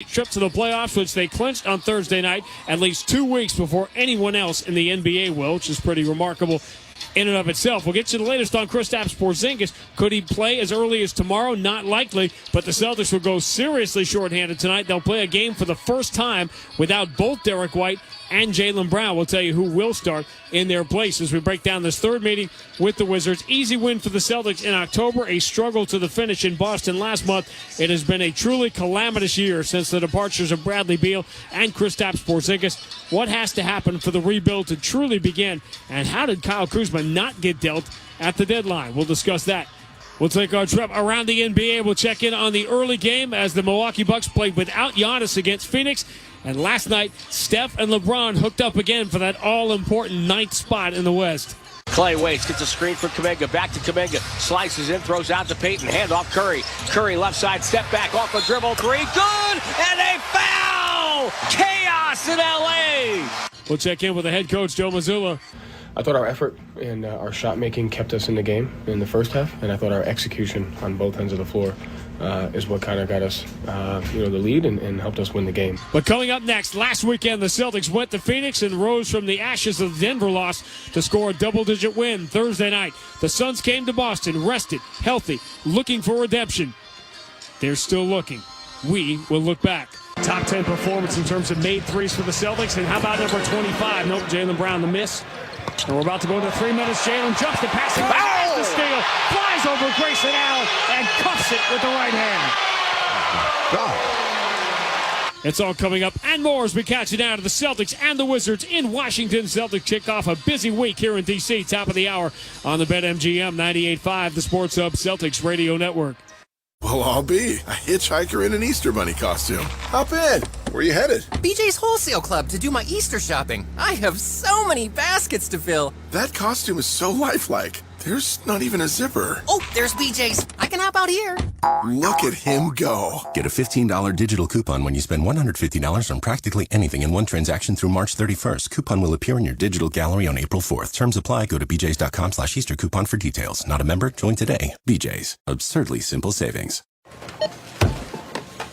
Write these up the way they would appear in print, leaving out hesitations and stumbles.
Trip to the playoffs, which they clinched on Thursday night, at least 2 weeks before anyone else in the NBA will, which is pretty remarkable in and of itself. We'll get you the latest on Kristaps Porzingis. Could he play as early as tomorrow? Not likely, but the Celtics will go seriously shorthanded tonight. They'll play a game for the first time without both Derek White and Jaylen Brown. We'll tell you who will start in their place as we break down this third meeting with the Wizards. Easy win for the Celtics in October, a struggle to the finish in Boston last month. It has been a truly calamitous year since the departures of Bradley Beal and Kristaps Porzingis. What has to happen for the rebuild to truly begin, and how did Kyle Kuzma not get dealt at the deadline? We'll discuss that. We'll take our trip around the NBA. We'll check in on the early game as the Milwaukee Bucks played without Giannis against Phoenix. And last night, Steph and LeBron hooked up again for that all-important ninth spot in the West. Clay waits, gets a screen for Kuminga. Back to Kuminga. Slices in, throws out to Payton. Hand off Curry. Curry left side, step back, off a dribble. Three, good! And a foul! Chaos in L.A. We'll check in with the head coach, Joe Mazzulla. I thought our effort and our shot making kept us in the game in the first half, and I thought our execution on both ends of the floor is what kind of got us, the lead and helped us win the game. But coming up next, last weekend the Celtics went to Phoenix and rose from the ashes of the Denver loss to score a double-digit win Thursday night. The Suns came to Boston rested, healthy, looking for redemption. They're still looking. We will look back. Top 10 performance in terms of made threes for the Celtics. And how about number 25? Nope, Jaylen Brown, the miss. And we're about to go into 3 minutes. Jaylen jumps the passing lane, has the steal, flies over Grayson Allen, and cuffs it with the right hand. It's all coming up and more as we catch you down to the Celtics and the Wizards in Washington. Celtics kick off a busy week here in D.C. Top of the hour on the BetMGM 98.5, the Sports Hub Celtics Radio Network. Well, I'll be a hitchhiker in an Easter Bunny costume. Hop in. Where you headed? BJ's Wholesale Club to do my Easter shopping. I have so many baskets to fill. That costume is so lifelike. There's not even a zipper. Oh, there's BJ's. I can hop out here. Look at him go. Get a $15 digital coupon when you spend $150 on practically anything in one transaction through March 31st. Coupon will appear in your digital gallery on April 4th. Terms apply. Go to bjs.com/Easter coupon for details. Not a member? Join today. BJ's. Absurdly simple savings.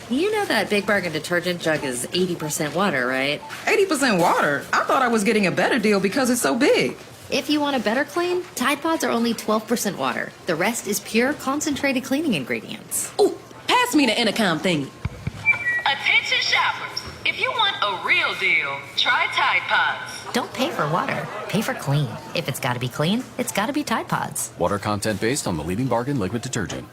You know that Big Bargain detergent jug is 80% water, right? 80% water? I thought I was getting a better deal because it's so big. If you want a better clean, Tide Pods are only 12% water. The rest is pure, concentrated cleaning ingredients. Ooh, pass me the intercom thingy. Attention shoppers. If you want a real deal, try Tide Pods. Don't pay for water. Pay for clean. If it's got to be clean, it's got to be Tide Pods. Water content based on the leading bargain liquid detergent.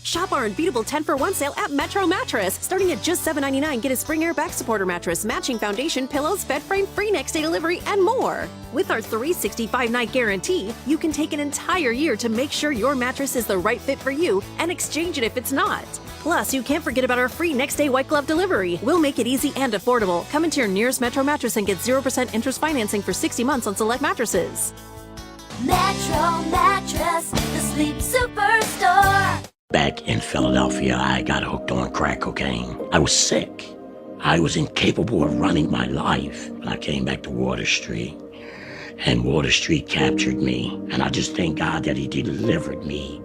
Shop our unbeatable 10-for-1 sale at Metro Mattress. Starting at just $7.99, get a Spring Air back supporter mattress, matching foundation, pillows, bed frame, free next day delivery, and more. With our 365-night guarantee, you can take an entire year to make sure your mattress is the right fit for you and exchange it if it's not. Plus, you can't forget about our free next day white glove delivery. We'll make it easy and affordable. Come into your nearest Metro Mattress and get 0% interest financing for 60 months on select mattresses. Metro Mattress, the sleep superstore. Back in Philadelphia, I got hooked on crack cocaine. I was sick. I was incapable of running my life. I came back to Water Street, and Water Street captured me. And I just thank God that he delivered me.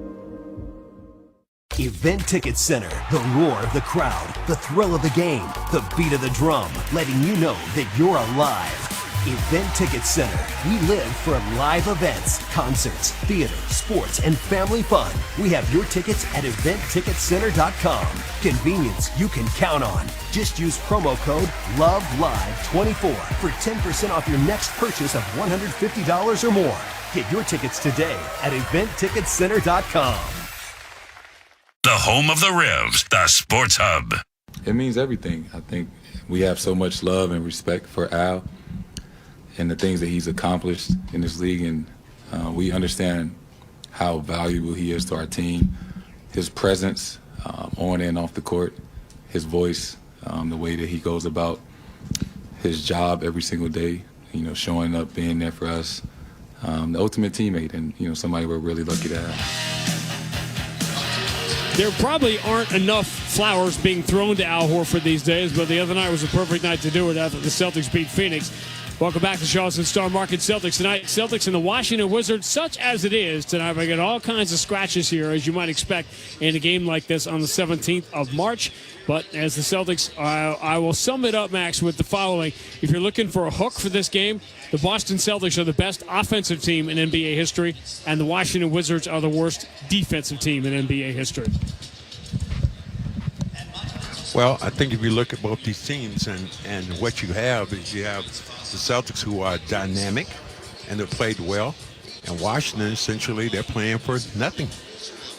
Event Ticket Center, the roar of the crowd, the thrill of the game, the beat of the drum, letting you know that you're alive. Event Ticket Center. We live for live events, concerts, theater, sports, and family fun. We have your tickets at eventticketcenter.com. Convenience you can count on. Just use promo code LOVELIVE24 for 10% off your next purchase of $150 or more. Get your tickets today at eventticketcenter.com. The home of the Revs, the Sports Hub. It means everything. I think we have so much love and respect for Al and the things that he's accomplished in this league, and we understand how valuable he is to our team. His presence on and off the court, his voice, the way that he goes about his job every single day, showing up, being there for us, the ultimate teammate, and somebody we're really lucky to have. There probably aren't enough flowers being thrown to Al Horford these days, but the other night was a perfect night to do it after the Celtics beat Phoenix Welcome back to Charleston Star Market Celtics tonight. Celtics and the Washington Wizards, such as it is tonight. We got all kinds of scratches here, as you might expect in a game like this on the 17th of March. But as the Celtics, I will sum it up, Max, with the following. If you're looking for a hook for this game, the Boston Celtics are the best offensive team in NBA history, and the Washington Wizards are the worst defensive team in NBA history. Well, I think if you look at both these teams and what you have is you have the Celtics, who are dynamic and they've played well, and Washington, essentially, they're playing for nothing.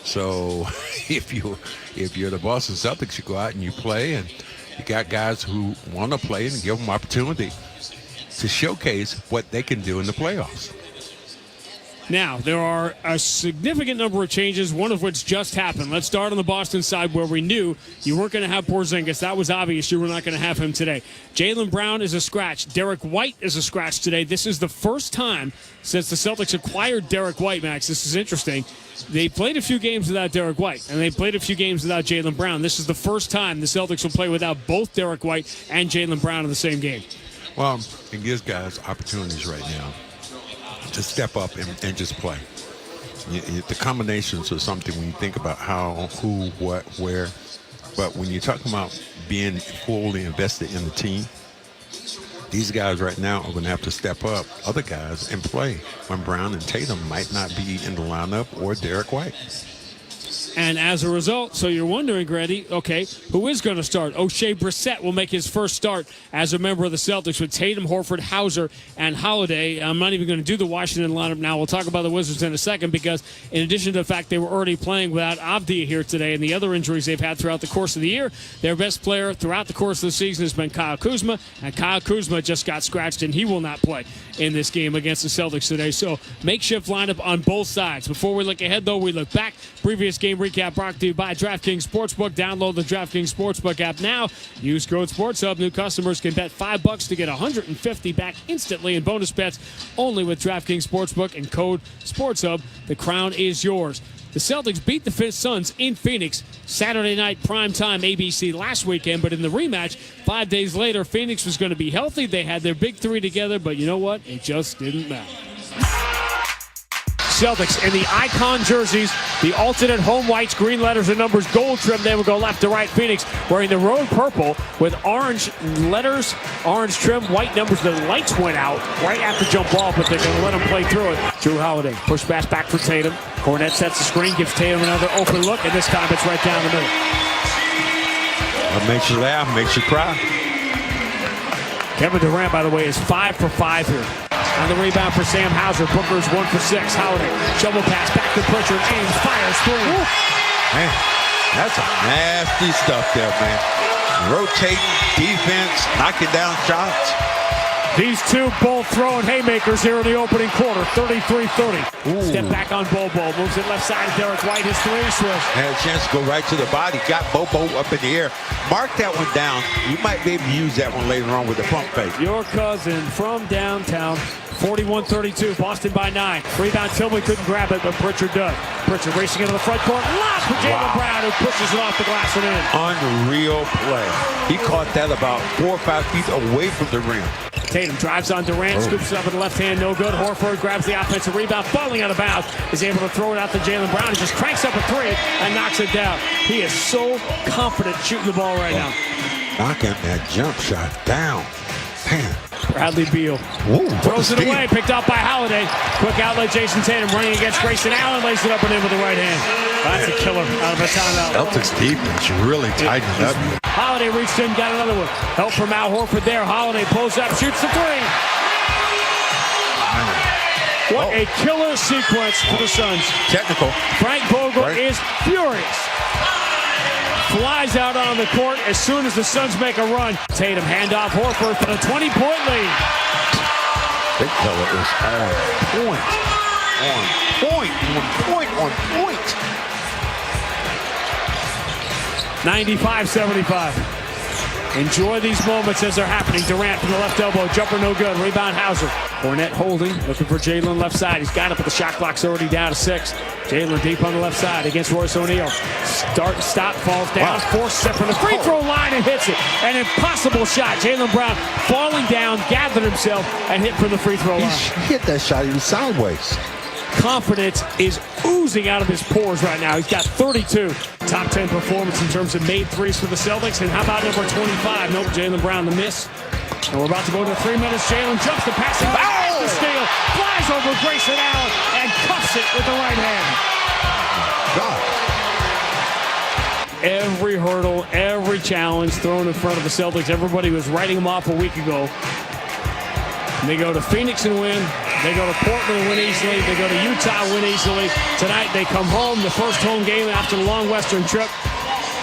So if you're the Boston Celtics, you go out and you play, and you got guys who want to play and give them opportunity to showcase what they can do in the playoffs. Now, there are a significant number of changes, one of which just happened. Let's start on the Boston side, where we knew you weren't going to have Porzingis. That was obvious. You were not going to have him today. Jaylen Brown is a scratch. Derek White is a scratch today. This is the first time since the Celtics acquired Derek White, Max. This is interesting. They played a few games without Derek White, and they played a few games without Jaylen Brown. This is the first time the Celtics will play without both Derek White and Jaylen Brown in the same game. Well, it gives guys opportunities right now to step up and just play. The combinations are something when you think about how, who, what, where. But when you're talking about being fully invested in the team, these guys right now are going to have to step up other guys and play when Brown and Tatum might not be in the lineup, or Derek White. And as a result, so you're wondering, Grady, okay, who is going to start? O'Shea Brissett will make his first start as a member of the Celtics with Tatum, Horford, Hauser, and Holiday. I'm not even going to do the Washington lineup now. We'll talk about the Wizards in a second, because in addition to the fact they were already playing without Avdija here today and the other injuries they've had throughout the course of the year, their best player throughout the course of the season has been Kyle Kuzma, and Kyle Kuzma just got scratched, and he will not play in this game against the Celtics today. So makeshift lineup on both sides. Before we look ahead, though, we look back. Previous game recap brought to you by DraftKings Sportsbook. Download the DraftKings Sportsbook app now. Use code SportsHub. New customers can bet $5 to get $150 back instantly in bonus bets only with DraftKings Sportsbook and code SportsHub. The crown is yours. The Celtics beat the Suns in Phoenix Saturday night primetime ABC last weekend, but in the rematch 5 days later, Phoenix was going to be healthy. They had their big three together, but you know what? It just didn't matter. Celtics in the icon jerseys, the alternate home whites, green letters and numbers, gold trim. They will go left to right. Phoenix wearing the road purple with orange letters, orange trim, white numbers. The lights went out right at the jump ball, but they're going to let them play through it. Drew Holiday, push pass back for Tatum. Cornette sets the screen, gives Tatum another open look, and this time it's right down the middle. What makes you laugh, makes you cry. Kevin Durant, by the way, is 5 for 5 here. On the rebound for Sam Hauser. Booker's 1 for 6. Holiday, shovel pass back to Pritchard. Ames, fires, three. Man, that's some nasty stuff there, man. Rotating, defense, knocking down shots. These two both throwing haymakers here in the opening quarter. 33-30. Step back on Bobo. Moves it left side. Derek White, his three swish. Had a chance to go right to the body. Got Bobo up in the air. Mark that one down. You might be able to use that one later on with the pump fake. Your cousin from downtown. 41-32. Boston by 9. Rebound. Tillman couldn't grab it, but Pritchard does. Pritchard racing into the front court. Lob for Jaylen Brown, who pushes it off the glass and in. Unreal play. He caught that about 4 or 5 feet away from the rim. Tatum drives on Durant, scoops it up with the left hand, no good. Horford grabs the offensive rebound, falling out of bounds, is able to throw it out to Jaylen Brown. He just cranks up a three and knocks it down. He is so confident shooting the ball right now. Knocking that jump shot down. Man. Bradley Beal throws it away, picked up by Holiday. Quick outlet, Jason Tatum running against Grayson Allen, lays it up and in with the right hand. That's a killer out of a timeout. Celtics defense really tightened up. Holiday reached in, got another one. Help from Al Horford there. Holiday pulls up, shoots the three. What a killer sequence for the Suns. Technical. Frank Vogel is furious. Flies out on the court as soon as the Suns make a run. Tatum handoff Horford for the 20-point lead. Big fella is on point. On point. 95-75. Enjoy these moments as they're happening. Durant from the left elbow, jumper no good. Rebound Hauser. Fournette holding, looking for Jalen left side. He's got it, but the shot clock's already down to 6. Jalen deep on the left side against Royce O'Neal. Stop, falls down, forces it from the free throw line and hits it. An impossible shot. Jalen Brown falling down, gathered himself, and hit from the free throw line. He hit that shot, he was sideways. Confidence is oozing out of his pores right now. He's got 32. Top 10 performance in terms of made threes for the Celtics. And how about number 25? Nope, Jalen Brown the miss. And we're about to go to 3 minutes. Jalen jumps the passing back, the steal, flies over Grayson Allen, and cuffs it with the right hand. Every hurdle, every challenge thrown in front of the Celtics. Everybody was writing them off a week ago. And they go to Phoenix and win. They go to Portland and win easily. They go to Utah, win easily. Tonight they come home, the first home game after the long Western trip.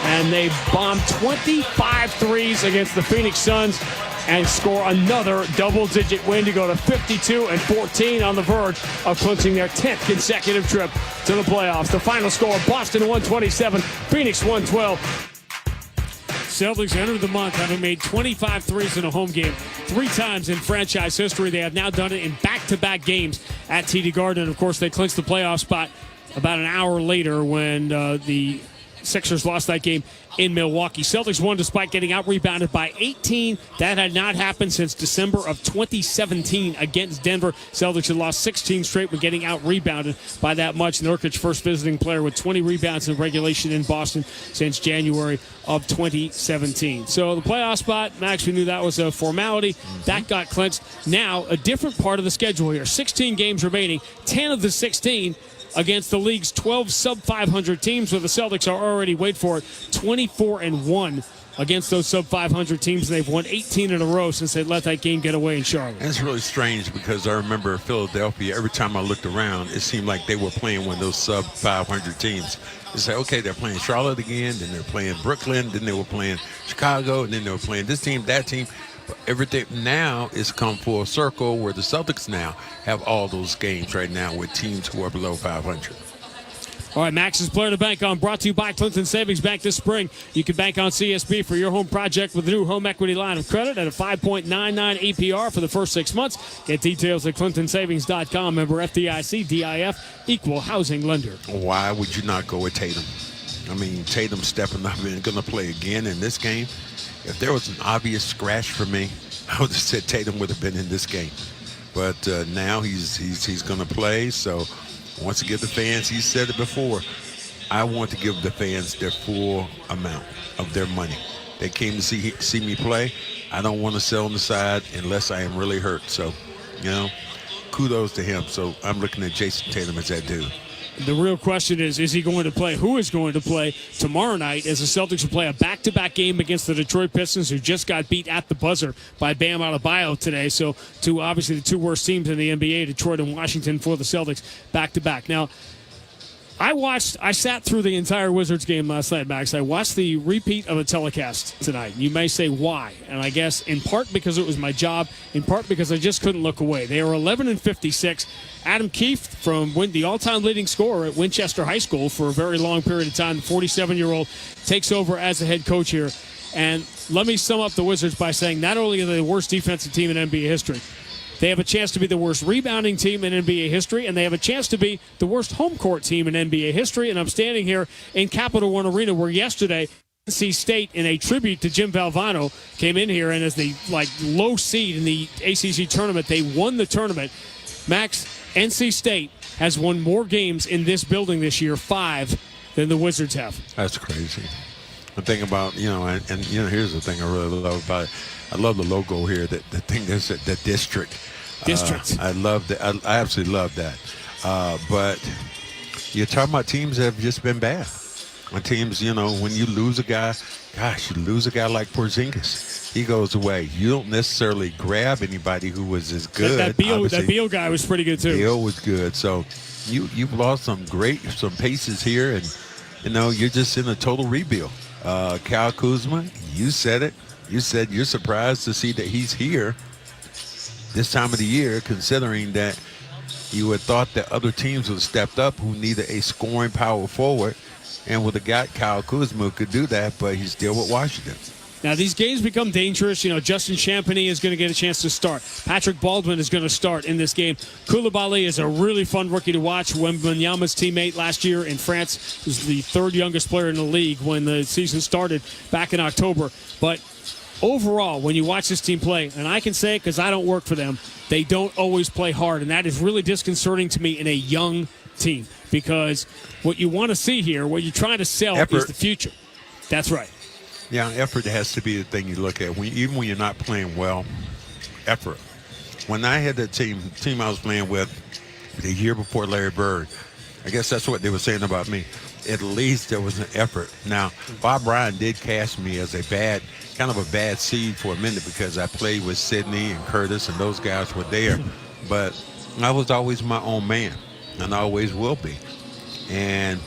And they bomb 25 threes against the Phoenix Suns and score another double-digit win to go to 52-14 on the verge of clinching their 10th consecutive trip to the playoffs. The final score, Boston 127, Phoenix 112. Celtics entered the month having made 25 threes in a home game 3 times in franchise history. They have now done it in back-to-back games at TD Garden. And, of course, they clinched the playoff spot about an hour later when the Sixers lost that game in Milwaukee. Celtics won despite getting out-rebounded by 18. That had not happened since December of 2017 against Denver. Celtics had lost 16 straight when getting out-rebounded by that much. Nurkic, first visiting player with 20 rebounds in regulation in Boston since January of 2017. So the playoff spot, Max, we knew that was a formality. That got clinched. Now, a different part of the schedule here. 16 games remaining, 10 of the 16 against the league's 12 sub-500 teams, where the Celtics are already, wait for it, 24-1 against those sub-500 teams. They've won 18 in a row since they let that game get away in Charlotte. And it's really strange because I remember Philadelphia, every time I looked around, it seemed like they were playing one of those sub-500 teams. It's like, okay, they're playing Charlotte again, then they're playing Brooklyn, then they were playing Chicago, and then they were playing this team, that team. Everything now is come full circle where the Celtics now have all those games right now with teams who are below 500. All right, Max's Player to Bank On, brought to you by Clinton Savings Bank this spring. You can bank on CSB for your home project with the new home equity line of credit at a 5.99 APR for the first 6 months. Get details at clintonsavings.com. Member FDIC, DIF, equal housing lender. Why would you not go with Tatum? I mean, Tatum stepping up and going to play again in this game. If there was an obvious scratch for me, I would have said Tatum would have been in this game. But now he's going to play. So wants to give the fans, he said it before, I want to give the fans their full amount of their money. They came to see me play. I don't want to sell on the side unless I am really hurt. So, you know, kudos to him. So I'm looking at Jason Tatum as that dude. The real question is he going to play? Who is going to play tomorrow night as the Celtics will play a back-to-back game against the Detroit Pistons, who just got beat at the buzzer by Bam Adebayo today. So obviously the 2 worst teams in the NBA, Detroit and Washington, for the Celtics back-to-back. Now, I sat through the entire Wizards game last night, Max. I watched the repeat of a telecast tonight. You may say why, and I guess in part because it was my job, in part because I just couldn't look away. They are 11-56. Adam Keefe, from the all-time leading scorer at Winchester High School for a very long period of time, the 47-year-old, takes over as the head coach here. And let me sum up the Wizards by saying not only are they the worst defensive team in NBA history, they have a chance to be the worst rebounding team in NBA history, and they have a chance to be the worst home court team in NBA history. And I'm standing here in Capital One Arena, where yesterday NC State, in a tribute to Jim Valvano, came in here, and as the low seed in the ACC tournament, they won the tournament. Max, NC State has won more games in this building this year, 5, than the Wizards have. That's crazy. The thing about, here's the thing I really love about it. I love the logo here. The thing is that the district. I love that. I absolutely love that. But you're talking about teams that have just been bad. On teams, when you lose a guy, you lose a guy like Porzingis. He goes away. You don't necessarily grab anybody who was as good. That Beal guy was pretty good too. Beal was good. So you've lost some pieces here, and you're just in a total rebuild. Kyle Kuzma, you said it. You said you're surprised to see that he's here this time of the year, considering that you had thought that other teams would have stepped up who needed a scoring power forward, and with a guy Kyle Kuzma who could do that, but he's still with Washington. Now, these games become dangerous. Justin Champagny is going to get a chance to start. Patrick Baldwin is going to start in this game. Koulibaly is a really fun rookie to watch. Wembanyama's teammate last year in France was the third youngest player in the league when the season started back in October. But overall, when you watch this team play, and I can say it because I don't work for them, they don't always play hard, and that is really disconcerting to me in a young team, because what you want to see here, what you're trying to sell is the future. That's right. Yeah, effort has to be the thing you look at. Even when you're not playing well, effort. When I had that team I was playing with the year before Larry Bird, I guess that's what they were saying about me. At least there was an effort. Now, Bob Ryan did cast me as a bad seed for a minute because I played with Sidney and Curtis and those guys were there. But I was always my own man, and I always will be.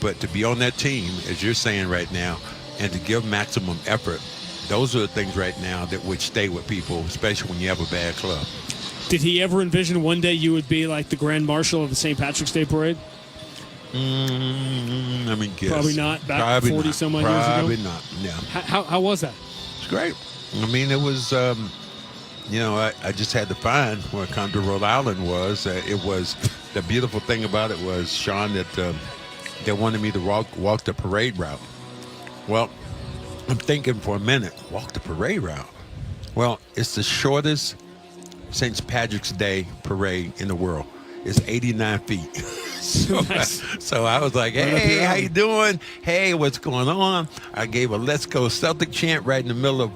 But to be on that team, as you're saying right now, and to give maximum effort, those are the things right now that would stay with people, especially when you have a bad club. Did he ever envision one day you would be like the Grand Marshal of the St. Patrick's Day Parade? Guess. Probably not. Back 40-some-odd years ago? Probably not, yeah. How was that? It's great. It was, I just had to find where Condor, Rhode Island was. It was, the beautiful thing about it was, Sean, that they wanted me to walk the parade route. Well, I'm thinking for a minute, walk the parade route. Well, it's the shortest St. Patrick's Day parade in the world. It's 89 feet. So I was like, hey, how you doing? Hey, what's going on? I gave a Let's Go Celtic chant right in the middle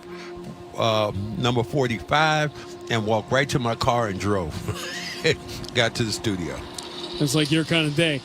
of number 45 and walked right to my car and drove. Got to the studio. It's like your kind of day.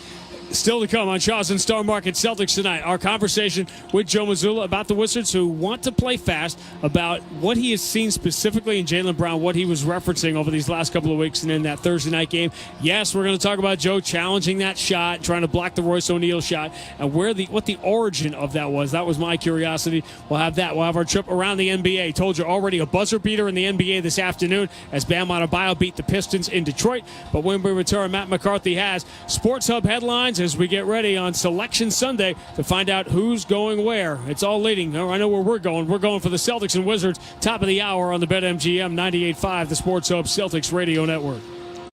Still to come on Shaw's and Star Market Celtics tonight. Our conversation with Joe Mazzulla about the Wizards who want to play fast, about what he has seen specifically in Jaylen Brown, what he was referencing over these last couple of weeks and in that Thursday night game. Yes, we're going to talk about Joe challenging that shot, trying to block the Royce O'Neal shot, and what the origin of that was. That was my curiosity. We'll have that. We'll have our trip around the NBA. Told you already, a buzzer beater in the NBA this afternoon as Bam Adebayo beat the Pistons in Detroit. But when we return, Matt McCarthy has Sports Hub headlines as we get ready on Selection Sunday to find out who's going where. It's all leading. I know where we're going. We're going for the Celtics and Wizards. Top of the hour on the BetMGM 98.5, the Sports Hub Celtics Radio Network.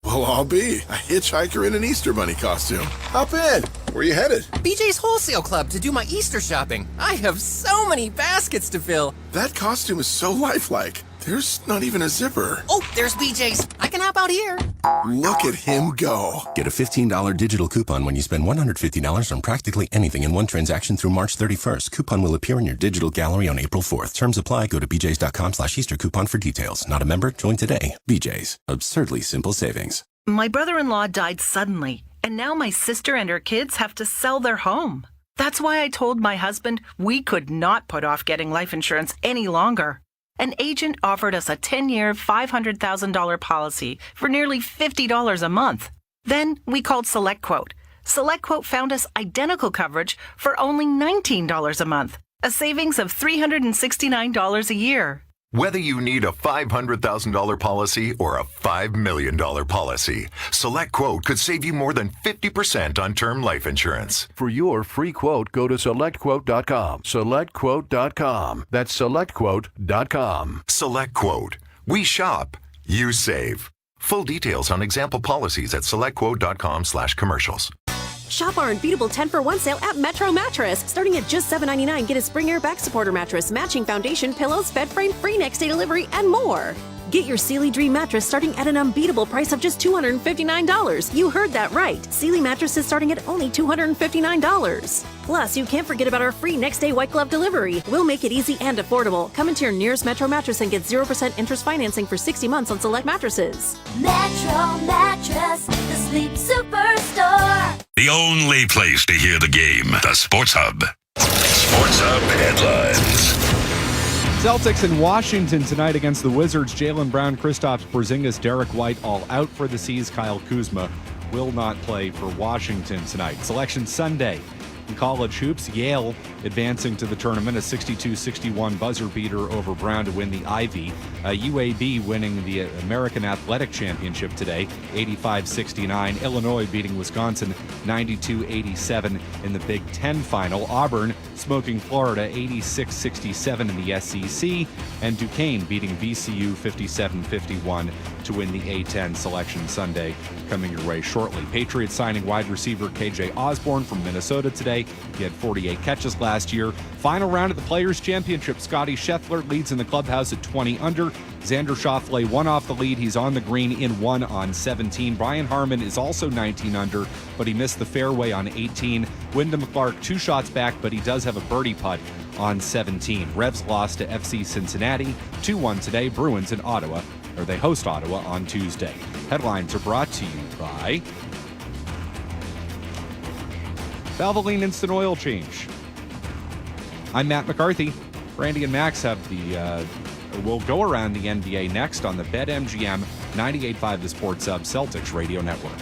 Well, I'll be a hitchhiker in an Easter Bunny costume. Hop in. Where you headed? BJ's Wholesale Club to do my Easter shopping. I have so many baskets to fill. That costume is so lifelike. There's not even a zipper. Oh, there's BJ's. I can hop out here. Look at him go. Get a $15 digital coupon when you spend $150 on practically anything in one transaction through March 31st. Coupon will appear in your digital gallery on April 4th. Terms apply. Go to bjs.com/Easter coupon for details. Not a member? Join today. BJ's. Absurdly simple savings. My brother-in-law died suddenly, and now my sister and her kids have to sell their home. That's why I told my husband we could not put off getting life insurance any longer. An agent offered us a 10-year, $500,000 policy for nearly $50 a month. Then we called SelectQuote. SelectQuote found us identical coverage for only $19 a month, a savings of $369 a year. Whether you need a $500,000 policy or a $5 million policy, SelectQuote could save you more than 50% on term life insurance. For your free quote, go to SelectQuote.com. SelectQuote.com. That's SelectQuote.com. SelectQuote. We shop. You save. Full details on example policies at SelectQuote.com/commercials. Shop our unbeatable 10-for-1 sale at Metro Mattress. Starting at just $7.99, get a spring air back supporter mattress, matching foundation, pillows, bed frame, free next day delivery, and more. Get your Sealy Dream mattress starting at an unbeatable price of just $259. You heard that right. Sealy mattresses starting at only $259. Plus, you can't forget about our free next day white glove delivery. We'll make it easy and affordable. Come into your nearest Metro Mattress and get 0% interest financing for 60 months on select mattresses. Metro Mattress, the sleep superstore. The only place to hear the game, the Sports Hub. Sports Hub headlines. Celtics in Washington tonight against the Wizards. Jaylen Brown, Kristaps Porzingis, Derek White all out for the C's. Kyle Kuzma will not play for Washington tonight. Selection Sunday in college hoops. Yale advancing to the tournament, a 62-61 buzzer beater over Brown to win the Ivy. UAB winning the American Athletic Championship today, 85-69. Illinois beating Wisconsin 92-87 in the Big Ten final. Auburn smoking Florida 86-67 in the SEC. And Duquesne beating VCU 57-51 to win the A-10 Selection Sunday, coming your way shortly. Patriots signing wide receiver KJ Osborne from Minnesota today. He had 48 catches last year. Final round of the Players' Championship. Scotty Scheffler leads in the clubhouse at 20 under. Xander Schauffele 1 off the lead. He's on the green in 1 on 17. Brian Harmon is also 19 under, but he missed the fairway on 18. Wyndham Clark 2 shots back, but he does have a birdie putt on 17. Revs lost to FC Cincinnati 2-1 today. Bruins in Ottawa, or they host Ottawa on Tuesday. Headlines are brought to you by Valvoline Instant Oil Change. I'm Matt McCarthy. Randy and Max have will go around the NBA next on the BetMGM 98.5 The Sports Hub Celtics Radio Network.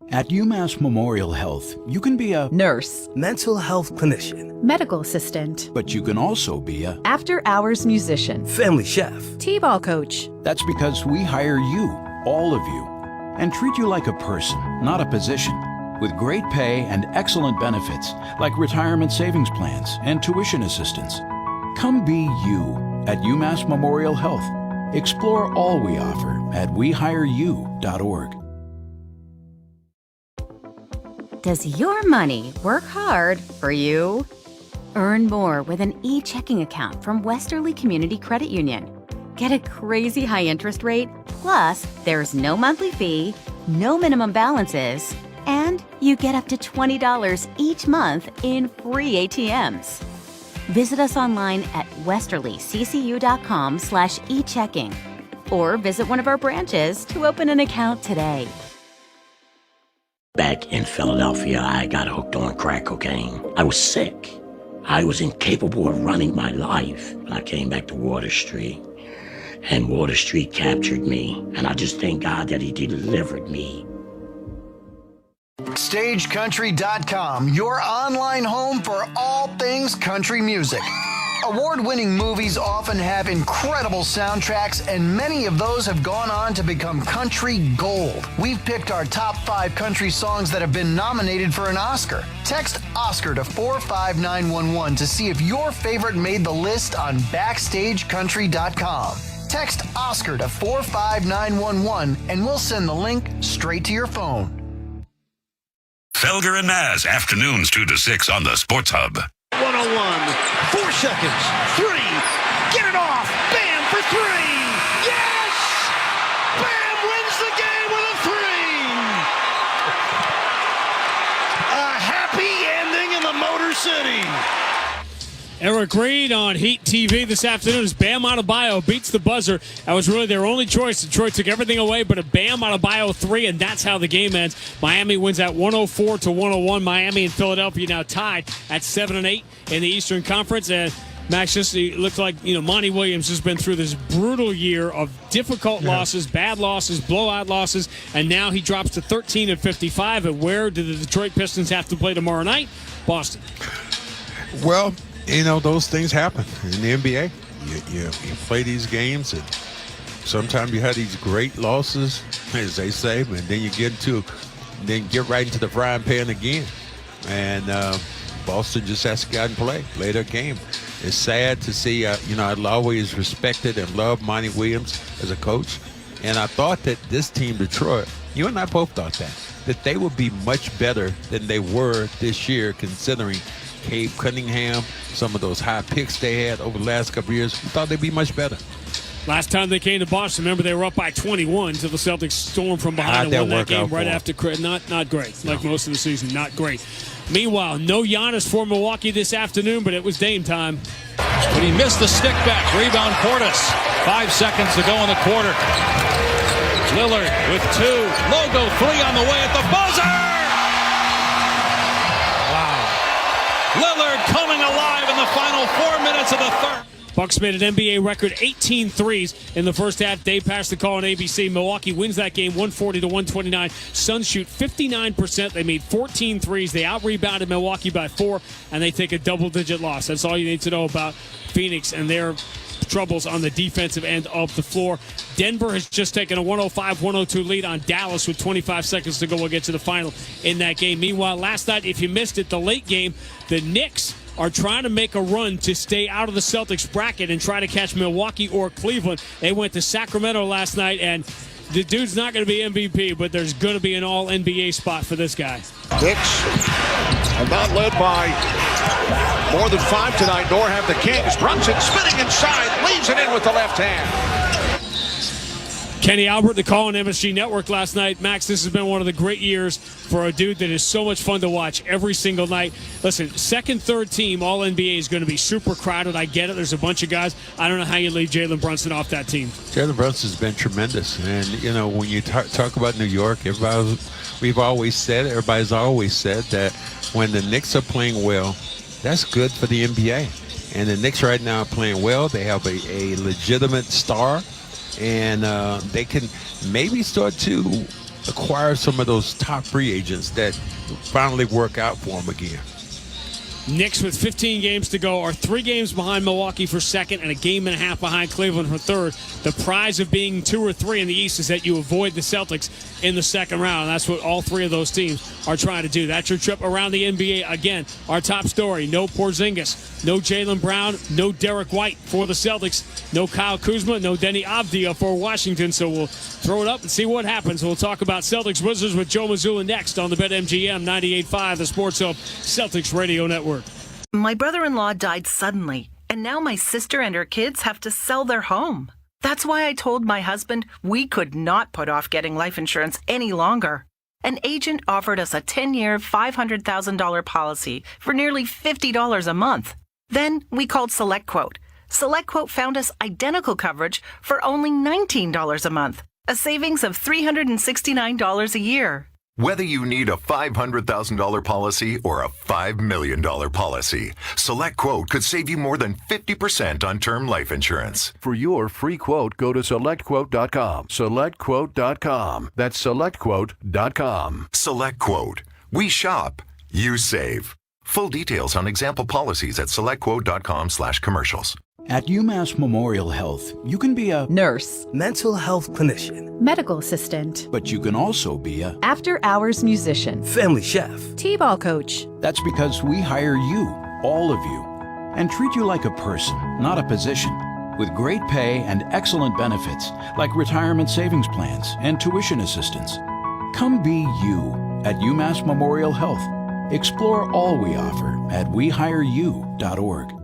At UMass Memorial Health, you can be a nurse, mental health clinician, medical assistant, but you can also be a after-hours musician, family chef, t-ball coach. That's because we hire you, all of you, and treat you like a person, not a position, with great pay and excellent benefits like retirement savings plans and tuition assistance. Come be you at UMass Memorial Health. Explore all we offer at wehireyou.org. Does your money work hard for you? Earn more with an e-checking account from Westerly Community Credit Union. Get a crazy high interest rate, plus there's no monthly fee, no minimum balances, and you get up to $20 each month in free ATMs. Visit us online at westerlyccu.com/e-checking or visit one of our branches to open an account today. Back in Philadelphia, I got hooked on crack cocaine. I was sick. I was incapable of running my life. I came back to Water Street, and Water Street captured me, and I just thank God that he delivered me. StageCountry.com, your online home for all things country music. Award-winning movies often have incredible soundtracks, and many of those have gone on to become country gold. We've picked our top 5 country songs that have been nominated for an Oscar. Text Oscar to 45911 to see if your favorite made the list on BackstageCountry.com. Text Oscar to 45911 and we'll send the link straight to your phone. Felger and Maz, afternoons 2 to 6 on the Sports Hub. 101, 4 seconds, 3, get it off, bam for 3, yes! Bam wins the game with a 3! A happy ending in the Motor City. Eric Reed on Heat TV this afternoon as Bam Adebayo beats the buzzer. That was really their only choice. Detroit took everything away but a Bam Adebayo 3, and that's how the game ends. Miami wins at 104-101. Miami and Philadelphia now tied at 7-8 in the Eastern Conference. And Max, just it looks like Monty Williams has been through this brutal year of difficult losses, bad losses, blowout losses, and now he drops to 13-55. And where do the Detroit Pistons have to play tomorrow night? Boston. Well, those things happen in the NBA. You play these games, and sometimes you have these great losses, as they say, but then you get right into the frying pan again. And Boston just has to go out and play their game. It's sad to see. I've always respected and loved Monty Williams as a coach, and I thought that this team, Detroit, you and I both thought that they would be much better than they were this year, considering Cade Cunningham, some of those high picks they had over the last couple of years. We thought they'd be much better. Last time they came to Boston, remember, they were up by 21 until the Celtics stormed from behind and won that game right after. Not great. Like most of the season, not great. Meanwhile, no Giannis for Milwaukee this afternoon, but it was Dame time. But he missed the stick back. Rebound Portis. 5 seconds to go in the quarter. Lillard with 2. Logo 3 on the way at the buzzer. Wow. Lillard coming alive in the final 4 minutes of the third. Bucks made an NBA record 18 threes in the first half. Dave passed the call on ABC. Milwaukee wins that game 140-129. Suns shoot 59%. They made 14 threes. They out-rebounded Milwaukee by 4, and they take a double-digit loss. That's all you need to know about Phoenix and their troubles on the defensive end of the floor. Denver has just taken a 105-102 lead on Dallas with 25 seconds to go. We'll get to the final in that game. Meanwhile, last night, if you missed it, the late game, the Knicks are trying to make a run to stay out of the Celtics bracket and try to catch Milwaukee or Cleveland. They went to Sacramento last night, and the dude's not going to be MVP, but there's going to be an all-NBA spot for this guy. Knicks have not led by more than 5 tonight, nor have the Kings. Brunson spinning inside, leaves it in with the left hand. Kenny Albert, the call on MSG Network last night. Max, this has been one of the great years for a dude that is so much fun to watch every single night. Listen, second, third team, All-NBA is going to be super crowded. I get it. There's a bunch of guys. I don't know how you leave Jalen Brunson off that team. Jalen Brunson's been tremendous. And, you know, when you talk about New York, everybody's always said that when the Knicks are playing well, that's good for the NBA. And the Knicks right now are playing well. They have a legitimate star. And they can maybe start to acquire some of those top free agents that finally work out for them again. Knicks with 15 games to go are 3 games behind Milwaukee for second and a game and a half behind Cleveland for third. The prize of being 2 or 3 in the East is that you avoid the Celtics in the second round. That's what all 3 of those teams are trying to do. That's your trip around the NBA. Again, our top story, no Porzingis, no Jaylen Brown, no Derek White for the Celtics, no Kyle Kuzma, no Denny Avdia for Washington. So we'll throw it up and see what happens. We'll talk about Celtics Wizards with Joe Mazzulla next on the BetMGM 98.5, the Sports Hub Celtics Radio Network. My brother-in-law died suddenly, and now my sister and her kids have to sell their home. That's why I told my husband we could not put off getting life insurance any longer. An agent offered us a 10-year, $500,000 policy for nearly $50 a month. Then we called SelectQuote. SelectQuote found us identical coverage for only $19 a month, a savings of $369 a year. Whether you need a $500,000 policy or a $5 million policy, SelectQuote could save you more than 50% on term life insurance. For your free quote, go to SelectQuote.com. SelectQuote.com. That's SelectQuote.com. SelectQuote. We shop, you save. Full details on example policies at SelectQuote.com/commercials. At UMass Memorial Health, you can be a nurse, mental health clinician, medical assistant, but you can also be a after-hours musician, family chef, t-ball coach. That's because we hire you, all of you, and treat you like a person, not a position, with great pay and excellent benefits like retirement savings plans and tuition assistance. Come be you at UMass Memorial Health. Explore all we offer at wehireyou.org.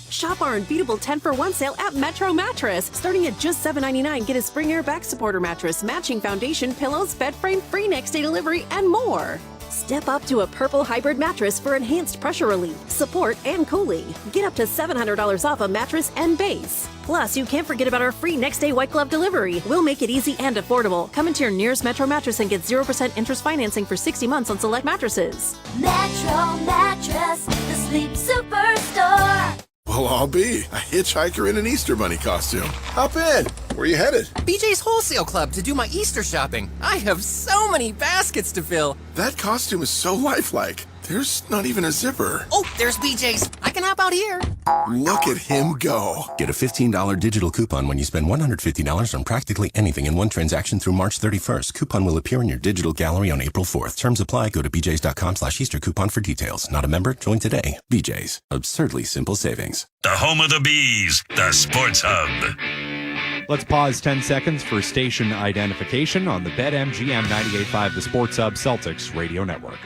Shop our unbeatable 10-for-1 sale at Metro Mattress. Starting at just $7.99, get a spring air back supporter mattress, matching foundation, pillows, bed frame, free next day delivery, and more. Step up to a purple hybrid mattress for enhanced pressure relief, support, and cooling. Get up to $700 off a mattress and base. Plus, you can't forget about our free next day white glove delivery. We'll make it easy and affordable. Come into your nearest Metro Mattress and get 0% interest financing for 60 months on select mattresses. Metro Mattress, the sleep superstore. Well, I'll be a hitchhiker in an Easter Bunny costume. Hop in. Where you headed? BJ's Wholesale Club to do my Easter shopping. I have so many baskets to fill. That costume is so lifelike. There's not even a zipper. Oh, there's BJ's. I can hop out here. Look at him go. Get a $15 digital coupon when you spend $150 on practically anything in one transaction through March 31st. Coupon will appear in your digital gallery on April 4th. Terms apply. Go to bjs.com/Easter coupon for details. Not a member? Join today. BJ's. Absurdly simple savings. The home of the Bees, the Sports Hub. Let's pause 10 seconds for station identification on the BetMGM 98.5, the Sports Hub Celtics Radio Network.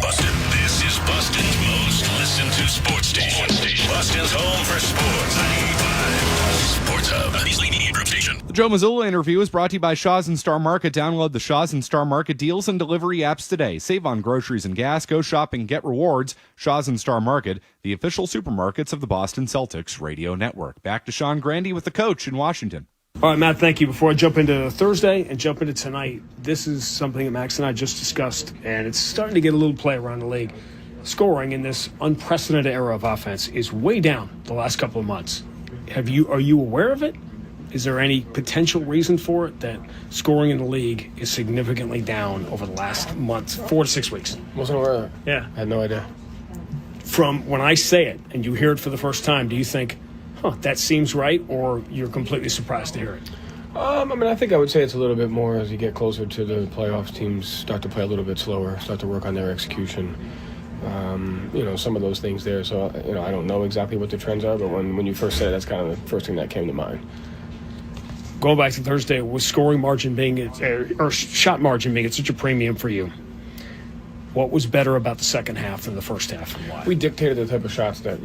Boston. This is Boston's most listened to sports station. Boston's home for sports. 95 Sports Hub. Easily Media Group station. The Joe Mazzulla interview is brought to you by Shaw's and Star Market. Download the Shaw's and Star Market deals and delivery apps today. Save on groceries and gas. Go shopping, get rewards. Shaw's and Star Market, the official supermarkets of the Boston Celtics Radio Network. Back to Sean Grandy with the coach in Washington. All right, Matt, thank you. Before I jump into Thursday and jump into tonight, this is something that Max and I just discussed, and it's starting to get a little play around the league. scoring in this unprecedented era of offense is way down the last couple of months. Are you aware of it? Is there any potential reason for it that scoring in the league is significantly down over the last month, 4 to 6 weeks? Wasn't aware of it. Yeah. I had no idea. From when I say it and you hear it for the first time, do you think, that seems right, or you're completely surprised to hear it? I think I would say it's a little bit more as you get closer to the playoffs. Teams start to play a little bit slower, start to work on their execution. Some of those things there. So, I don't know exactly what the trends are, but when you first said it, that's kind of the first thing that came to mind. Going back to Thursday, with scoring margin being, or shot margin being at such a premium for you, what was better about the second half than the first half, and why? We dictated the type of shots that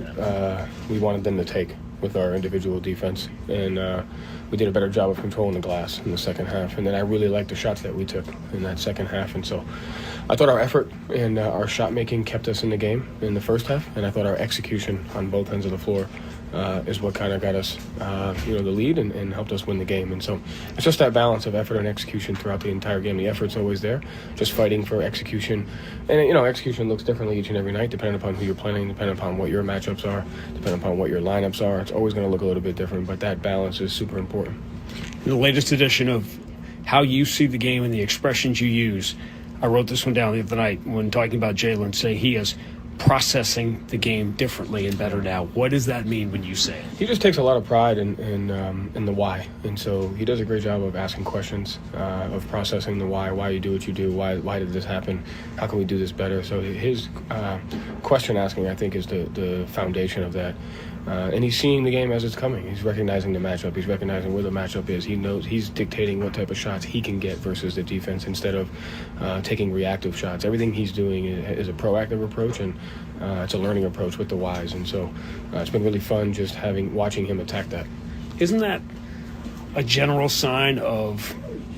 we wanted them to take with our individual defense, and we did a better job of controlling the glass in the second half. And then I really liked the shots that we took in that second half, and so I thought our effort and our shot making kept us in the game in the first half, and I thought our execution on both ends of the floor is what kind of got us, the lead and helped us win the game. And so it's just that balance of effort and execution throughout the entire game. The effort's always there, just fighting for execution. And, execution looks differently each and every night, depending upon who you're playing, depending upon what your matchups are, depending upon what your lineups are. It's always going to look a little bit different, but that balance is super important. In the latest edition of how you see the game and the expressions you use, I wrote this one down the other night when talking about Jalen, saying he is processing the game differently and better now. What does that mean when you say it? He just takes a lot of pride in the why, and so he does a great job of asking questions, of processing the why you do what you do, why did this happen, how can we do this better. So his question asking, I think, is the foundation of that. And he's seeing the game as it's coming. He's recognizing the matchup. He's recognizing where the matchup is. He knows he's dictating what type of shots he can get versus the defense instead of taking reactive shots. Everything he's doing is a proactive approach, and it's a learning approach with the whys. And so it's been really fun just watching him attack that. Isn't that a general sign of,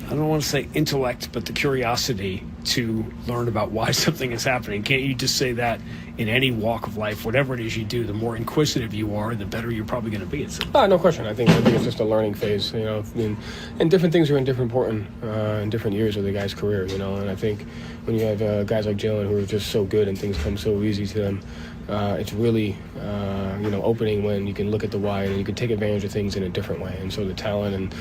I don't want to say intellect, but the curiosity to learn about why something is happening? Can't you just say that in any walk of life, whatever it is you do, the more inquisitive you are, the better you're probably going to be at something? No question. I think it's just a learning phase, and different things are in different years of the guy's career, and I think when you have guys like Jalen who are just so good and things come so easy to them, it's really, opening when you can look at the why and you can take advantage of things in a different way. And so the talent and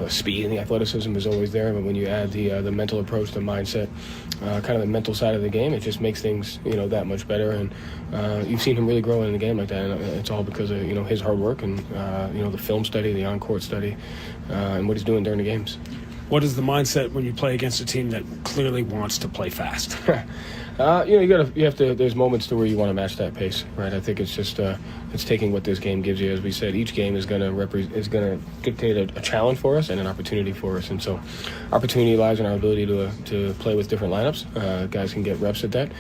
the speed and the athleticism is always there, but when you add the mental approach, the mindset, kind of the mental side of the game, it just makes things, that much better. And you've seen him really grow in the game like that, and it's all because of, his hard work and, the film study, the on-court study, and what he's doing during the games. What is the mindset when you play against a team that clearly wants to play fast? There's moments to where you want to match that pace, right? I think it's just it's taking what this game gives you. As we said, each game is going to dictate a challenge for us and an opportunity for us. And so, opportunity lies in our ability to play with different lineups. Guys can get reps at that,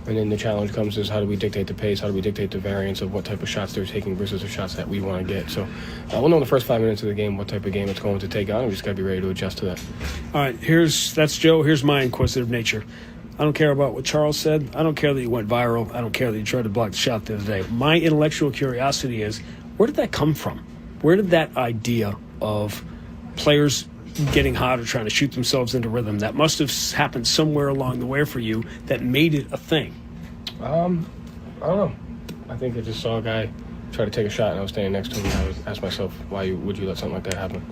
and then the challenge comes is how do we dictate the pace? How do we dictate the variance of what type of shots they're taking versus the shots that we want to get? So, we'll know in the first 5 minutes of the game what type of game it's going to take on. We just got to be ready to adjust to that. All right, that's Joe. Here's my inquisitive nature. I don't care about what Charles said. I don't care that you went viral. I don't care that you tried to block the shot the other day. My intellectual curiosity is, where did that come from? Where did that idea of players getting hot or trying to shoot themselves into rhythm, that must have happened somewhere along the way for you that made it a thing? I don't know. I think I just saw a guy try to take a shot and I was standing next to him and I would ask myself, why would you let something like that happen?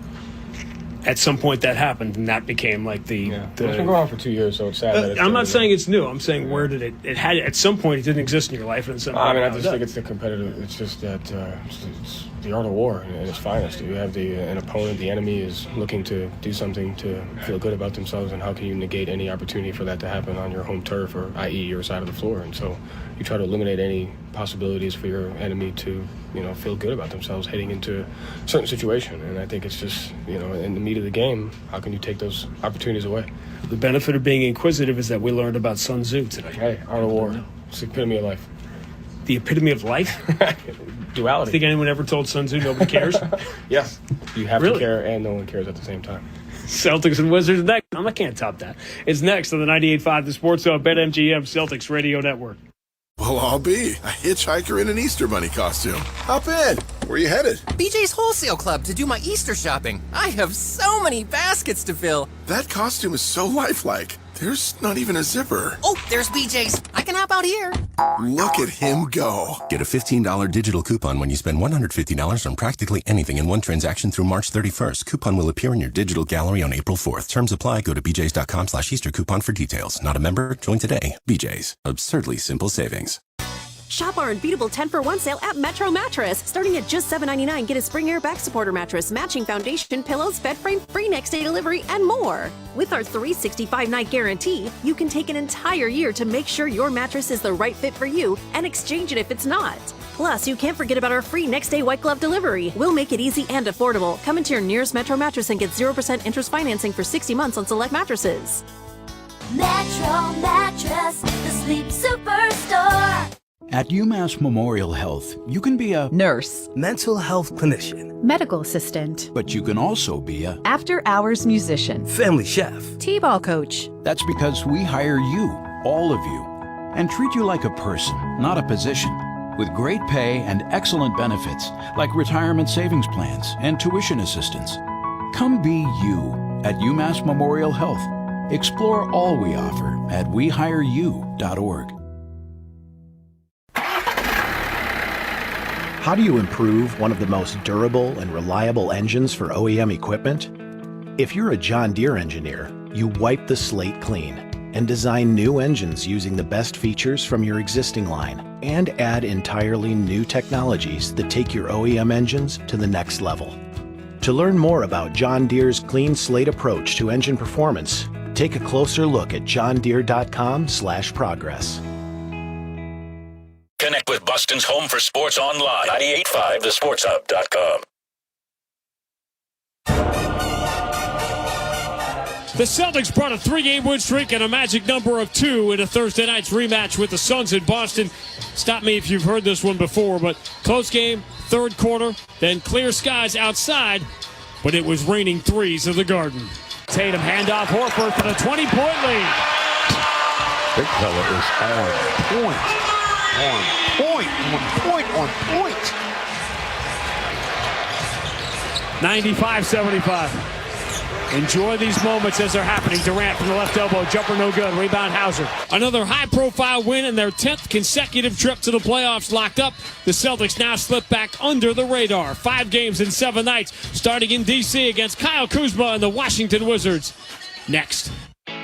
At some point that happened, and that became like the it's been going on for 2 years, so it's sad. That I'm not saying it's new. I'm saying where did it had at some point it didn't exist in your life, and at some point I just think it's the competitive. It's just that it's the art of war at its finest. You have an opponent, the enemy is looking to do something to feel good about themselves, and how can you negate any opportunity for that to happen on your home turf, or i.e. your side of the floor? And so you try to eliminate any possibilities for your enemy to feel good about themselves heading into a certain situation. And I think it's just in the meat of the game, how can you take those opportunities away? The benefit of being inquisitive is that we learned about Sun Tzu today. Hey, art of war. It's the epitome of life. The epitome of life? Duality. Think anyone ever told Sun Tzu nobody cares? Yes. You have to care and no one cares at the same time. Celtics and Wizards next. I can't top that. It's next on the 98.5 The Sports Hub, BetMGM Celtics Radio Network. Well, I'll be a hitchhiker in an Easter Bunny costume. Hop in. Where are you headed? BJ's Wholesale Club to do my Easter shopping. I have so many baskets to fill. That costume is so lifelike. There's not even a zipper. Oh, there's BJ's. I can hop out here. Look at him go. Get a $15 digital coupon when you spend $150 on practically anything in one transaction through March 31st. Coupon will appear in your digital gallery on April 4th. Terms apply. Go to bjs.com/Easter coupon for details. Not a member? Join today. BJ's. Absurdly simple savings. Shop our unbeatable 10-for-1 sale at Metro Mattress. Starting at just $7.99, get a spring air back supporter mattress, matching foundation, pillows, bed frame, free next day delivery, and more. With our 365-night guarantee, you can take an entire year to make sure your mattress is the right fit for you and exchange it if it's not. Plus, you can't forget about our free next day white glove delivery. We'll make it easy and affordable. Come into your nearest Metro Mattress and get 0% interest financing for 60 months on select mattresses. Metro Mattress, the sleep superstore. At UMass Memorial Health, you can be a nurse, mental health clinician, medical assistant, but you can also be a after-hours musician, family chef, t-ball coach. That's because we hire you, all of you, and treat you like a person, not a position, with great pay and excellent benefits like retirement savings plans and tuition assistance. Come be you at UMass Memorial Health. Explore all we offer at wehireyou.org. How do you improve one of the most durable and reliable engines for OEM equipment? If you're a John Deere engineer, you wipe the slate clean and design new engines using the best features from your existing line and add entirely new technologies that take your OEM engines to the next level. To learn more about John Deere's clean slate approach to engine performance, take a closer look at johndeere.com/progress. Connect with Boston's home for sports online. 98.5thesportshub.com. The Celtics brought a 3-game win streak and a magic number of 2 in a Thursday night's rematch with the Suns in Boston. Stop me if you've heard this one before, but close game, third quarter, then clear skies outside, but it was raining threes in the Garden. Tatum handoff Horford for the 20-point lead. Big fella is on point. On point, on point, on point. 95-75. Enjoy these moments as they're happening. Durant from the left elbow, jumper no good, rebound Hauser. Another high-profile win in their 10th consecutive trip to the playoffs locked up. The Celtics now slip back under the radar. 5 games in 7 nights, starting in D.C. against Kyle Kuzma and the Washington Wizards. Next.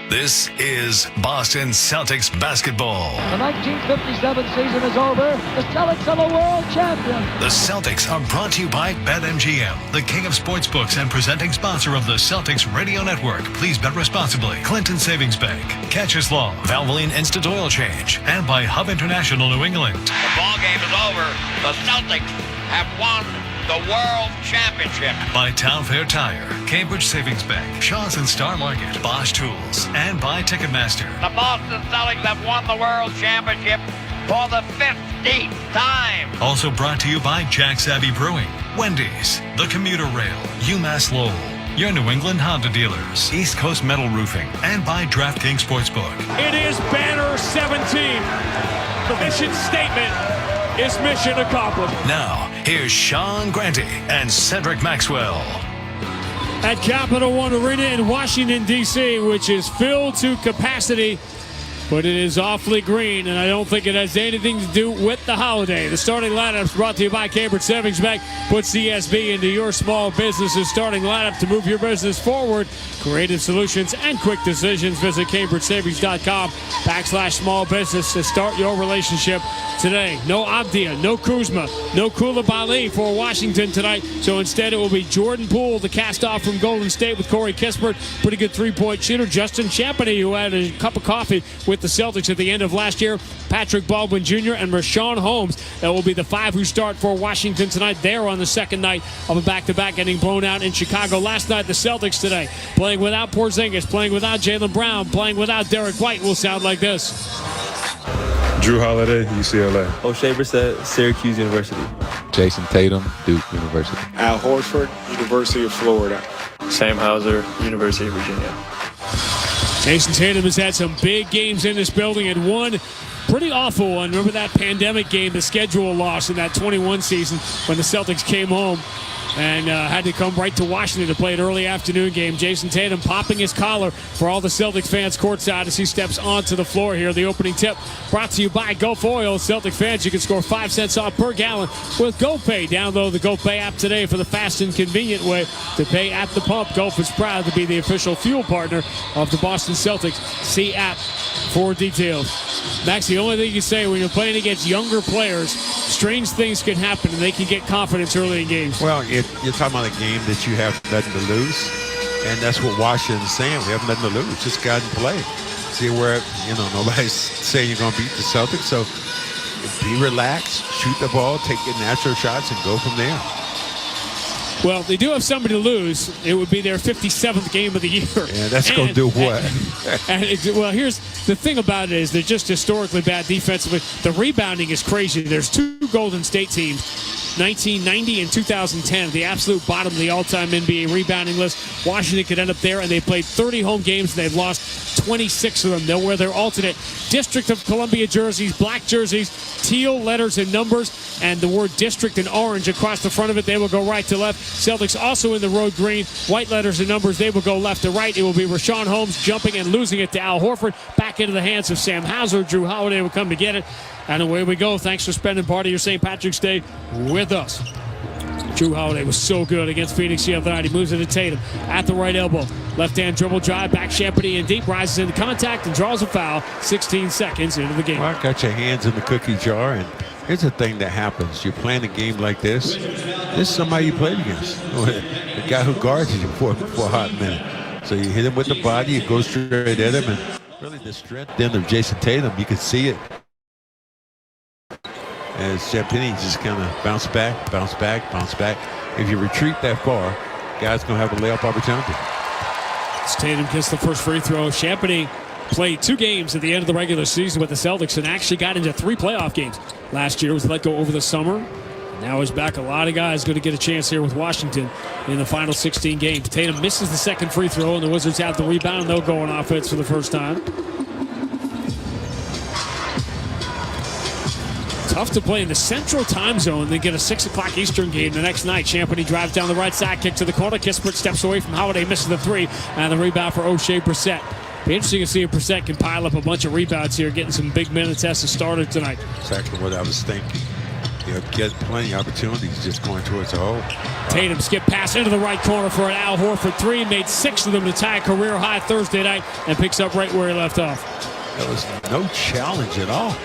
This is Boston Celtics basketball. The 1957 season is over. The Celtics are the world champion. The Celtics are brought to you by BetMGM, the king of sportsbooks and presenting sponsor of the Celtics Radio Network. Please bet responsibly. Clinton Savings Bank, Catcher's Law, Valvoline Instant Oil Change, and by Hub International New England. The ball game is over. The Celtics have won the World Championship. By Town Fair Tire, Cambridge Savings Bank, Shaw's and Star Market, Bosch Tools, and by Ticketmaster. The Boston Celtics have won the World Championship for the 15th time. Also brought to you by Jack's Abbey Brewing, Wendy's, The Commuter Rail, UMass Lowell, your New England Honda dealers, East Coast Metal Roofing, and by DraftKings Sportsbook. It is Banner 17. The mission statement is mission accomplished. Now, here's Sean Grante and Cedric Maxwell. At Capital One Arena in Washington, D.C., which is filled to capacity, but it is awfully green, and I don't think it has anything to do with the holiday. The starting lineup is brought to you by Cambridge Savings Bank. Put CSB into your small business's starting lineup to move your business forward. Creative solutions and quick decisions. Visit CambridgeSavings.com/small business to start your relationship today. No Abdia, no Kuzma, no Koulibaly for Washington tonight. So instead it will be Jordan Poole, the cast-off from Golden State with Corey Kispert. Pretty good three-point shooter. Justin Champagny, who had a cup of coffee with the Celtics at the end of last year. Patrick Baldwin Jr. and Rashawn Holmes. That will be the 5 who start for Washington tonight. They're on the second night of a back-to-back, getting blown out in Chicago. Last night, the Celtics today, playing without Porzingis, playing without Jaylen Brown, playing without Derek White, will sound like this. Drew Holiday, UCLA. O'Shea Brissett, Syracuse University. Jason Tatum, Duke University. Al Horford, University of Florida. Sam Hauser, University of Virginia. Jason Tatum has had some big games in this building and one pretty awful one. Remember that pandemic game, the schedule loss in that 21 season when the Celtics came home and had to come right to Washington to play an early afternoon game. Jason Tatum popping his collar for all the Celtics fans courtside as he steps onto the floor here. The opening tip brought to you by Gulf Oil. Celtic fans, you can score 5 cents off per gallon with GoPay. Download the GoPay app today for the fast and convenient way to pay at the pump. Gulf is proud to be the official fuel partner of the Boston Celtics. See app for details. Max, the only thing you can say when you're playing against younger players, strange things can happen and they can get confidence early in games. Well, you're talking about a game that you have nothing to lose, and that's what Washington's saying. We have nothing to lose. Just go out and play. See where, nobody's saying you're going to beat the Celtics, so be relaxed, shoot the ball, take your natural shots, and go from there. Well, they do have somebody to lose. It would be their 57th game of the year. Yeah, that's going to do what? Well, here's the thing about it is they're just historically bad defensively. The rebounding is crazy. There's 2 Golden State teams, 1990 and 2010, the absolute bottom of the all-time NBA rebounding list. Washington could end up there, and they played 30 home games, and they've lost 26 of them. They'll wear their alternate District of Columbia jerseys, black jerseys, teal letters and numbers, and the word district in orange across the front of it. They will go right to left. Celtics also in the road green, white letters and numbers. They will go left to right. It will be Rashawn Holmes jumping and losing it to Al Horford. Back into the hands of Sam Hauser. Drew Holiday will come to get it. And away we go. Thanks for spending part of your St. Patrick's Day with us. Drew Holiday was so good against Phoenix the other night. He moves it to Tatum at the right elbow. Left-hand dribble drive, back Champagny in deep, rises into contact and draws a foul. 16 seconds into the game. Well, got your hands in the cookie jar, and here's the thing that happens. You're playing a game like this. This is somebody you played against. The guy who guards you for a hot minute. So you hit him with the body, you go straight at him, and really the strength then of Jason Tatum, you can see it. As Champagny just kind of bounce back, bounce back, bounce back. If you retreat that far, guy's going to have a layup opportunity. As Tatum gets the first free throw. Champagny played 2 games at the end of the regular season with the Celtics and actually got into 3 playoff games. Last year was let go over the summer. Now he's back. A lot of guys going to get a chance here with Washington in the final 16 games. Tatum misses the second free throw, and the Wizards have the rebound, and they'll go on offense for the first time. Tough to play in the central time zone, then get a 6 o'clock Eastern game the next night. Champagny drives down the right side, kick to the corner. Kispert steps away from Holiday, misses the 3, and the rebound for O'Shea Brissett. Be interesting to see if Brissett can pile up a bunch of rebounds here, getting some big minutes as a starter tonight. Exactly what I was thinking. You'll get plenty of opportunities just going towards the hole. Tatum skip pass into the right corner for an Al Horford 3, made 6 of them to tie a career high Thursday night, and picks up right where he left off. There was no challenge at all.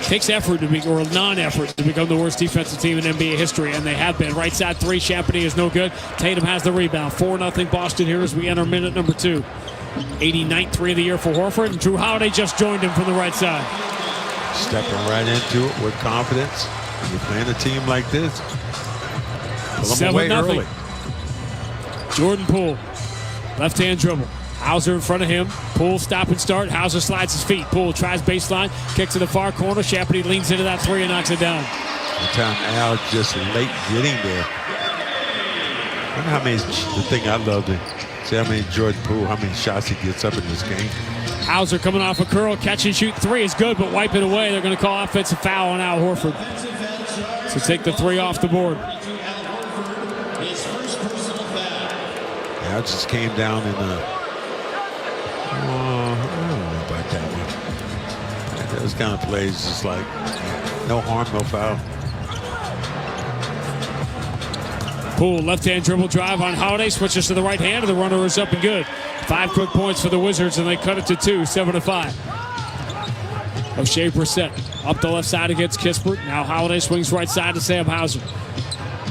Takes effort to be, or non-effort to become the worst defensive team in NBA history, and they have been. Right side 3, Champagny is no good. Tatum has the rebound. 4-0 Boston here as we enter minute number 2. 89th 3 of the year for Horford, and Drew Holiday just joined him from the right side. Stepping right into it with confidence. When you're playing a team like this, pull them away early. Jordan Poole, left-hand dribble. Hauser in front of him. Poole stop and start. Hauser slides his feet. Poole tries baseline. Kick to the far corner. Champagny leans into that 3 and knocks it down. The time Al just late getting there. I wonder how many, the thing I love to see how many Jordan Poole, how many shots he gets up in this game. Hauser coming off a curl. Catch and shoot 3 is good, but wipe it away. They're going to call offensive foul on Al Horford. So take the 3 off the board. Al just came down in the... I don't know about that one. Those kind of plays, just like no harm, no foul. Poole, left-hand dribble drive on Holiday, switches to the right hand, and the runner is up and good. 5 quick points for the Wizards, and they cut it to 2, 7-5. O'Shea Brissett up the left side against Kispert. Now Holiday swings right side to Sam Hauser.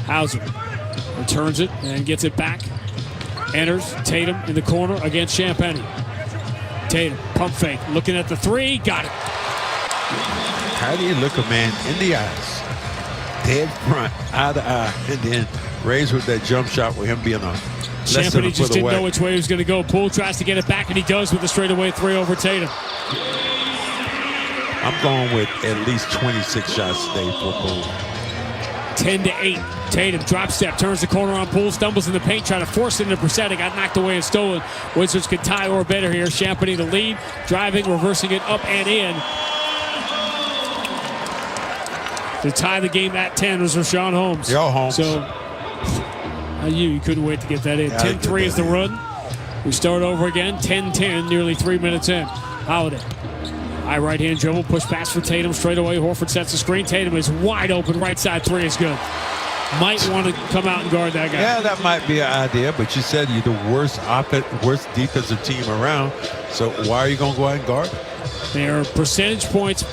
Hauser returns it and gets it back. Enters Tatum in the corner against Champagny. Tatum, pump fake, looking at the 3, got it. How do you look a man in the eyes, dead front, eye to eye, and then raise with that jump shot with him being a less than a Champagny foot just didn't away? know which way he was going to go. Poole tries to get it back, and he does with a straightaway 3 over Tatum. I'm going with at least 26 shots today for Poole. 10-8. Tatum drop step, turns the corner on Poole, stumbles in the paint, trying to force it into Brissett. It got knocked away and stolen. Wizards can tie or better here. Champagny the lead, driving, reversing it up and in. to tie the game at 10 was Rashawn Holmes. Yo, Holmes. So, you couldn't wait to get that in. Yeah, 10-3 is the run. We start over again. 10-10, nearly 3 minutes in. Holiday. High right-hand dribble, push pass for Tatum straight away. Horford sets the screen. Tatum is wide open. Right side three is good. Might want to come out and guard that guy. Yeah, that might be an idea, but you said you're the worst defensive team around, so why are you going to go out and guard? Their percentage points,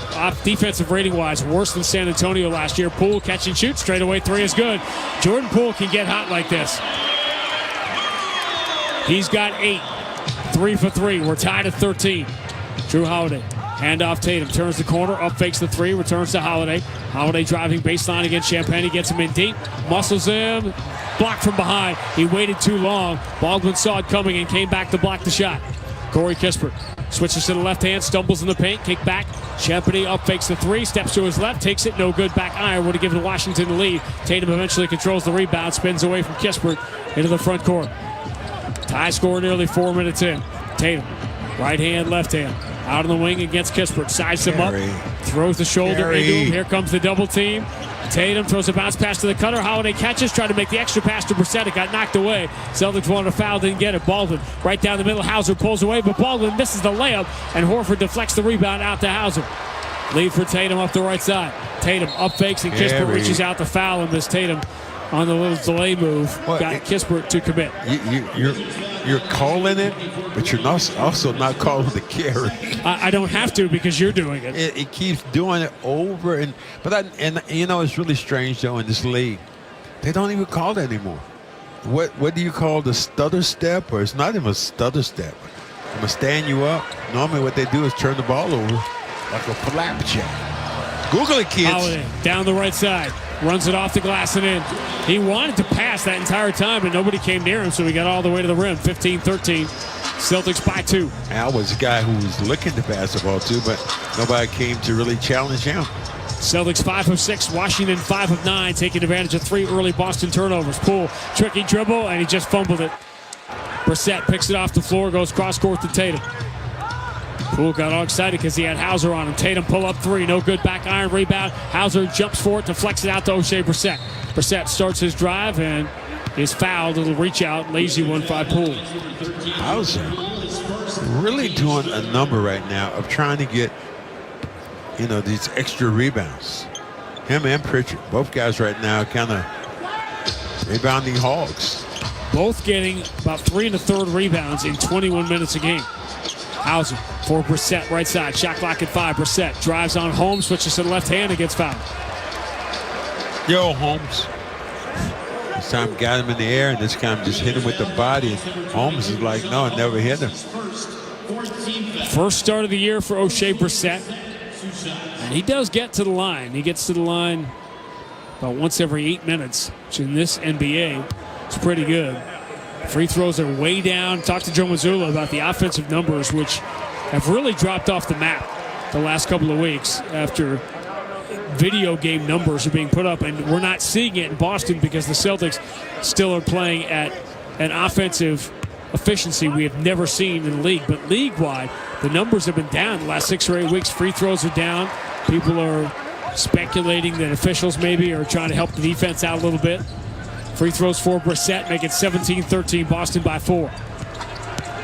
defensive rating-wise, worse than San Antonio last year. Poole catch and shoot, straight away three is good. Jordan Poole can get hot like this. He's got 8, 3 for 3. We're tied at 13. Drew Holiday, handoff Tatum, turns the corner, up fakes the three, returns to Holiday. Holiday driving baseline against Champagne. He gets him in deep, muscles him, blocked from behind. He waited too long. Baldwin saw it coming and came back to block the shot. Corey Kispert switches to the left hand, stumbles in the paint, kick back. Champagne up fakes the three, steps to his left, takes it, no good. Back iron would have given Washington the lead. Tatum eventually controls the rebound, spins away from Kispert into the front court. Tie score nearly 4 minutes in. Tatum, right hand, left hand. Out on the wing against Kispert. Sides him up. Throws the shoulder into him. Here comes the double team. Tatum throws a bounce pass to the cutter. Holiday catches. Tried to make the extra pass to Brissett. It got knocked away. Celtics wanted a foul. Didn't get it. Baldwin right down the middle. Hauser pulls away, but Baldwin misses the layup. And Horford deflects the rebound out to Hauser. Lead for Tatum up the right side. Tatum up fakes and Kispert reaches out to foul and missed Tatum on the little delay move. Got Kispert to commit. You're calling it, but you're also not calling the carry. I don't have to because you're doing it. It keeps doing it over and you know it's really strange though in this league. They don't even call it anymore. What do you call the stutter step? Or it's not even a stutter step. I'm gonna stand you up. Normally what they do is turn the ball over like a flapjack. Google it, kids. Holiday down the right side. Runs it off the glass and in. He wanted to pass that entire time, but nobody came near him, so he got all the way to the rim. 15-13. Celtics by 2. Al was a guy who was looking to pass the ball too, but nobody came to really challenge him. Celtics 5 of 6. Washington 5 of 9, taking advantage of 3 early Boston turnovers. Poole, tricky dribble, and he just fumbled it. Brissett picks it off the floor, goes cross-court to Tatum. Poole got all excited because he had Hauser on him. Tatum pull up 3, no good. Back iron rebound. Hauser jumps for it, deflects it out to O'Shea Brissett. Brissett starts his drive and is fouled. It'll reach out, lazy one by Poole. Hauser really doing a number right now of trying to get, these extra rebounds. Him and Pritchard, both guys right now kind of rebounding hogs. Both getting about 3 1/3 rebounds in 21 minutes a game. Hauser for Brissett, right side. Shot clock at 5. Brissett drives on Holmes, switches to the left hand and gets fouled. Yo, Holmes. This time got him in the air, and this time just hit him with the body. Holmes is like, no, I never hit him. First start of the year for O'Shea Brissett. And he does get to the line. He gets to the line about once every 8 minutes, which in this NBA is pretty good. Free throws are way down. Talked to Joe Mazzulla about the offensive numbers, which have really dropped off the map the last couple of weeks after video game numbers are being put up. And we're not seeing it in Boston because the Celtics still are playing at an offensive efficiency we have never seen in the league. But league-wide, the numbers have been down the last 6 or 8 weeks. Free throws are down. People are speculating that officials maybe are trying to help the defense out a little bit. Free throws for Brissett, make it 17-13, Boston by 4.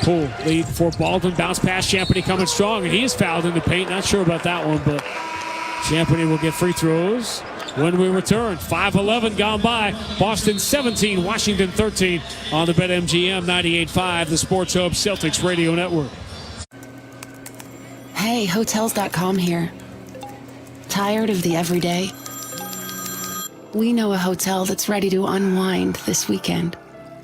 Poole lead for Baldwin, bounce pass, Champagne coming strong, and he is fouled in the paint. Not sure about that one, but Champagne will get free throws when we return. 5:11 gone by. Boston 17, Washington 13 on the BetMGM 98.5, the Sports Hub Celtics Radio Network. Hey, Hotels.com here. Tired of the everyday? We know a hotel that's ready to unwind this weekend.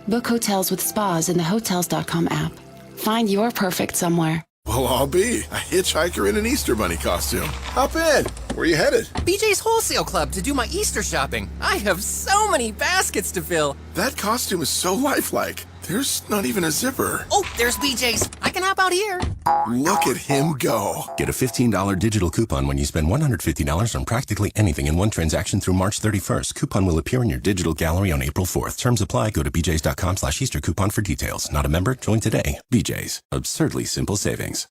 Book hotels with spas in the Hotels.com app. Find your perfect somewhere. Well, I'll be a hitchhiker in an Easter Bunny costume. Hop in. Where are you headed? BJ's Wholesale Club to do my Easter shopping. I have so many baskets to fill. That costume is so lifelike. There's not even a zipper. Oh, there's BJ's. I can hop out here. Look at him go. Get a $15 digital coupon when you spend $150 on practically anything in one transaction through March 31st. Coupon will appear in your digital gallery on April 4th. Terms apply. Go to bjs.com/Easter coupon for details. Not a member? Join today. BJ's. Absurdly simple savings.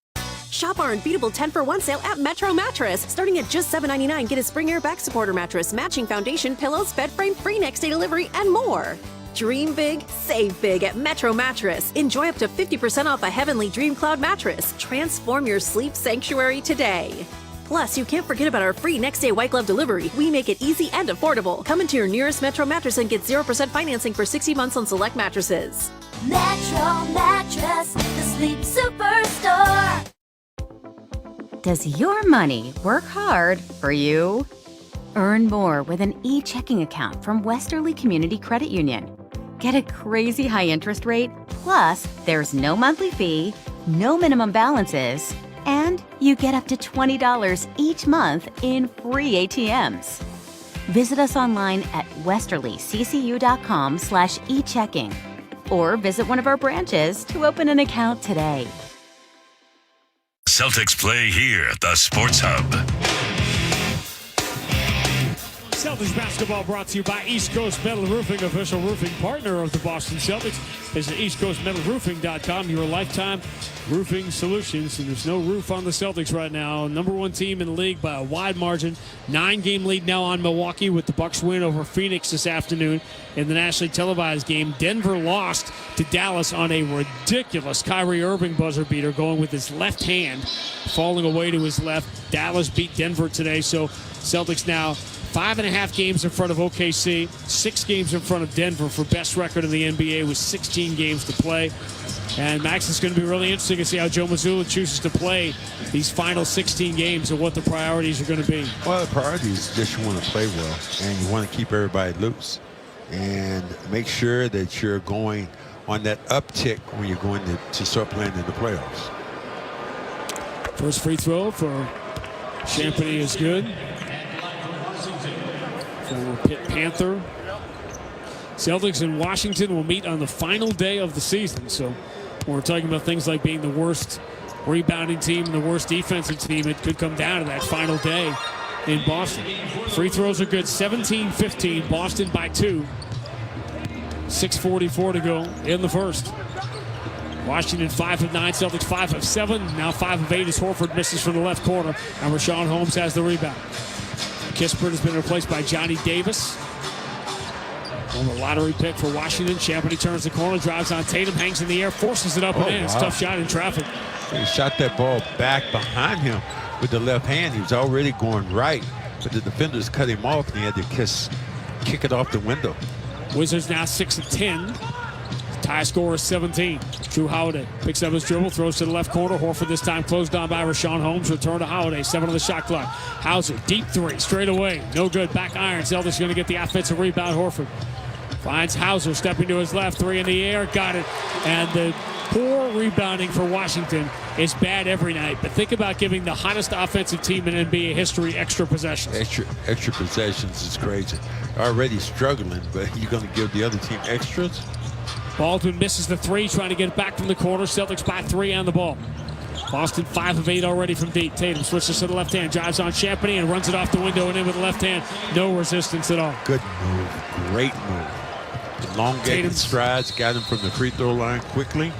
Shop our unbeatable 10-for-1 sale at Metro Mattress. Starting at just $7.99, get a spring air back supporter mattress, matching foundation, pillows, bed frame, free next day delivery, and more. Dream big, save big at Metro Mattress. Enjoy up to 50% off a Heavenly Dream Cloud mattress. Transform your sleep sanctuary today. Plus, you can't forget about our free next day white glove delivery. We make it easy and affordable. Come into your nearest Metro Mattress and get 0% financing for 60 months on select mattresses. Metro Mattress, the sleep superstore. Does your money work hard for you? Earn more with an e-checking account from Westerly Community Credit Union. Get a crazy high interest rate, plus there's no monthly fee, no minimum balances, and you get up to $20 each month in free ATMs. Visit us online at westerlyccu.com/e-checking or visit one of our branches to open an account today. Celtics play here at the Sports Hub. Celtics basketball brought to you by East Coast Metal Roofing, official roofing partner of the Boston Celtics. Visit eastcoastmetalroofing.com, your lifetime roofing solutions. And there's no roof on the Celtics right now. Number one team in the league by a wide margin. 9-game lead now on Milwaukee with the Bucks win over Phoenix this afternoon in the nationally televised game. Denver lost to Dallas on a ridiculous Kyrie Irving buzzer beater, going with his left hand, falling away to his left. Dallas beat Denver today, so Celtics now 5.5 games in front of OKC, 6 games in front of Denver for best record in the NBA with 16 games to play. And Max, it's going to be really interesting to see how Joe Mazzulla chooses to play these final 16 games and what the priorities are going to be. Well, the priorities just you want to play well, and you want to keep everybody loose and make sure that you're going on that uptick when you're going to start playing in the playoffs. First free throw for Champagny is good. For Pitt Panther. Celtics and Washington will meet on the final day of the season. So we're talking about things like being the worst rebounding team and the worst defensive team. It could come down to that final day in Boston. Free throws are good. 17-15. Boston by 2. 6:44 to go in the first. Washington 5 of 9, Celtics 5 of 7. Now 5 of 8 as Horford misses from the left corner. And Rashawn Holmes has the rebound. Kispert has been replaced by Johnny Davis. On the lottery pick for Washington. Champagny turns the corner, drives on Tatum, hangs in the air, forces it up and in. It's a tough shot in traffic. He shot that ball back behind him with the left hand. He was already going right, but the defenders cut him off, and he had to kick it off the window. Wizards now 6 of 10. Tie score is 17. Drew Holiday picks up his dribble, throws to the left corner. Horford this time closed down by Rashawn Holmes. Return to Holiday, 7 on the shot clock. Hauser, deep three, straight away. No good, back iron. Celtics going to get the offensive rebound. Horford finds Hauser, stepping to his left, 3 in the air, got it. And the poor rebounding for Washington is bad every night. But think about giving the hottest offensive team in NBA history extra possessions. Extra possessions is crazy. Already struggling, but you're going to give the other team extras? Baldwin misses the 3, trying to get it back from the corner. Celtics by 3 on the ball. Boston 5 of 8 already from deep. Tatum switches to the left hand, drives on Champagny and runs it off the window and in with the left hand. No resistance at all. Good move. Great move. Elongated strides, got him from the free throw line quickly.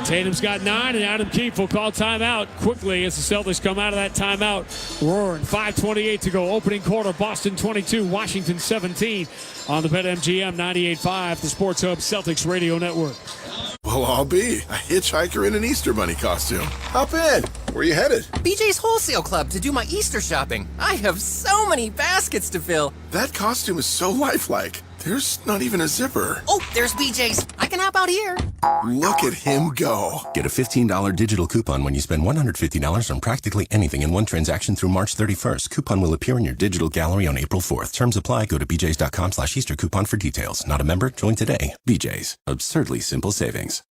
Tatum's got 9, and Adam Keefe will call timeout quickly as the Celtics come out of that timeout roaring. 5:28 to go. Opening quarter, Boston 22, Washington 17 on the BetMGM 98.5, the Sports Hub Celtics Radio Network. Well, I'll be a hitchhiker in an Easter Bunny costume. Hop in. Where are you headed? BJ's Wholesale Club to do my Easter shopping. I have so many baskets to fill. That costume is so lifelike. There's not even a zipper. Oh, there's BJ's. I can hop out here. Look at him go. Get a $15 digital coupon when you spend $150 on practically anything in one transaction through March 31st. Coupon will appear in your digital gallery on April 4th. Terms apply. Go to bjs.com/Easter coupon for details. Not a member? Join today. BJ's. Absurdly simple savings.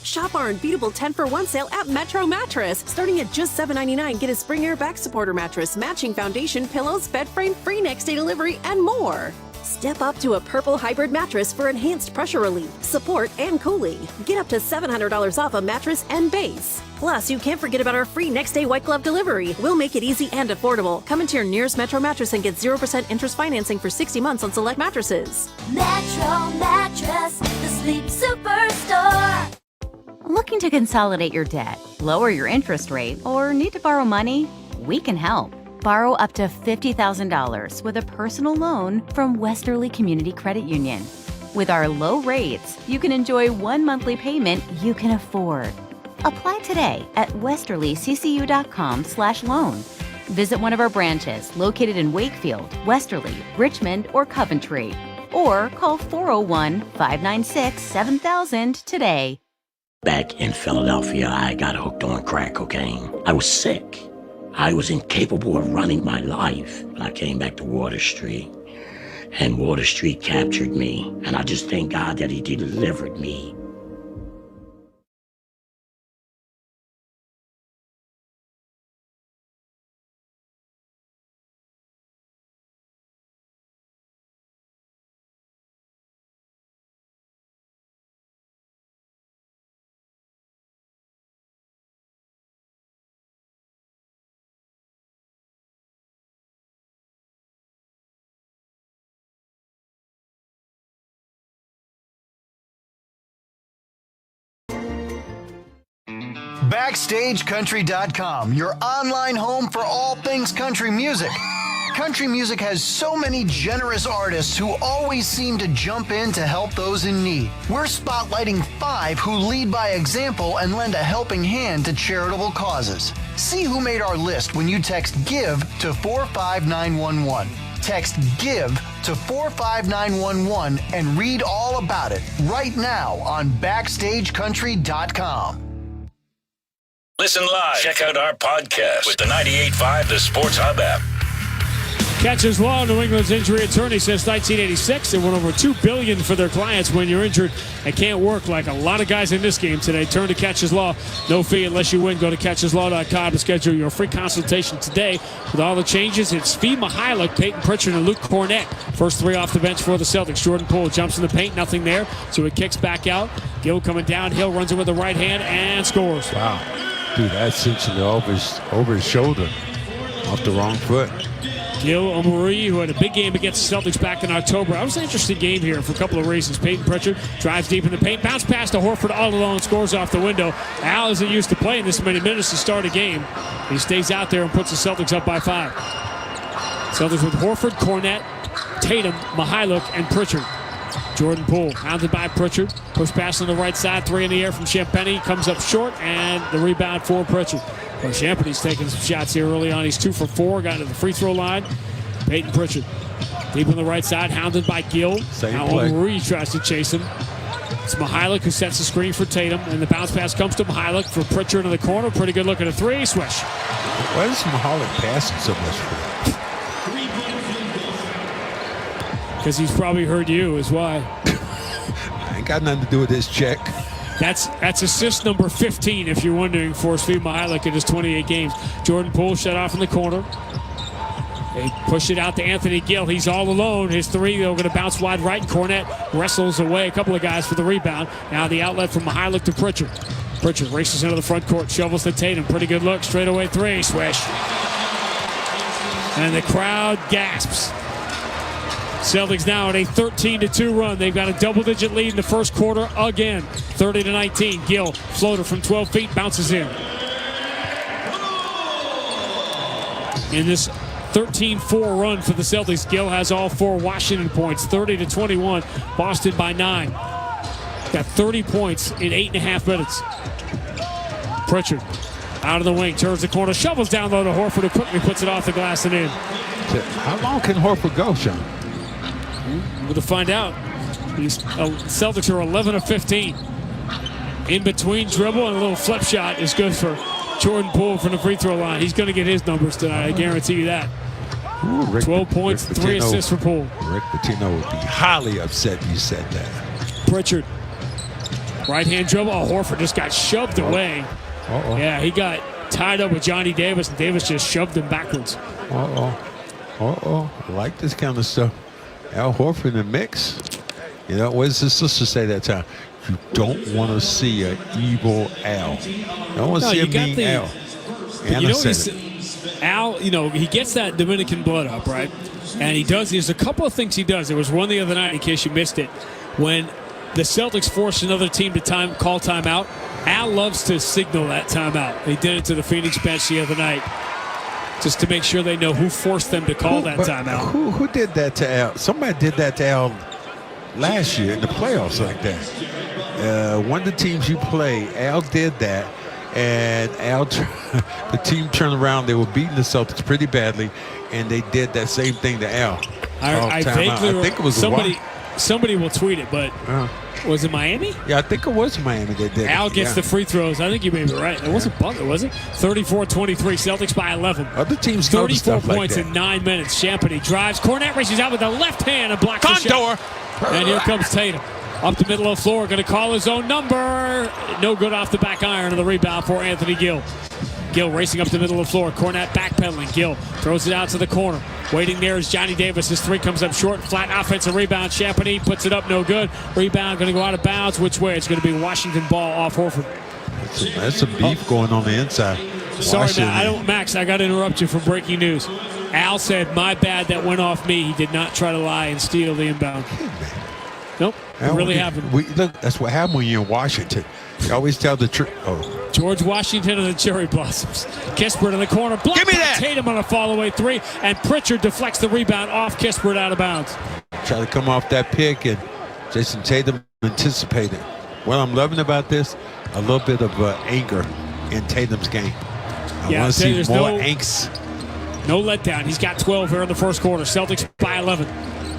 Shop our unbeatable 10-for-1 sale at Metro Mattress. Starting at just $7.99, get a spring air back supporter mattress, matching foundation, pillows, bed frame, free next day delivery, and more. Step up to a purple hybrid mattress for enhanced pressure relief, support, and cooling. Get up to $700 off a mattress and base. Plus, you can't forget about our free next day white glove delivery. We'll make it easy and affordable. Come into your nearest Metro Mattress and get 0% interest financing for 60 months on select mattresses. Metro Mattress, the sleep superstore. Looking to consolidate your debt, lower your interest rate, or need to borrow money? We can help. Borrow up to $50,000 with a personal loan from Westerly Community Credit Union. With our low rates, you can enjoy one monthly payment you can afford. Apply today at westerlyccu.com/loan. Visit one of our branches located in Wakefield, Westerly, Richmond, or Coventry. Or call 401-596-7000 today. Back in Philadelphia, I got hooked on crack cocaine. I was sick. I was incapable of running my life. I came back to Water Street, and Water Street captured me. And I just thank God that he delivered me. BackstageCountry.com, your online home for all things country music. Country music has so many generous artists who always seem to jump in to help those in need. We're spotlighting 5 who lead by example and lend a helping hand to charitable causes. See who made our list when you text GIVE to 45911. Text GIVE to 45911 and read all about it right now on BackstageCountry.com. Listen live. Check out our podcast with the 98.5 The Sports Hub app. Catches Law, New England's injury attorney, since 1986. They went over $2 billion for their clients. When you're injured and can't work, like a lot of guys in this game today, turn to Catches Law. No fee unless you win. Go to catcheslaw.com to schedule your free consultation today. With all the changes, it's Fee Mihailuk, Peyton Pritchard, and Luke Cornett. First 3 off the bench for the Celtics. Jordan Poole jumps in the paint, nothing there, so he kicks back out. Gill coming downhill, runs it with the right hand, and scores. Wow. Dude, that's cinching over his shoulder, off the wrong foot. Gil Omari, who had a big game against the Celtics back in October. That was an interesting game here for a couple of reasons. Peyton Pritchard drives deep in the paint, bounce pass to Horford all alone, scores off the window. Al isn't used to playing this many minutes to start a game. He stays out there and puts the Celtics up by 5. Celtics with Horford, Cornett, Tatum, Mihailuk, and Pritchard. Jordan Poole, hounded by Pritchard. Push pass on the right side, 3 in the air from Champagny. Comes up short, and the rebound for Pritchard. Well, Champagny's taking some shots here early on. He's 2 for 4, got to the free throw line. Peyton Pritchard, deep on the right side, hounded by Gill. Now Omari tries to chase him. It's Mihailuk who sets the screen for Tatum, and the bounce pass comes to Mihailuk for Pritchard in the corner. Pretty good look at a 3, swish. Why is Mihailuk passing so much for? Because he's probably heard you is why. Ain't got nothing to do with this check. That's assist number 15, if you're wondering, for Steve Mihailuk in his 28 games. Jordan Poole shut off in the corner. They push it out to Anthony Gill. He's all alone. His 3, though, going to bounce wide right. And Cornett wrestles away a couple of guys for the rebound. Now the outlet from Mihailuk to Pritchard. Pritchard races into the front court, shovels to Tatum. Pretty good look, straightaway 3, swish. And the crowd gasps. Celtics now at a 13-2 run. They've got a double-digit lead in the first quarter again. 30-19. Gill, floater from 12 feet, bounces in. In this 13-4 run for the Celtics, Gill has all 4 Washington points. 30-21. Boston by 9. Got 30 points in 8.5 minutes. Pritchard out of the wing, turns the corner, shovels down low to Horford, who quickly puts it off the glass and in. How long can Horford go, Sean? We're to find out. Celtics are 11 of 15. In between dribble and a little flip shot is good for Jordan Poole from the free throw line. He's going to get his numbers tonight, I guarantee you that. Ooh, 12 points, 3 assists for Poole. Rick Pitino would be highly upset if you said that. Pritchard, right-hand dribble. Oh, Horford just got shoved away. Yeah, he got tied up with Johnny Davis, and Davis just shoved him backwards. I like this kind of stuff. Al Horford in the mix. You know, what does his sister say that time? You don't want to see an evil Al. You don't want to see a mean Al. Anna said it. Al, he gets that Dominican blood up, right? And there's a couple of things he does. There was one the other night, in case you missed it, when the Celtics forced another team to call timeout. Al loves to signal that timeout. He did it to the Phoenix bench the other night just to make sure they know who forced them to call that timeout. Who did that to Al? Somebody did that to Al last year in the playoffs like that. One of the teams you play, Al did that, and the team turned around. They were beating the Celtics pretty badly, and they did that same thing to Al. I think it was somebody will tweet it, but was it Miami? Yeah, I think it was Miami that did it. Al gets the free throws. I think you may be right. It wasn't Butler, was it? 34-23, Celtics by 11. Other teams 34 points like in 9 minutes. Champagny drives. Cornette reaches out with the left hand and blocks the shot. And here comes Tatum. Up the middle of the floor, going to call his own number. No good off the back iron of the rebound for Anthony Gill. Gill racing up the middle of the floor. Cornette backpedaling. Gill throws it out to the corner. Waiting there is Johnny Davis. His three comes up short. Flat offensive rebound. Champagny puts it up. No good. Rebound going to go out of bounds. Which way? It's going to be Washington ball off Horford. That's some beef going on the inside. Sorry, Max, I got to interrupt you for breaking news. Al said, my bad, that went off me. He did not try to lie and steal the inbound. Nope, it really happened. Look, that's what happened when you're in Washington. You always tell the truth. George Washington and the Cherry Blossoms. Kispert in the corner. Blocked by Tatum on a fall-away three, and Pritchard deflects the rebound off Kispert out of bounds. Try to come off that pick, and Jason Tatum anticipated. What I'm loving about this, a little bit of anger in Tatum's game. I want to see more angst. No letdown. He's got 12 here in the first quarter. Celtics by 11.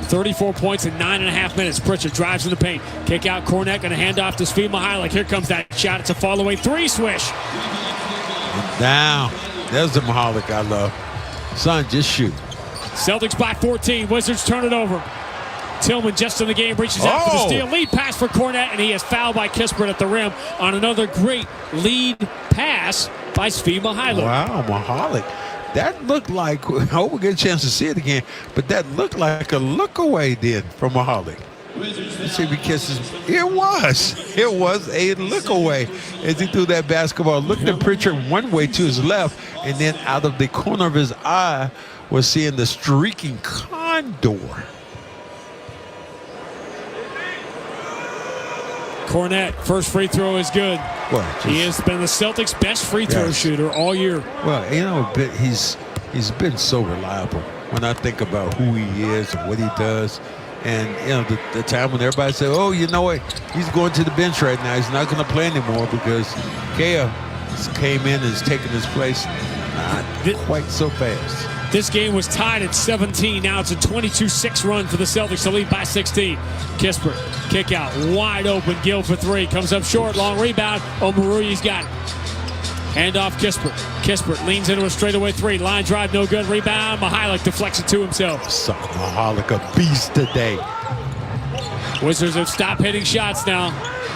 34 points in 9.5 minutes. Pritchard drives in the paint. Kick out Cornette. Going to hand off to Svi Mihajlovic. Here comes that shot. It's a fall-away three swish. Now, there's the Mihajlovic I love. Son, just shoot. Celtics by 14. Wizards turn it over. Tillman just in the game reaches out for the steal. Lead pass for Cornette, and he is fouled by Kispert at the rim on another great lead pass by Svi Mihajlovic. Wow, Mihajlovic. That looked like, I hope we get a chance to see it again, but that looked like a look away then from Mihajlovic. Let's see if he kisses. It was a look away as he threw that basketball. Looked at Pritchard one way to his left, and then out of the corner of his eye was seeing the streaking condor. Cornette, first free throw is good. He has been the Celtics' best free throw shooter all year. Well, you know, he's been so reliable when I think about who he is and what he does. And, you know, the time when everybody said, oh, you know what, he's going to the bench right now. He's not going to play anymore because Kea came in and has taken his place. Not quite so fast. This game was tied at 17. Now it's a 22-6 run for the Celtics to lead by 16. Kispert, kick out, wide open. Gill for three. Comes up short, long rebound. Omoruyi's got it. Hand off Kispert. Kispert leans into a straightaway three. Line drive, no good. Rebound. Mihajlovic deflects it to himself. Mihajlovic, a beast today. Wizards have stopped hitting shots now.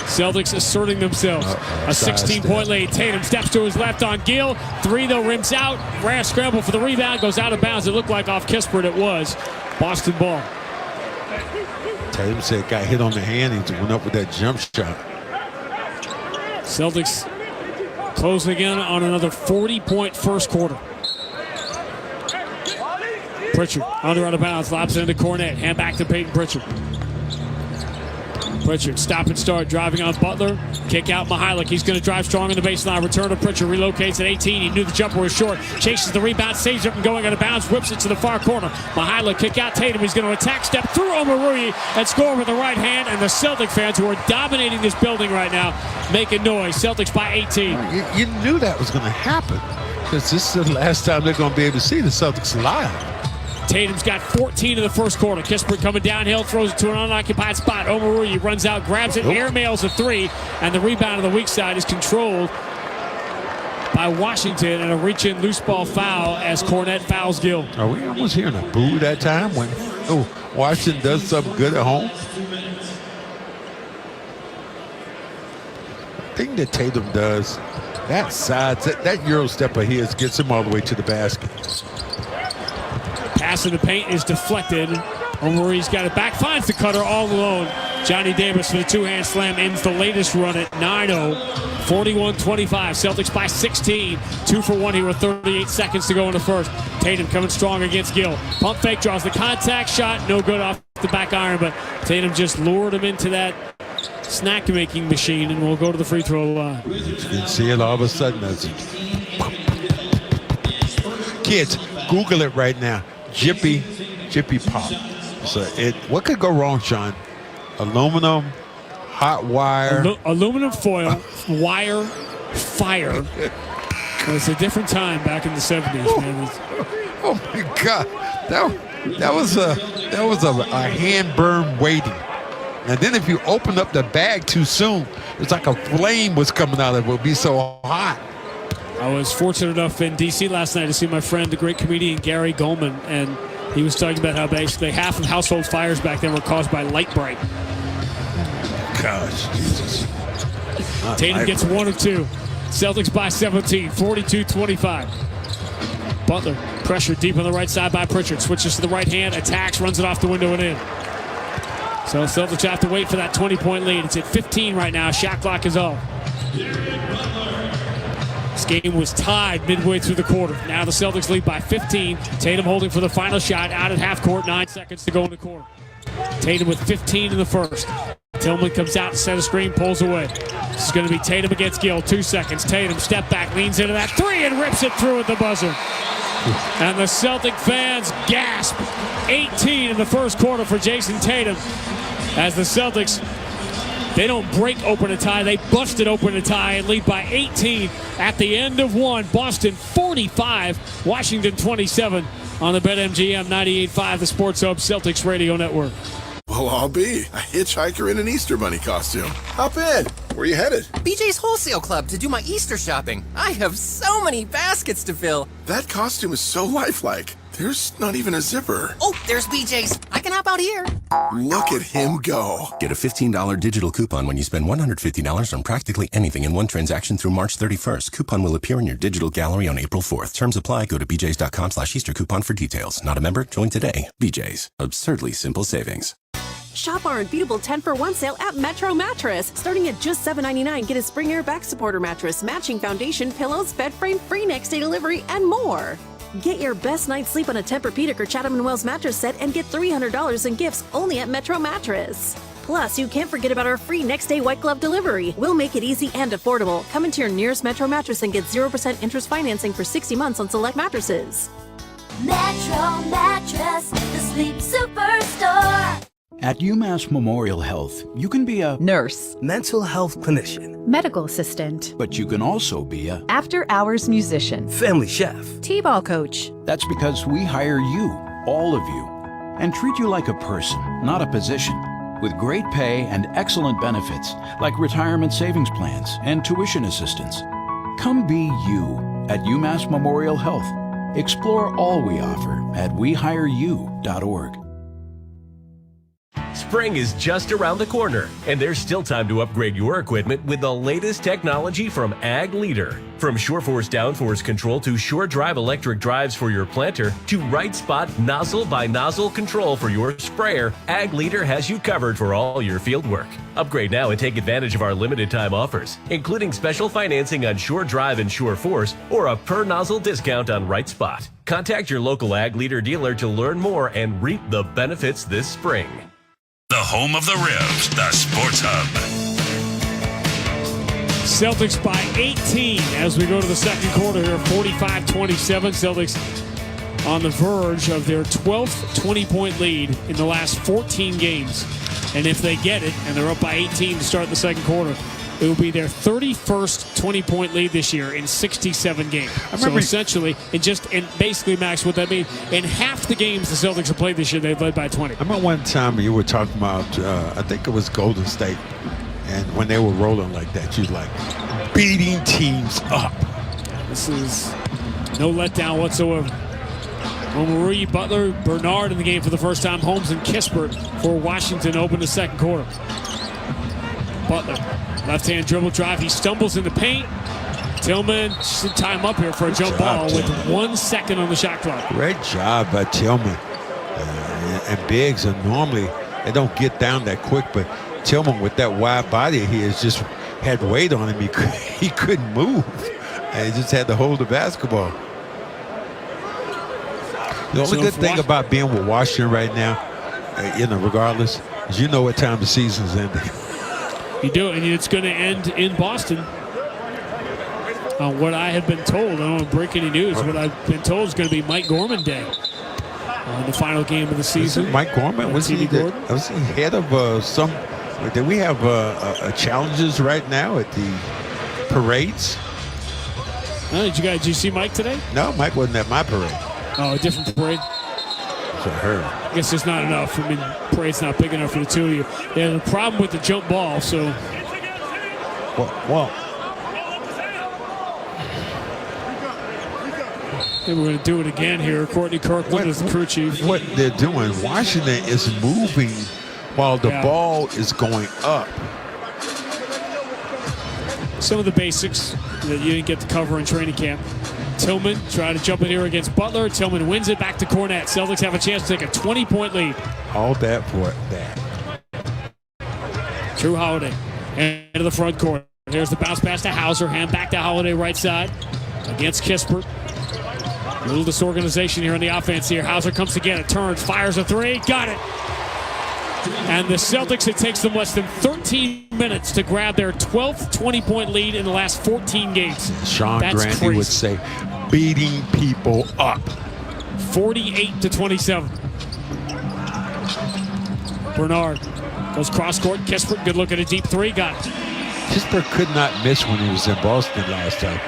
Celtics asserting themselves. A 16-point lead. Tatum steps to his left on Gill. Three, though, rims out. Rare scramble for the rebound. Goes out of bounds. It looked like off Kispert. It was. Boston ball. Tatum said got hit on the hand. He just went up with that jump shot. Celtics closing in on another 40-point first quarter. Pritchard under out of bounds. Lobs it into Cornette. Hand back to Peyton Pritchard. Pritchard, stop and start, driving on Butler. Kick out Mihajlovic. He's going to drive strong in the baseline. Return to Pritchard. Relocates at 18. He knew the jumper was short. Chases the rebound. Saves it from going out of bounds. Whips it to the far corner. Mihajlovic kick out Tatum. He's going to attack. Step through Omoruyi and score with the right hand. And the Celtic fans who are dominating this building right now making noise. Celtics by 18. You knew that was going to happen because this is the last time they're going to be able to see the Celtics live. Tatum's got 14 in the first quarter. Kispert coming downhill, throws it to an unoccupied spot. Omoruyi runs out, grabs it, airmails a three, and the rebound on the weak side is controlled by Washington, and a reach-in loose ball foul as Cornette fouls Gill. Are we almost hearing a boo that time when Washington does something good at home? The thing that Tatum does, that side, that Euro step of his gets him all the way to the basket. Pass in the paint is deflected. Omoruyi's got it back, finds the cutter all alone. Johnny Davis for the two-hand slam ends the latest run at 9-0, 41-25. Celtics by 16. 2 for 1 here with 38 seconds to go in the first. Tatum coming strong against Gill. Pump fake, draws the contact shot. No good off the back iron, but Tatum just lured him into that snack-making machine, and we'll go to the free throw line. You can see it all of a sudden. Kids, Google it right now. Jiffy Pop. So what could go wrong, Sean? Aluminum, hot wire. Aluminum foil, wire, fire. It's a different time back in the 70s, man. Oh my God, that was a hand burn waiting. And then if you open up the bag too soon, it's like a flame was coming out of it. It would be so hot. I was fortunate enough in D.C. last night to see my friend, the great comedian Gary Goldman, and he was talking about how basically half of household fires back then were caused by light bright. Gosh, Jesus. Tatum gets 1 of 2. Celtics by 17, 42-25. Butler, pressure deep on the right side by Pritchard. Switches to the right hand, attacks, runs it off the window and in. So Celtics have to wait for that 20-point lead. It's at 15 right now. Shot clock is off. This game was tied midway through the quarter. Now the Celtics lead by 15. Tatum holding for the final shot out at half court. 9 seconds to go in the quarter. Tatum with 15 in the first. Tillman comes out to set a screen, pulls away. This is going to be Tatum against Gill. 2 seconds. Tatum step back, leans into that 3 and rips it through at the buzzer. And the Celtic fans gasp. 18 in the first quarter for Jason Tatum. As the Celtics, they don't break open a tie. They busted open a tie and lead by 18 at the end of 1. Boston 45, Washington 27 on the BetMGM 98.5, the Sports Hub Celtics Radio Network. Well, I'll be a hitchhiker in an Easter Bunny costume. Hop in. Where you headed? BJ's Wholesale Club to do my Easter shopping. I have so many baskets to fill. That costume is so lifelike. There's not even a zipper. Oh, there's BJ's. I can hop out here. Look at him go. Get a $15 digital coupon when you spend $150 on practically anything in one transaction through March 31st. Coupon will appear in your digital gallery on April 4th. Terms apply. Go to bjs.com/Easter coupon for details. Not a member? Join today. BJ's. Absurdly simple savings. Shop our unbeatable 10-for-1 sale at Metro Mattress. Starting at just $7.99, get a spring air back supporter mattress, matching foundation, pillows, bed frame, free next day delivery, and more. Get your best night's sleep on a Tempur-Pedic or Chatham & Wells mattress set and get $300 in gifts only at Metro Mattress. Plus, you can't forget about our free next day white glove delivery. We'll make it easy and affordable. Come into your nearest Metro Mattress and get 0% interest financing for 60 months on select mattresses. Metro Mattress, the sleep superstore. At UMass Memorial Health, you can be a nurse, mental health clinician, medical assistant, but you can also be a after-hours musician, family chef, t-ball coach. That's because we hire you, all of you, and treat you like a person, not a position, with great pay and excellent benefits like retirement savings plans and tuition assistance. Come be you at UMass Memorial Health. Explore all we offer at wehireyou.org. Spring is just around the corner, and there's still time to upgrade your equipment with the latest technology from Ag Leader. From SureForce downforce control to SureDrive electric drives for your planter to Right Spot nozzle by nozzle control for your sprayer, Ag Leader has you covered for all your field work. Upgrade now and take advantage of our limited time offers, including special financing on SureDrive and SureForce or a per nozzle discount on Right Spot. Contact your local Ag Leader dealer to learn more and reap the benefits this spring. The home of the Revs, the Sports Hub. Celtics by 18 as we go to the second quarter here, 45-27. Celtics on the verge of their 12th 20-point lead in the last 14 games. And if they get it, and they're up by 18 to start the second quarter, it will be their 31st 20-point lead this year in 67 games. So essentially, and basically, Max, what that means, in half the games the Celtics have played this year, they've led by 20. I remember one time you were talking about, I think it was Golden State, and when they were rolling like that, you like beating teams up. This is no letdown whatsoever. Marie, Butler, Bernard in the game for the first time. Holmes and Kispert for Washington open the second quarter. Butler, left-hand dribble drive. He stumbles in the paint. Tillman should time up here for a jump ball with 1 second on the shot clock. Great job by Tillman. And bigs are normally, they don't get down that quick, but Tillman with that wide body, he has just had weight on him. He couldn't move. And he just had to hold the basketball. The only good thing about being with Washington right now, regardless, is you know what time the season's ending. You do, and it's going to end in Boston. What I have been told, I don't want to break any news, what I've been told is going to be Mike Gorman Day on the final game of the season. Mike Gorman, was he head of some? Do we have challenges right now at the parades? Did you see Mike today? No, Mike wasn't at my parade. Oh, a different parade? For her. I guess there's not enough. I mean, parade's not big enough for the two of you. They had a problem with the jump ball, so. Well. Maybe we're going to do it again here. Courtney Kirkland is the crew chief. What they're doing, Washington is moving while the ball is going up. Some of the basics that you didn't get to cover in training camp. Tillman trying to jump in here against Butler. Tillman wins it back to Cornette. Celtics have a chance to take a 20-point lead. All that for that. Drew Holiday into the front court. Here's the bounce pass to Hauser. Hand back to Holiday right side against Kispert. A little disorganization here on the offense here. Hauser comes to get it, turns, fires a three, got it. And the Celtics, it takes them less than 13 minutes to grab their 12th 20-point lead in the last 14 games. Sean Grandy would say, beating people up. 48-27. Bernard goes cross court. Kispert, good look at a deep three, got it. Kispert could not miss when he was in Boston last time.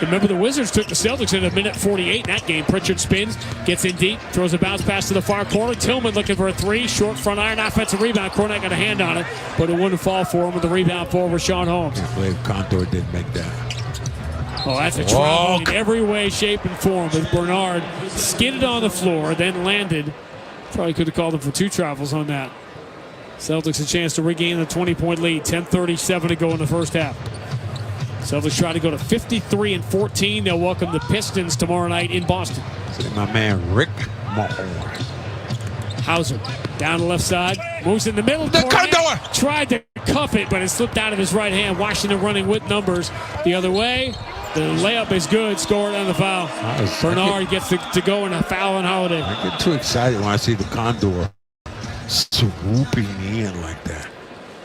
Remember, the Wizards took the Celtics in a minute 48 in that game. Pritchard spins, gets in deep, throws a bounce pass to the far corner. Tillman looking for a three, short front iron, offensive rebound. Cornette got a hand on it, but it wouldn't fall for him with the rebound for Rashawn Holmes. I believe Condor didn't make that. Oh, that's a travel in every way, shape, and form. But Bernard skidded on the floor, then landed. Probably could have called him for two travels on that. Celtics a chance to regain the 20-point lead. 10:37 to go in the first half. Celtics try to go to 53-14. They'll welcome the Pistons tomorrow night in Boston. My man Rick Mahorn. Hauser down the left side, moves in the middle. The Condor tried to cuff it, but it slipped out of his right hand. Washington running with numbers the other way. The layup is good. Scored on the foul. Bernard gets to go in a foul on Holiday. I get too excited when I see the Condor swooping in like that.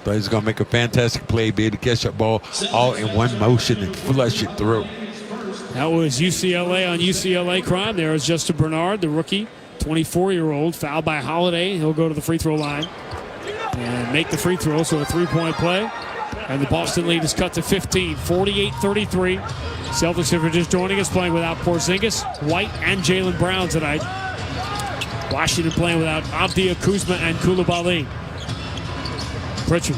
But he's going to make a fantastic play, be able to catch that ball all in one motion and flush it through. That was UCLA on UCLA crime. There is Justin Bernard, the rookie, 24-year-old, fouled by Holiday. He'll go to the free throw line and make the free throw, so a three-point play. And the Boston lead is cut to 15, 48-33. Celtics, if you're just joining us, playing without Porzingis, White, and Jaylen Brown tonight. Washington playing without Avdia, Kuzma, and Coulibaly. Pritchard,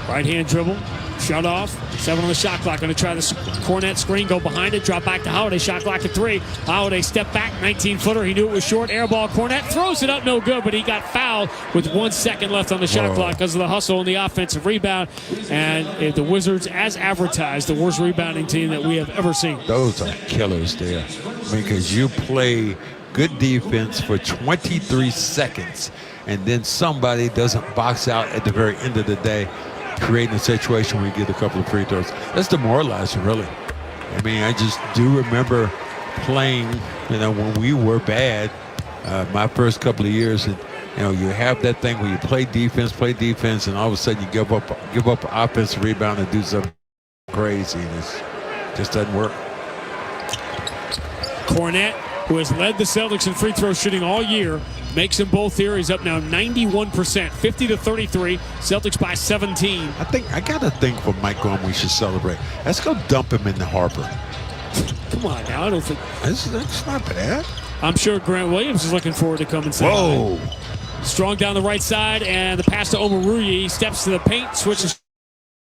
right-hand dribble, shut off, 7 on the shot clock. Going to try the Cornette screen, go behind it, drop back to Holiday, shot clock at 3. Holiday step back, 19-footer. He knew it was short, air ball. Cornette throws it up, no good, but he got fouled with 1 second left on the shot clock because of the hustle and the offensive rebound. And the Wizards, as advertised, the worst rebounding team that we have ever seen. Those are killers there. I mean, because you play good defense for 23 seconds, and then somebody doesn't box out at the very end of the day, creating a situation where you get a couple of free throws. That's demoralizing, really. I mean, I just do remember playing, when we were bad, my first couple of years, and you have that thing where you play defense, and all of a sudden you give up an offensive rebound and do something crazy, and it just doesn't work. Cornette, who has led the Celtics in free throw shooting all year, makes them both here. He's up now 91%, 50-33. Celtics by 17. I think I got a thing for Mike Gorman we should celebrate. Let's go dump him in the harbor. Come on now, I don't think that's not bad. I'm sure Grant Williams is looking forward to coming. Whoa! Strong down the right side, and the pass to Omoruyi. Steps to the paint, switches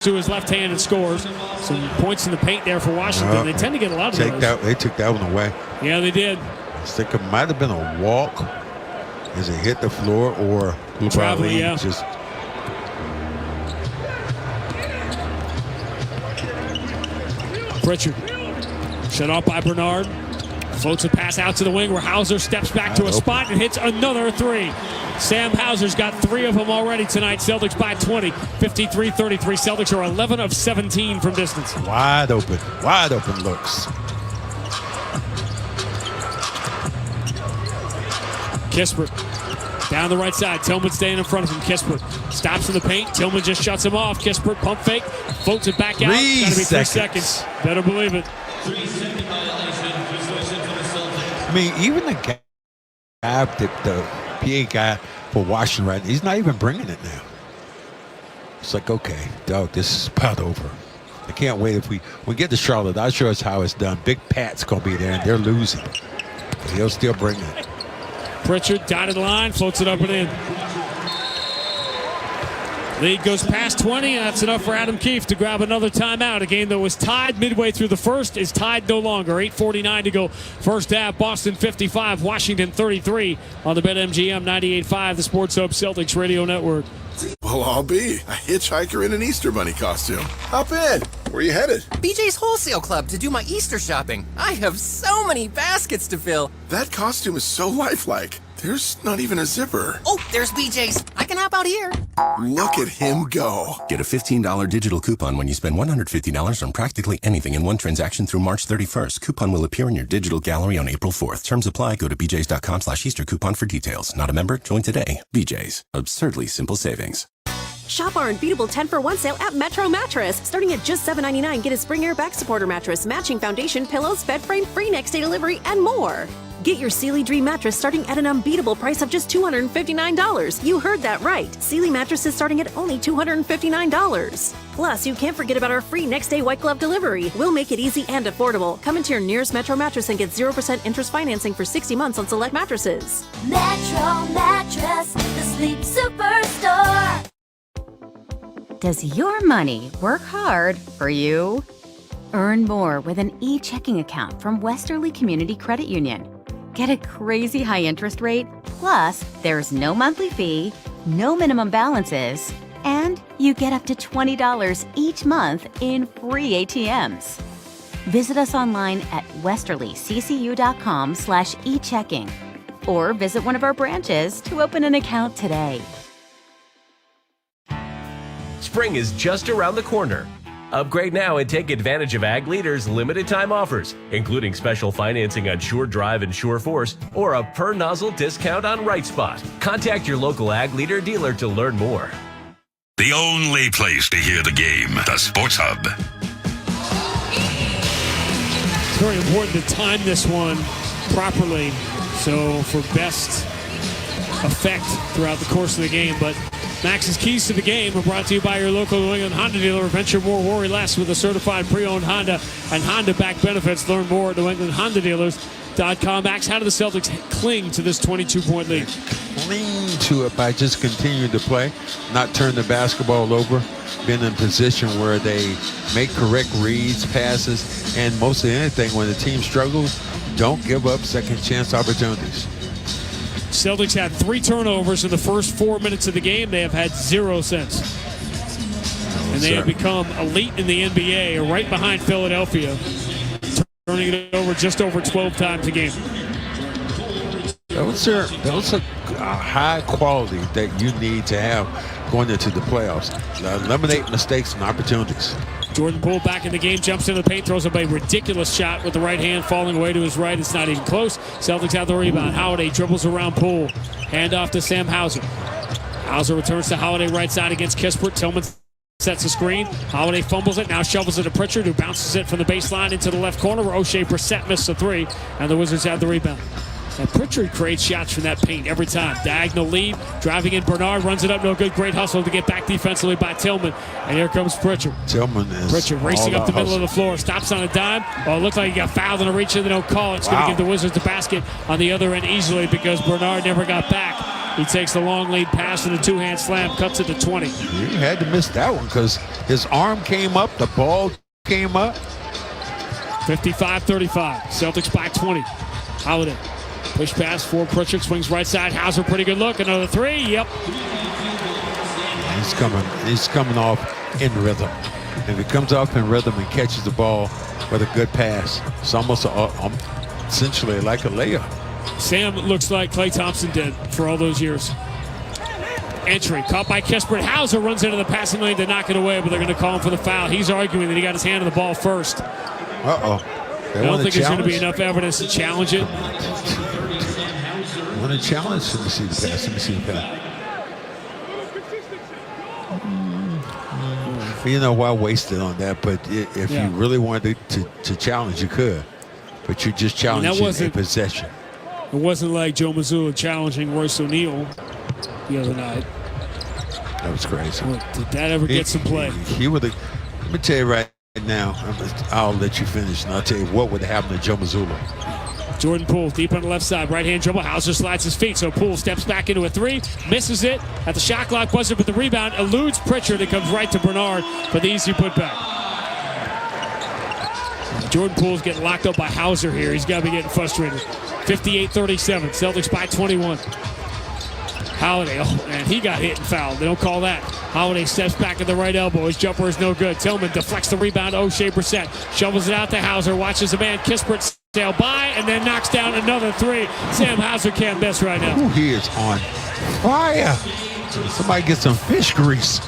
to his left hand and scores. Some points in the paint there for Washington. They tend to get a lot of those. They took that one away. Yeah, they did. I think it might have been a walk as it hit the floor, or traveling, yeah. Just Pritchard shut off by Bernard. Floats a pass out to the wing where Hauser steps back to a spot and hits another three. Sam Hauser's got 3 of them already tonight. Celtics by 20, 53-33. Celtics are 11 of 17 from distance. Wide open looks. Kispert Down the right side, Tillman staying in front of him. Kispert stops in the paint. Tillman just shuts him off. Kispert pump fake, floats it back out. Got to be 3 seconds. Better believe it. I mean, even the guy, the PA guy for Washington, right? He's not even bringing it now. It's like, okay, dog, this is about over. I can't wait if we get to Charlotte. I'll show us how it's done. Big Pat's going to be there, and they're losing. But he'll still bring it. Pritchard, dotted line, floats it up and in. Lead goes past 20, and that's enough for Adam Keefe to grab another timeout. A game that was tied midway through the first is tied no longer. 8:49 to go first half. Boston 55, Washington 33 on the BetMGM 98.5, the Sports Hub Celtics Radio Network. Well, I'll be a hitchhiker in an Easter Bunny costume. Hop in. Where are you headed? BJ's Wholesale Club to do my Easter shopping. I have so many baskets to fill. That costume is so lifelike. There's not even a zipper. Oh, there's BJ's. I can hop out here. Look at him go. Get a $15 digital coupon when you spend $150 on practically anything in one transaction through March 31st. Coupon will appear in your digital gallery on April 4th. Terms apply. Go to bjs.com/Easter coupon for details. Not a member? Join today. BJ's. Absurdly simple savings. Shop our unbeatable 10-for-1 sale at Metro Mattress. Starting at just $7.99, get a spring air back supporter mattress, matching foundation, pillows, bed frame, free next day delivery, and more. Get your Sealy Dream mattress starting at an unbeatable price of just $259. You heard that right. Sealy mattresses starting at only $259. Plus, you can't forget about our free next day white glove delivery. We'll make it easy and affordable. Come into your nearest Metro Mattress and get 0% interest financing for 60 months on select mattresses. Metro Mattress, the sleep superstore. Does your money work hard for you? Earn more with an e-checking account from Westerly Community Credit Union. Get a crazy high interest rate, plus there's no monthly fee, no minimum balances, and you get up to $20 each month in free ATMs. Visit us online at westerlyccu.com/e-checking or visit one of our branches to open an account today. Spring is just around the corner. Upgrade now and take advantage of Ag Leader's limited time offers, including special financing on Sure Drive and Sure Force or a per nozzle discount on Right Spot. Contact your local Ag Leader dealer to learn more. The only place to hear the game, the Sports Hub. It's very important to time this one properly, so for best effect throughout the course of the game. But Max's keys to the game are brought to you by your local New England Honda dealer. Venture more, worry less with a certified pre-owned Honda and Honda-backed benefits. Learn more at NewEnglandHondaDealers.com. Max, how do the Celtics cling to this 22-point lead? Cling to it by just continuing to play, not turn the basketball over, being in a position where they make correct reads, passes, and most of anything, when the team struggles, don't give up second chance opportunities. Celtics had 3 turnovers in the first 4 minutes of the game. They have had 0 since. And they have become elite in the NBA, right behind Philadelphia, turning it over just over 12 times a game. Those are high quality that you need to have going into the playoffs. Eliminate mistakes and opportunities. Jordan Poole back in the game, jumps into the paint, throws up a ridiculous shot with the right hand, falling away to his right. It's not even close. Celtics have the rebound. Holiday dribbles around Poole. Hand off to Sam Hauser. Hauser returns to Holiday right side against Kispert. Tillman sets the screen. Holiday fumbles it, now shovels it to Pritchard, who bounces it from the baseline into the left corner where O'Shea Brissett missed a 3, and the Wizards have the rebound. And Pritchard creates shots from that paint every time. Diagonal lead, driving in Bernard, runs it up, no good. Great hustle to get back defensively by Tillman. And here comes Pritchard. Pritchard racing up the middle of the floor, stops on a dime. Oh, it looked like he got fouled on a reach, and they don't call it. It's going to give the Wizards the basket on the other end easily because Bernard never got back. He takes the long lead pass and a two-hand slam, cuts it to 20. You had to miss that one because his arm came up, the ball came up. 55-35. Celtics by 20. Holiday. Push pass for Pritchard, swings right side. Hauser, pretty good look. Another 3. Yep. He's coming off in rhythm. If he comes off in rhythm and catches the ball with a good pass, it's almost essentially like a layup. Sam looks like Klay Thompson did for all those years. Entry caught by Kispert. Hauser runs into the passing lane to knock it away, but they're going to call him for the foul. He's arguing that he got his hand on the ball first. Uh-oh. I don't think there's going to be enough evidence to challenge it. Want want to challenge. Let me see the pass. Let me see the pass. You know, why waste it on that? But if you really wanted to challenge, you could. But you're just challenging a possession. It wasn't like Joe Mazzulla challenging Royce O'Neal the other night. That was crazy. Did that ever get some play? He would have. Let me tell you right now. I'll let you finish, and I'll tell you what would have happened to Joe Mazzulla. Jordan Poole deep on the left side, right-hand dribble. Hauser slides his feet, so Poole steps back into a three, misses it at the shot clock buzzer, but the rebound eludes Pritchard. It comes right to Bernard for the easy putback. Jordan Poole's getting locked up by Hauser here. He's got to be getting frustrated. 58-37, Celtics by 21. Holiday, and he got hit and fouled. They don't call that. Holiday steps back at the right elbow. His jumper is no good. Tillman deflects the rebound. O'Shea Brissett shovels it out to Hauser. Watches the man Kispert sail by and then knocks down another three. Sam Hauser can't miss right now. Ooh, he is on fire. Somebody get some fish grease.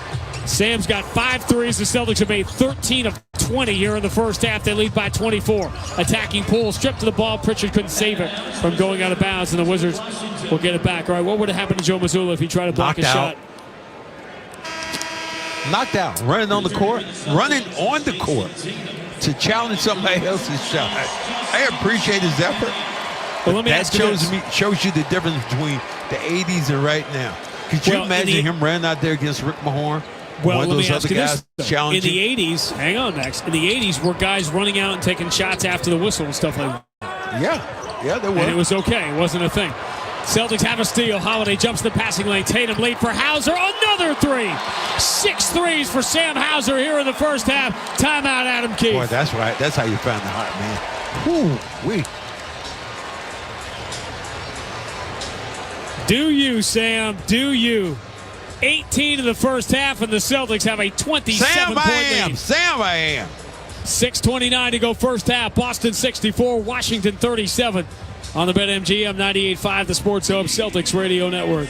Sam's got 5 threes. The Celtics have made 13 of 20 here in the first half. They lead by 24. Attacking Poole, stripped to the ball. Pritchard couldn't save it from going out of bounds, and the Wizards will get it back. All right, what would have happened to Joe Mazzulla if he tried to block a shot? Knocked out, running on the court to challenge somebody else's shot. I appreciate his effort. But let me that ask you shows you the difference between the 80s and right now. Could you imagine him running out there against Rick Mahorn? Well, one of those other guys challenging? In the 80s, hang on, Max. In the 80s, were guys running out and taking shots after the whistle and stuff like that. Yeah, there were. And it was okay. It wasn't a thing. Celtics have a steal. Holiday jumps the passing lane. Tatum lead for Hauser. Another three. 6 threes for Sam Hauser here in the first half. Timeout, Adam Keefe. Boy, that's right. That's how you found the heart, man. Woo-wee. Do you, Sam? Do you? 18 in the first half, and the Celtics have a 27-point lead. Sam, I am. 6:29 to go first half. Boston 64, Washington 37. On the BetMGM 98.5, the Sports Hub Celtics Radio Network.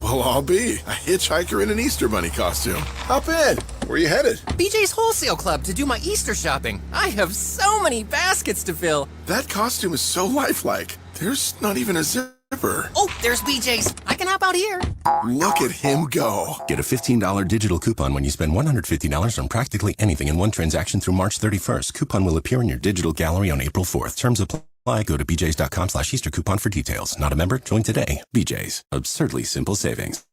Well, I'll be a hitchhiker in an Easter bunny costume. Hop in. Where you headed? BJ's Wholesale Club to do my Easter shopping. I have so many baskets to fill. That costume is so lifelike. There's not even a zipper. Oh, there's BJ's. I can hop out here. Look at him go. Get a $15 digital coupon when you spend $150 on practically anything in one transaction through March 31st. Coupon will appear in your digital gallery on April 4th. Terms apply. Go to bjs.com/Easter coupon for details. Not a member? Join today. BJ's. Absurdly simple savings.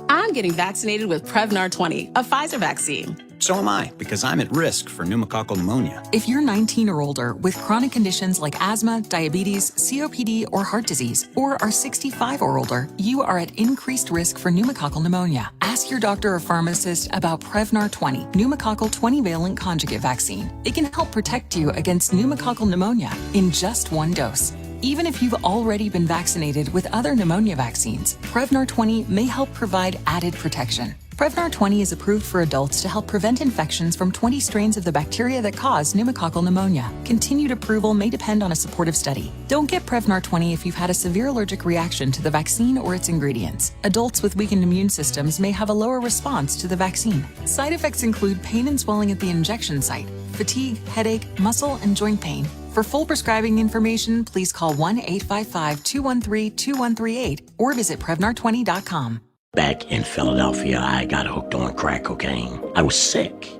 I'm getting vaccinated with Prevnar 20, a Pfizer vaccine. So am I, because I'm at risk for pneumococcal pneumonia. If you're 19 or older with chronic conditions like asthma, diabetes, COPD, or heart disease, or are 65 or older, you are at increased risk for pneumococcal pneumonia. Ask your doctor or pharmacist about Prevnar 20, pneumococcal 20-valent conjugate vaccine. It can help protect you against pneumococcal pneumonia in just one dose. Even if you've already been vaccinated with other pneumonia vaccines, Prevnar 20 may help provide added protection. Prevnar 20 is approved for adults to help prevent infections from 20 strains of the bacteria that cause pneumococcal pneumonia. Continued approval may depend on a supportive study. Don't get Prevnar 20 if you've had a severe allergic reaction to the vaccine or its ingredients. Adults with weakened immune systems may have a lower response to the vaccine. Side effects include pain and swelling at the injection site, fatigue, headache, muscle, and joint pain. For full prescribing information, please call 1-855-213-2138 or visit Prevnar20.com. Back in Philadelphia, I got hooked on crack cocaine. I was sick.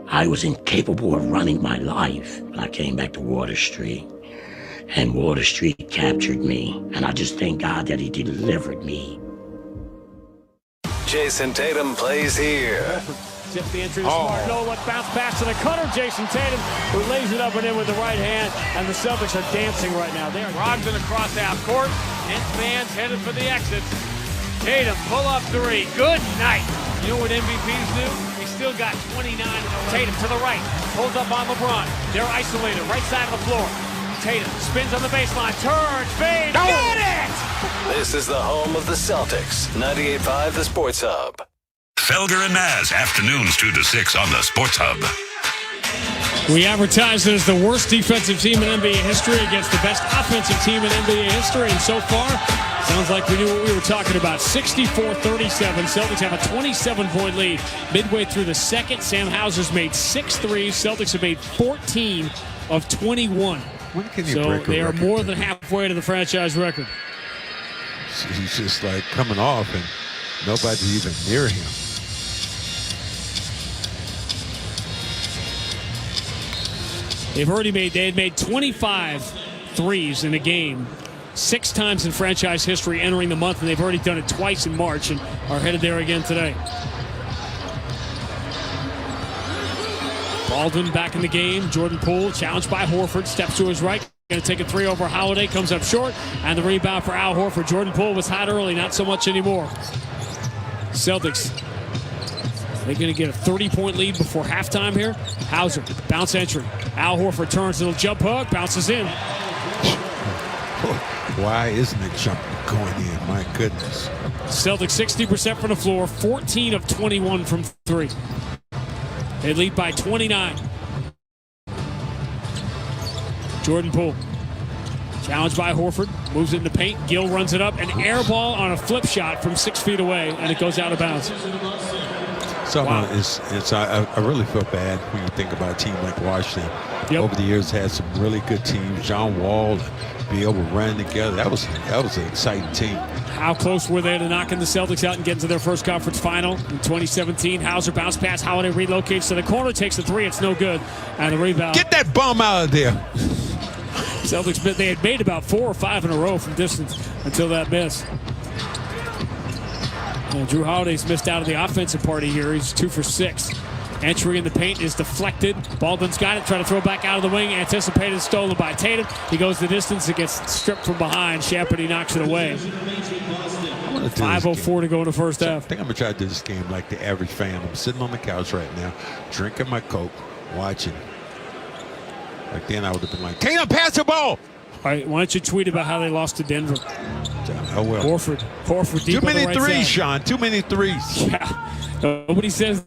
I was incapable of running my life. I came back to Water Street, and Water Street captured me, and I just thank God that he delivered me. Jason Tatum plays here. Tip the entry to Smart. No, what bounce pass to the cutter. Jason Tatum, who lays it up and in with the right hand, and the Celtics are dancing right now. They are Brogdon across half court. Hence man's headed for the exits. Tatum, pull-up three. Good night. You know what MVPs do? They still got 29 in the race. Tatum to the right. Pulls up on LeBron. They're isolated. Right side of the floor. Tatum spins on the baseline. Turns. Fade. No! Got it! This is the home of the Celtics. 98.5 The Sports Hub. Felger and Maz, afternoons 2 to 6 on the Sports Hub. We advertised it as the worst defensive team in NBA history against the best offensive team in NBA history, and so far, sounds like we knew what we were talking about. 64-37. Celtics have a 27-point lead midway through the second. Sam Hauser's made 6 threes. Celtics have made 14 of 21. When can you so break a they are record? more than halfway to the franchise record. He's just like coming off, and nobody's even near him. They had made 25 threes in a game, 6 times in franchise history entering the month, and they've already done it twice in March and are headed there again today. Baldwin back in the game. Jordan Poole challenged by Horford, steps to his right. Going to take a 3 over Holiday, comes up short, and the rebound for Al Horford. Jordan Poole was hot early, not so much anymore. Celtics, they're going to get a 30-point lead before halftime here. Hauser, bounce entry. Al Horford turns, little jump hook, bounces in. Why isn't it going in? My goodness. Celtics 60% from the floor, 14 of 21 from 3. They lead by 29. Jordan Poole, challenged by Horford, moves it in the paint. Gill runs it up, an air ball on a flip shot from 6 feet away, and it goes out of bounds. So I really feel bad when you think about a team like Washington. Yep. Over the years, had some really good teams. John Wall, be able to run together. That was an exciting team. How close were they to knocking the Celtics out and getting to their first conference final in 2017? Hauser bounce pass. Holiday relocates to the corner, takes the 3. It's no good. And the rebound. Get that bum out of there. Celtics, they had made about 4 or 5 in a row from distance until that miss. Drew Holiday's missed out of the offensive party here. He's 2 for 6. Entry in the paint is deflected. Baldwin's got it, trying to throw back out of the wing. Anticipated, stolen by Tatum. He goes the distance. It gets stripped from behind. Champagny knocks it away. 5:04 to go in the first half. I think I'm going to try to do this game like the average fan. I'm sitting on the couch right now, drinking my Coke, watching. Like then I would have been like, Tatum, pass the ball! All right, why don't you tweet about how they lost to Denver? Oh, well. Horford deep. Too many on the right threes, side. Sean. Too many threes. Yeah. Nobody says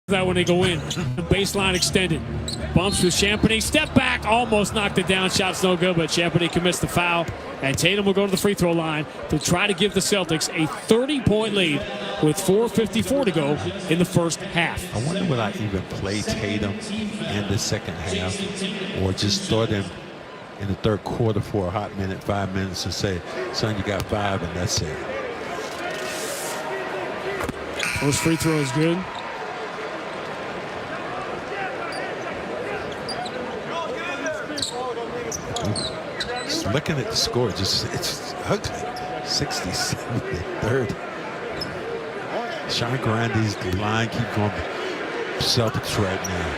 that when they go in. Baseline extended. Bumps with Champagny. Step back. Almost knocked it down. Shot's no good, but Champagny commits the foul. And Tatum will go to the free throw line to try to give the Celtics a 30-point lead with 4:54 to go in the first half. I wonder would I even play Tatum in the second half or just throw them in the third quarter for a hot minute, 5 minutes, and say, son, you got 5, and that's it. First free throw is good. Just looking at the score, it's ugly. 67 third. Sean Grande's line keep going. Celtics right now,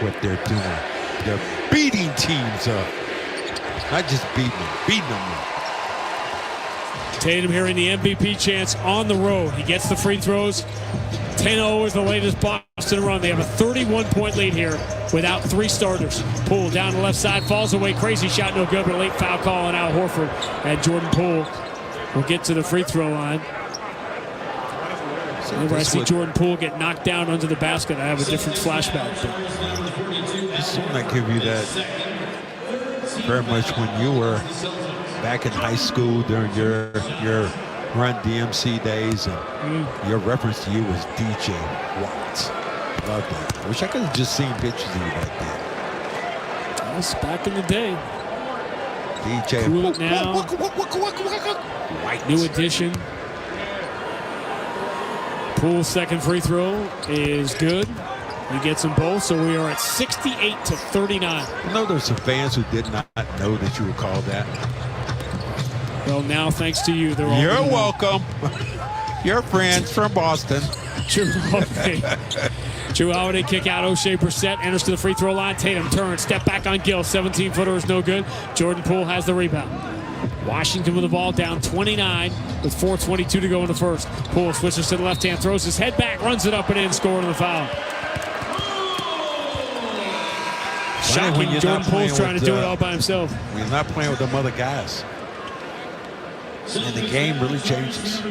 what they're doing. They're beating teams up. Not just beating them up. Tatum here in the MVP chance on the road. He gets the free throws. 10-0 is the latest Boston run. They have a 31-point lead here without 3 starters. Poole down the left side, falls away. Crazy shot, no good, but a late foul call on Al Horford. And Jordan Poole will get to the free throw line. Whenever I see Jordan Poole get knocked down under the basket, I have a different flashback. This might give you that very much when you were back in high school during your Run DMC days, and your reference to you was DJ Watt. Love that. I wish I could have just seen pictures of you back then. That's back in the day. DJ Cool it now. White. New addition. Poole's second free throw is good. He gets them both, so we are at 68-39. I know there's some fans who did not know that you would call that. Well, now thanks to you, they're all. You're welcome. Your friends from Boston. Drew Holiday kick out. O'Shea Brissett enters to the free throw line. Tatum turns, step back on Gill. 17-footer is no good. Jordan Poole has the rebound. Washington with the ball down 29 with 4:22 to go in the first. Poole switches to the left hand, throws his head back, runs it up and in, scoring the foul. Shocking. Jordan Poole's trying to do it all by himself. When you're not playing with them other guys, and the game really changes.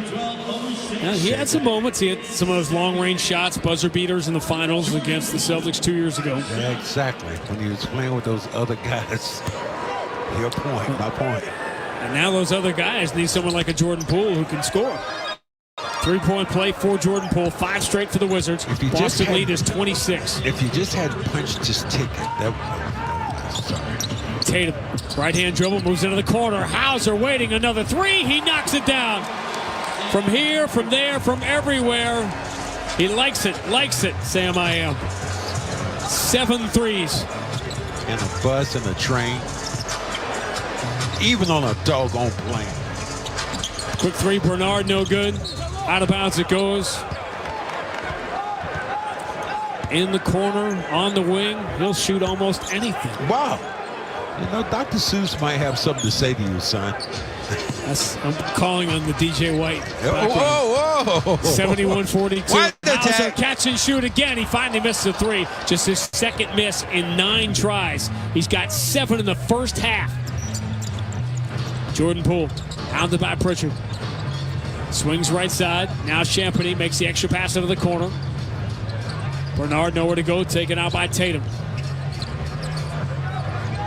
Yeah, he had some moments. He had some of those long-range shots, buzzer beaters in the finals against the Celtics 2 years ago. Yeah, exactly. When he was playing with those other guys. Your point, my point. And now those other guys need someone like a Jordan Poole who can score. 3-point play for Jordan Poole. 5 straight for the Wizards. Boston lead is 26. If you just had punched his ticket, that sorry. Tatum, right-hand dribble, moves into the corner. Hauser waiting, another three. He knocks it down. From here, from there, from everywhere. He likes it, Sam I am. 7 threes. And a bus and a train. Even on a doggone plane. Quick three, Bernard, no good. Out of bounds it goes. In the corner, on the wing. He'll shoot almost anything. Wow. You know, Dr. Seuss might have something to say to you, son. I'm calling on the DJ White. Whoa. 71-42. Hauser catch and shoot again. He finally misses a three. Just his second miss in 9 tries. He's got 7 in the first half. Jordan Poole, hounded by Pritchard. Swings right side. Now Champagny makes the extra pass into the corner. Bernard nowhere to go, taken out by Tatum.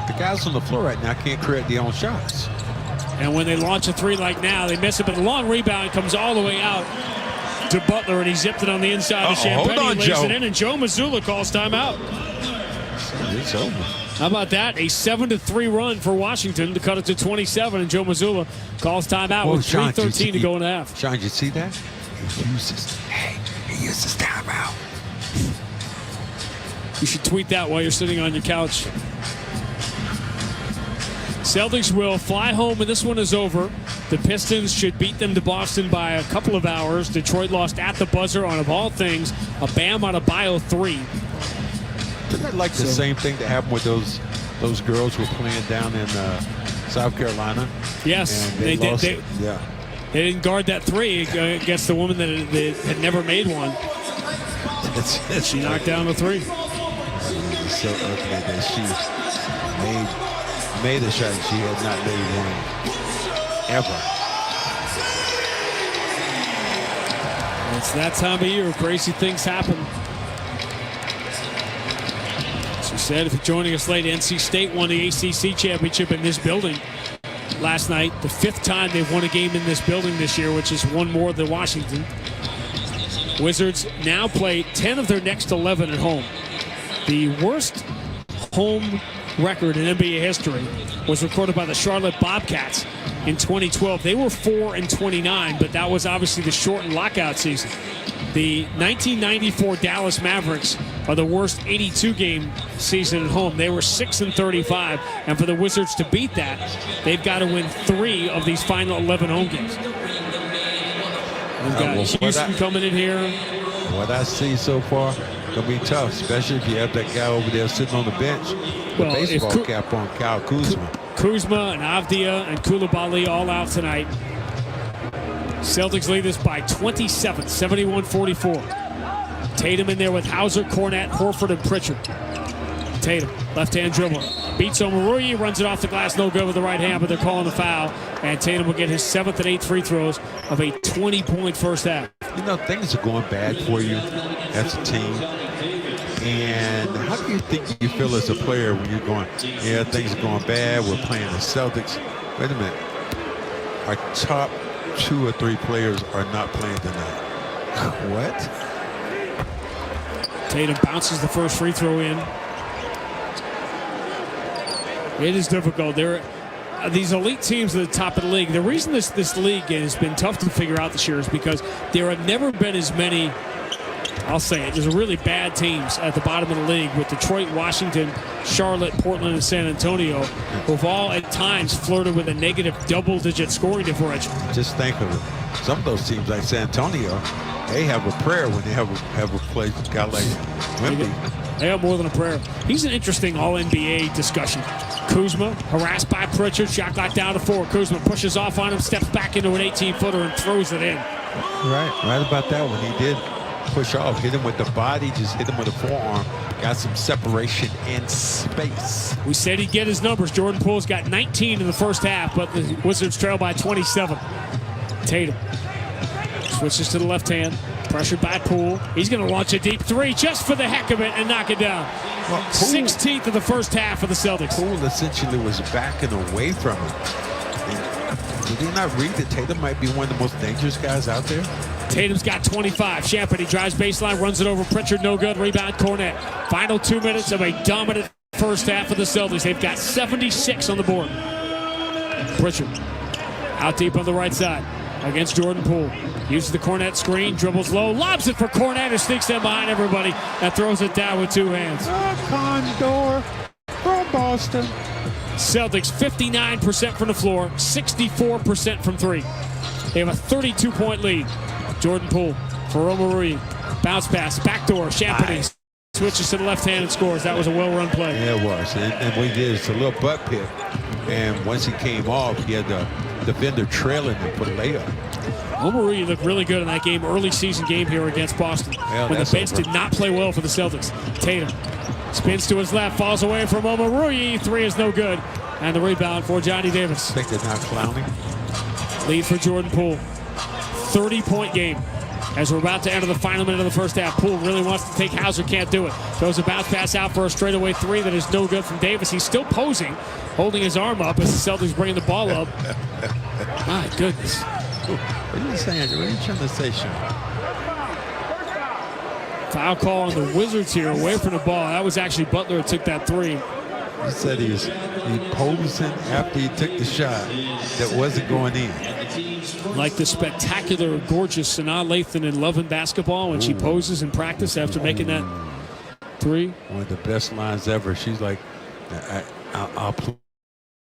The guys on the floor right now can't create their own shots. And when they launch a three like now, they miss it, but the long rebound comes all the way out to Butler, and he zipped it on the inside of Champagny. Hold on, lays Joe. it in, and Joe Mazzulla calls timeout. It's over. How about that? A 7-3 run for Washington to cut it to 27, and Joe Mazzulla calls timeout with 3:13 to go in the half. Sean, did you see that? He uses timeout. You should tweet that while you're sitting on your couch. Celtics will fly home, and this one is over. The Pistons should beat them to Boston by a couple of hours. Detroit lost at the buzzer on, of all things, a Bam Adebayo 3. Isn't that like the same thing that happened with those girls who were playing down in South Carolina? Yes, they didn't guard that 3 against the woman that had never made one. She knocked down the 3. It's so ugly that she made a shot and she had not made one ever. It's that time of year. Crazy things happen. As you said, if you're joining us late, NC State won the ACC championship in this building last night. The 5th time they've won a game in this building this year, which is one more than Washington. Wizards now play 10 of their next 11 at home. The worst home record in NBA history was recorded by the Charlotte Bobcats in 2012. They were 4-29, but that was obviously the shortened lockout season. The 1994 Dallas Mavericks are the worst 82-game season at home. They were 6-35, and for the Wizards to beat that, they've got to win 3 of these final 11 home games. We've got Houston coming in here. What I see so far, gonna be tough, especially if you have that guy over there sitting on the bench, the baseball cap on, Kyle Kuzma. Kuzma and Avdia and Koulibaly all out tonight. Celtics lead this by 27, 71-44. Tatum in there with Hauser, Cornette, Horford, and Pritchard. Tatum, left-hand dribbler. Beats Omoruyi, runs it off the glass, no good with the right hand, but they're calling the foul. And Tatum will get his 7th and 8th free throws of a 20-point first half. You know, things are going bad for you as a team. And how do you think you feel as a player when you're going, yeah, things are going bad, we're playing the Celtics. Wait a minute. Our top 2 or 3 players are not playing tonight. What? Tatum bounces the first free throw in. It is difficult. There are these elite teams at the top of the league. The reason this league has been tough to figure out this year is because there have never been as many, I'll say it, there's really bad teams at the bottom of the league with Detroit, Washington, Charlotte, Portland, and San Antonio, who've all at times flirted with a negative double-digit scoring differential. Just think of it. Some of those teams like San Antonio, they have a prayer when they have a play a guy like Wemby. They have more than a prayer. He's an interesting All-NBA discussion. Kuzma, harassed by Pritchard, shot clock down to 4. Kuzma pushes off on him, steps back into an 18-footer and throws it in. Right about that when he did push off, hit him with the body, just hit him with a forearm, got some separation and space. We said he'd get his numbers. Jordan Poole's got 19 in the first half, but the Wizards trail by 27. Tatum switches to the left hand, pressured by Poole. He's going to launch a deep 3 just for the heck of it and knock it down. Well, 16th of the first half for the Celtics. Poole essentially was backing away from him. Did he not read that Tatum might be one of the most dangerous guys out there? Tatum's got 25. Champagny drives baseline, runs it over Pritchard, no good. Rebound, Cornette. Final 2 minutes of a dominant first half of the Celtics. They've got 76 on the board. Pritchard out deep on the right side against Jordan Poole. Uses the Cornette screen, dribbles low, lobs it for Cornette, who sneaks in behind everybody and throws it down with two hands. Condor from Boston. Celtics 59% from the floor, 64% from three. They have a 32-point lead. Jordan Poole for Omarui. Bounce pass, backdoor, Champagny. Switches to the left hand and scores. That was a well-run play. Yeah, it was. And what he did is a little butt pick. And once he came off, he had the defender trailing him for the layup. Omarui looked really good in that game, early season game here against Boston. Well, when the bench did not play well for the Celtics. Tatum spins to his left, falls away from Omarui. Three is no good. And the rebound for Johnny Davis. I think they're not clowning. Lead for Jordan Poole. 30-point game. As we're about to enter the final minute of the first half, Poole really wants to take Hauser, can't do it. Throws a bounce pass out for a straightaway three that is no good from Davis. He's still posing, holding his arm up as the Celtics bringing the ball up. My goodness. What are you saying? What are you trying to say, Sean? Foul call on the Wizards here, away from the ball. That was actually Butler who took that three. He said he posing after he took the shot that wasn't going in. Like the spectacular, gorgeous Sanaa Lathan in Love and Basketball when she poses in practice after making that three. One of the best lines ever. She's like, I'll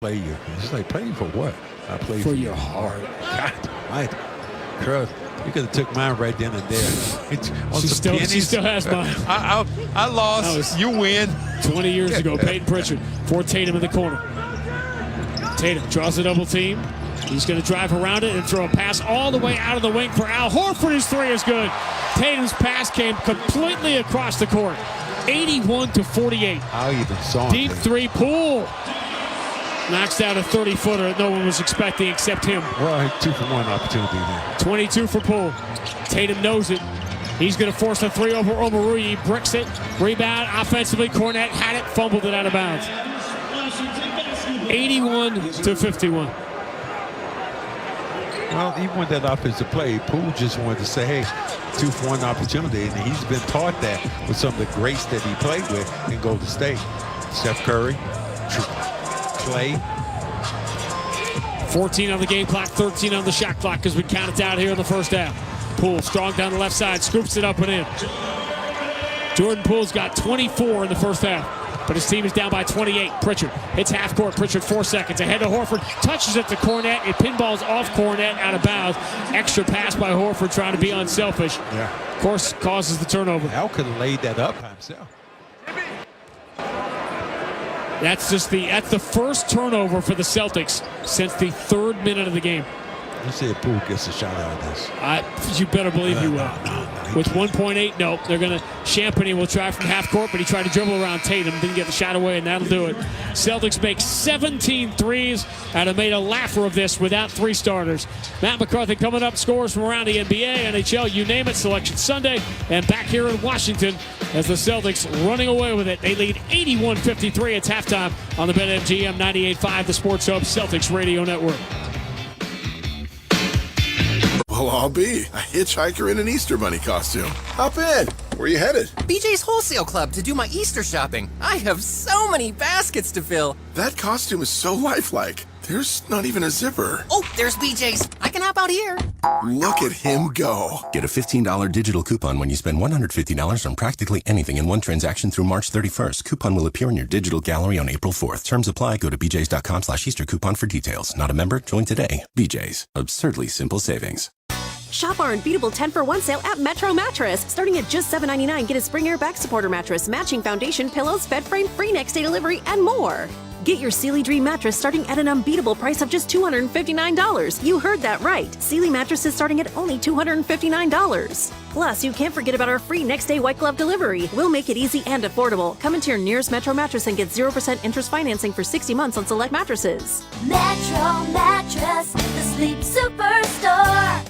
play you. She's like, play you for what? I'll play for your heart. God, girl, you could have took mine right then and there. She still has mine. I lost. You win. 20 years ago, Peyton Pritchard for Tatum in the corner. Tatum draws a double team. He's going to drive around it and throw a pass all the way out of the wing for Al Horford. His three is good. Tatum's pass came completely across the court. 81-48. I even saw him. Deep three, Poole. Knocks down a 30-footer that no one was expecting except him. Well, 2-for-1 opportunity there. 22 for Poole. Tatum knows it. He's going to force a three over Omarui. He bricks it. Rebound offensively. Cornette had it, fumbled it out of bounds. 81-51. Well, even with that offensive play, Poole just wanted to say, hey, 2-for-1 opportunity. And he's been taught that with some of the greats that he played with in Golden State. Steph Curry, Clay. 14 on the game clock, 13 on the shot clock as we count it down here in the first half. Poole strong down the left side, scoops it up and in. Jordan Poole's got 24 in the first half, but his team is down by 28. Pritchard hits half court. Pritchard 4 seconds ahead to Horford, touches it to Cornette. It pinballs off Cornette out of bounds. Extra pass by Horford trying to be unselfish. Yeah. Of course, causes the turnover. Al could have laid that up by himself. That's the first turnover for the Celtics since the third minute of the game. You see if Poole gets a shot out of this. You better believe he will. With 1.8, nope. They're going to. Champagny will try from half court, but he tried to dribble around Tatum. Didn't get the shot away, and that'll do it. Celtics make 17 threes and have made a laugher of this without three starters. Matt McCarthy coming up, scores from around the NBA, NHL, you name it, Selection Sunday. And back here in Washington as the Celtics running away with it. They lead 81-53 at halftime on the BetMGM 98.5, the Sports Hub Celtics Radio Network. Well, I'll be a hitchhiker in an Easter Bunny costume. Hop in. Where you headed? BJ's Wholesale Club to do my Easter shopping. I have so many baskets to fill. That costume is so lifelike. There's not even a zipper. Oh, there's BJ's. I can hop out here. Look at him go. Get a $15 digital coupon when you spend $150 on practically anything in one transaction through March 31st. Coupon will appear in your digital gallery on April 4th. Terms apply. Go to bjs.com/Easter coupon for details. Not a member? Join today. BJ's. Absurdly simple savings. Shop our unbeatable 10-for-1 sale at Metro Mattress. Starting at just $7.99, get a spring air back supporter mattress, matching foundation, pillows, bed frame, free next day delivery, and more. Get your Sealy Dream mattress starting at an unbeatable price of just $259. You heard that right. Sealy mattresses starting at only $259. Plus, you can't forget about our free next day white glove delivery. We'll make it easy and affordable. Come into your nearest Metro Mattress and get 0% interest financing for 60 months on select mattresses. Metro Mattress, the sleep superstore.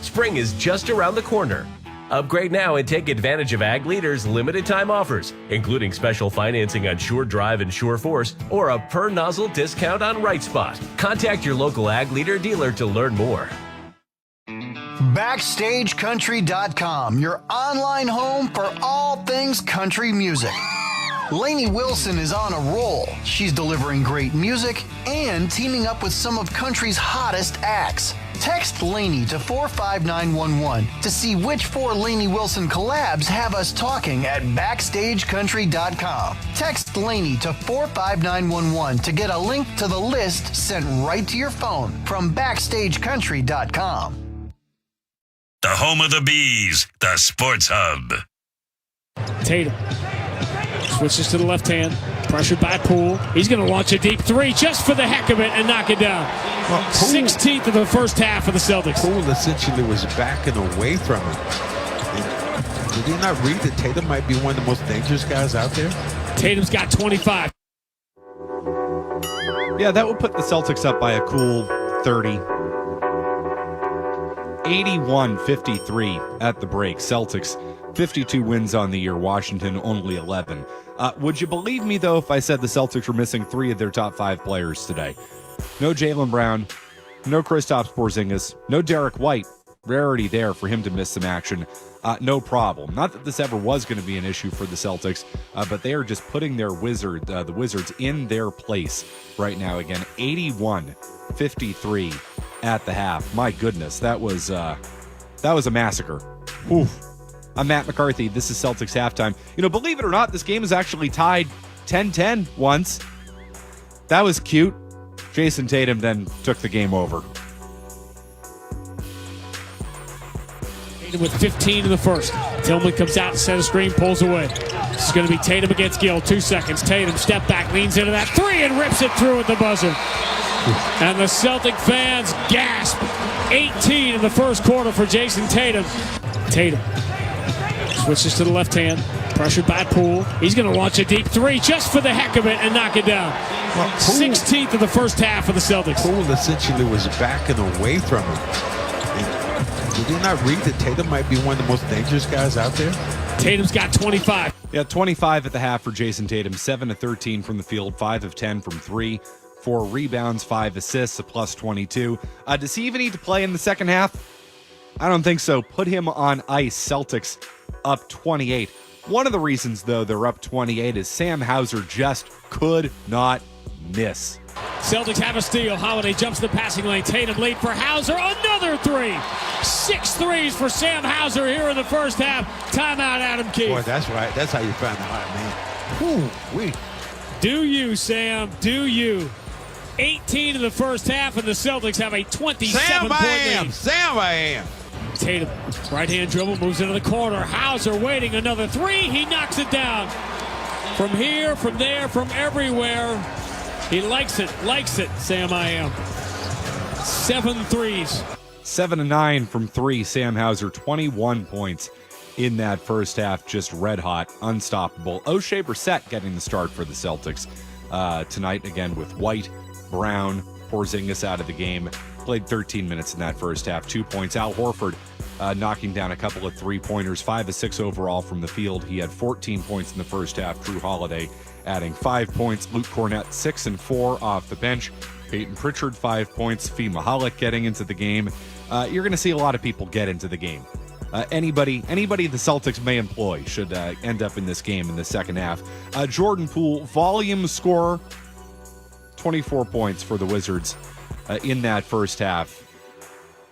Spring is just around the corner. Upgrade now and take advantage of Ag Leader's limited time offers, including special financing on Sure Drive and Sure Force, or a per nozzle discount on Right Spot. Contact your local Ag Leader dealer to learn more. BackstageCountry.com, your online home for all things country music. Lainey Wilson is on a roll. She's delivering great music and teaming up with some of country's hottest acts. Text Lainey to 45911 to see which 4 Lainey Wilson collabs have us talking at BackstageCountry.com. Text Lainey to 45911 to get a link to the list sent right to your phone from BackstageCountry.com. The home of the Bees, the Sports Hub. Tatum switches to the left hand, pressured by Poole. He's going to launch a deep three just for the heck of it and knock it down. Well, 16th of the first half for the Celtics. Poole essentially was backing away from him. Did he not read that Tatum might be one of the most dangerous guys out there? Tatum's got 25. Yeah, that would put the Celtics up by a cool 30. 81-53 at the break. Celtics 52 wins on the year. Washington only 11. Would you believe me, though, if I said the Celtics were missing 3 of their top 5 players today? No Jaylen Brown, no Kristaps Porzingis, no Derek White. Rarity there for him to miss some action. No problem. Not that this ever was going to be an issue for the Celtics, but they are just putting their the Wizards in their place right now. Again, 81-53 at the half. My goodness, that was a massacre. Oof. I'm Matt McCarthy. This is Celtics halftime. You know, believe it or not, this game is actually tied 10-10 once. That was cute. Jason Tatum then took the game over. Tatum with 15 in the first. Tillman comes out, center screen, pulls away. This is going to be Tatum against Gill. 2 seconds. Tatum step back, leans into that 3 and rips it through at the buzzer. And the Celtic fans gasp. 18 in the first quarter for Jason Tatum. Tatum switches to the left hand, pressured by Poole. He's going to launch a deep 3 just for the heck of it and knock it down. Well, 16th of the first half for the Celtics. Poole essentially was backing away from him. Did he not read that Tatum might be one of the most dangerous guys out there? Tatum's got 25. Yeah, 25 at the half for Jason Tatum. 7 of 13 from the field, 5 of 10 from 3. 4 rebounds, 5 assists, a plus 22. Does he even need to play in the second half? I don't think so. Put him on ice. Celtics up 28. One of the reasons, though, they're up 28 is Sam Hauser just could not miss. Celtics have a steal. Holiday jumps the passing lane. Tatum lead for Hauser. Another 3. 6 threes for Sam Hauser here in the first half. Timeout, Adam Keefe. Boy, that's right. That's how you find the hot man. Do you, Sam? Do you? 18 in the first half, and the Celtics have a 27-point lead. Sam I am. Tatum, right-hand dribble, moves into the corner. Hauser waiting, another 3. He knocks it down. From here, from there, from everywhere. He likes it, Sam I am. 7 threes. 7 of 9 from 3, Sam Hauser, 21 points in that first half, just red hot, unstoppable. O'Shea Brissett getting the start for the Celtics tonight, again with White, Brown, Porzingis out of the game. Played 13 minutes in that first half, 2 points. Al Horford knocking down a couple of 3-pointers, 5 of 6 overall from the field. He had 14 points in the first half. Drew Holiday adding 5 points. Luke Cornett 6 and 4 off the bench. Peyton Pritchard 5 points. Fee Mahalik getting into the game. You're going to see a lot of people get into the game. Anybody the Celtics may employ should end up in this game in the second half. Jordan Poole, volume scorer, 24 points for the Wizards in that first half.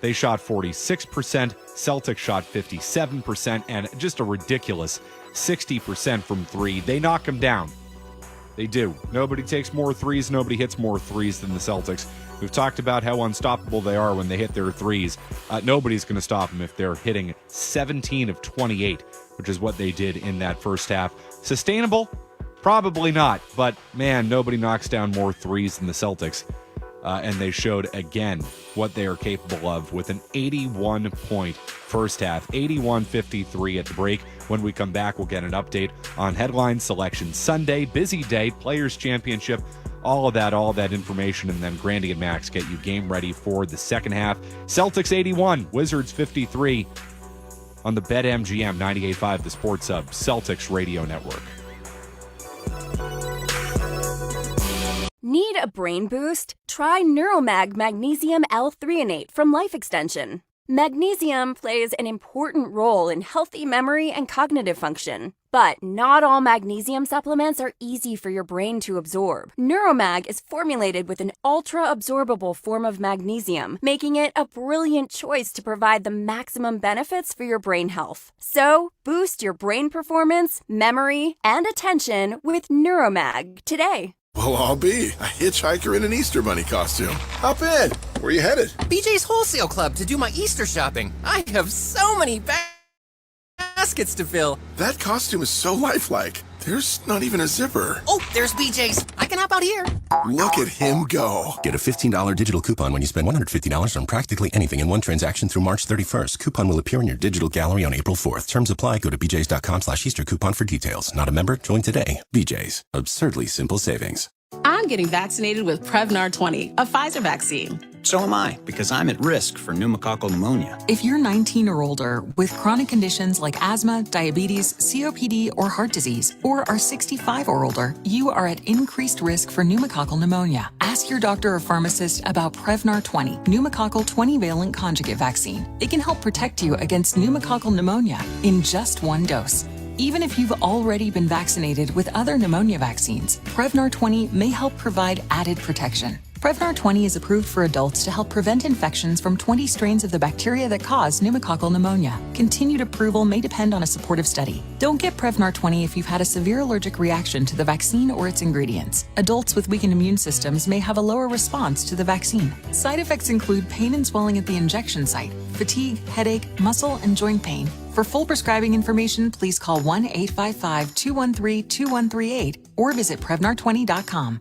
They shot 46%, Celtics shot 57%, and just a ridiculous 60% from 3. They knock them down. They do. Nobody takes more threes, nobody hits more threes than the Celtics. We've talked about how unstoppable they are when they hit their threes. Nobody's going to stop them if they're hitting 17 of 28, which is what they did in that first half. Sustainable? Probably not, but man, nobody knocks down more threes than the Celtics. And they showed again what they are capable of with an 81-point first half, 81-53 at the break. When we come back, we'll get an update on Headline Selection Sunday, busy day, Players Championship, all of that information, and then Grandy and Max get you game ready for the second half. Celtics 81, Wizards 53 on the BetMGM 98.5, the Sports Hub, Celtics Radio Network. Need a brain boost? Try Neuromag Magnesium L-threonate from Life Extension. Magnesium plays an important role in healthy memory and cognitive function. But not all magnesium supplements are easy for your brain to absorb. Neuromag is formulated with an ultra-absorbable form of magnesium, making it a brilliant choice to provide the maximum benefits for your brain health. So, boost your brain performance, memory, and attention with Neuromag today. Well, I'll be a hitchhiker in an Easter Bunny costume. Hop in. Where you headed? BJ's Wholesale Club to do my Easter shopping. I have so many baskets to fill. That costume is so lifelike. There's not even a zipper. Oh, there's BJ's. I can hop out here. Look at him go. Get a $15 digital coupon when you spend $150 on practically anything in one transaction through March 31st. Coupon will appear in your digital gallery on April 4th. Terms apply. Go to bjs.com/Easter coupon for details. Not a member? Join today. BJ's. Absurdly simple savings. I'm getting vaccinated with Prevnar 20, a Pfizer vaccine. So am I, because I'm at risk for pneumococcal pneumonia. If you're 19 or older with chronic conditions like asthma, diabetes, COPD, or heart disease, or are 65 or older, you are at increased risk for pneumococcal pneumonia. Ask your doctor or pharmacist about Prevnar 20, pneumococcal 20-valent conjugate vaccine. It can help protect you against pneumococcal pneumonia in just one dose. Even if you've already been vaccinated with other pneumonia vaccines, Prevnar 20 may help provide added protection. Prevnar 20 is approved for adults to help prevent infections from 20 strains of the bacteria that cause pneumococcal pneumonia. Continued approval may depend on a supportive study. Don't get Prevnar 20 if you've had a severe allergic reaction to the vaccine or its ingredients. Adults with weakened immune systems may have a lower response to the vaccine. Side effects include pain and swelling at the injection site, fatigue, headache, muscle, and joint pain. For full prescribing information, please call 1-855-213-2138 or visit Prevnar20.com.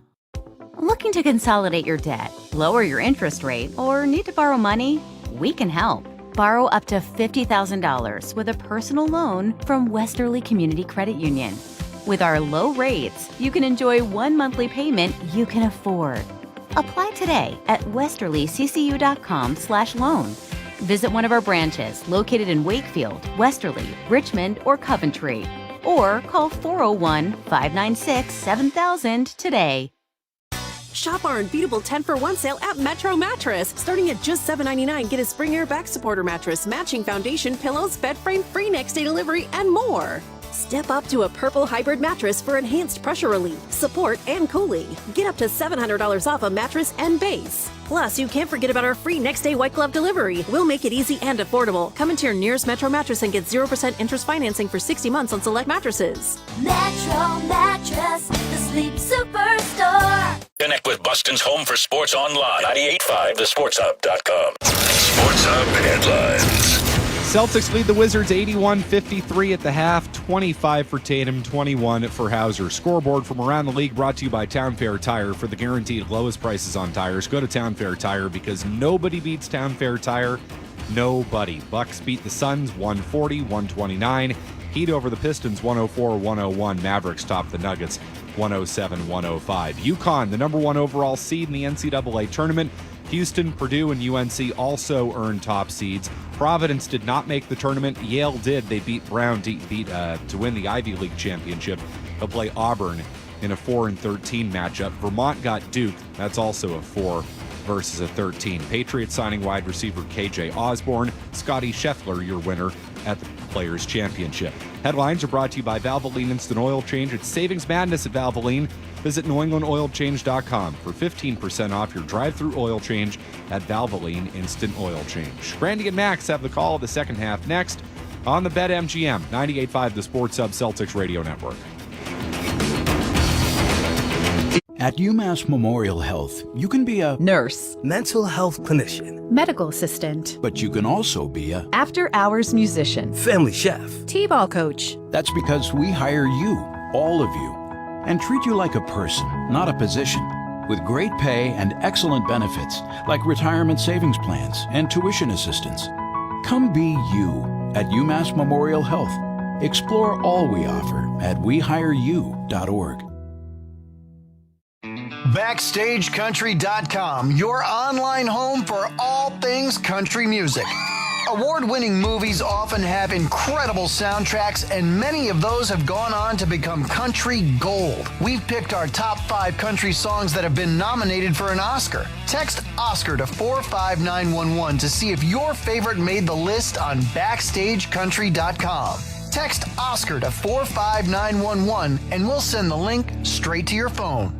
Looking to consolidate your debt, lower your interest rate, or need to borrow money? We can help. Borrow up to $50,000 with a personal loan from Westerly Community Credit Union. With our low rates, you can enjoy one monthly payment you can afford. Apply today at westerlyccu.com/loan. Visit one of our branches located in Wakefield, Westerly, Richmond, or Coventry, or call 401-596-7000 today. Shop our unbeatable 10-for-1 sale at Metro Mattress. Starting at just $7.99, get a spring air back supporter mattress, matching foundation, pillows, bed frame, free next day delivery, and more. Step up to a purple hybrid mattress for enhanced pressure relief, support, and cooling. Get up to $700 off a mattress and base. Plus, you can't forget about our free next day white glove delivery. We'll make it easy and affordable. Come into your nearest Metro Mattress and get 0% interest financing for 60 months on select mattresses. Metro Mattress, the sleep superstore. Connect with Boston's home for sports online. 98.5thesportshub.com. Sports Hub headlines. Celtics lead the Wizards 81-53 at the half, 25 for Tatum, 21 for Hauser. Scoreboard from around the league brought to you by Town Fair Tire. For the guaranteed lowest prices on tires, go to Town Fair Tire because nobody beats Town Fair Tire. Nobody. Bucks beat the Suns 140-129. Heat over the Pistons 104-101. Mavericks top the Nuggets 107-105. UConn, the number one overall seed in the NCAA tournament. Houston, Purdue, and UNC also earned top seeds. Providence did not make the tournament. Yale did. They beat Brown to win the Ivy League championship. They'll play Auburn in a 4-13 matchup. Vermont got Duke. That's also a 4 versus a 13. Patriots signing wide receiver KJ Osborne. Scotty Scheffler, your winner at the Players' Championship. Headlines are brought to you by Valvoline Instant Oil Change. It's Savings Madness at Valvoline. Visit NewEnglandOilChange.com for 15% off your drive-through oil change at Valvoline Instant Oil Change. Brandy and Max have the call of the second half next on the BetMGM 98.5 The Sports Hub Celtics Radio Network. At UMass Memorial Health, you can be a nurse, mental health clinician, medical assistant, but you can also be a after-hours musician, family chef, t-ball coach. That's because we hire you, all of you, and treat you like a person, not a position, with great pay and excellent benefits like retirement savings plans and tuition assistance. Come be you at UMass Memorial Health. Explore all we offer at wehireyou.org. BackstageCountry.com, your online home for all things country music. Award-winning movies often have incredible soundtracks, and many of those have gone on to become country gold. We've picked our top 5 country songs that have been nominated for an Oscar. Text Oscar to 45911 to see if your favorite made the list on BackstageCountry.com. Text Oscar to 45911 and we'll send the link straight to your phone.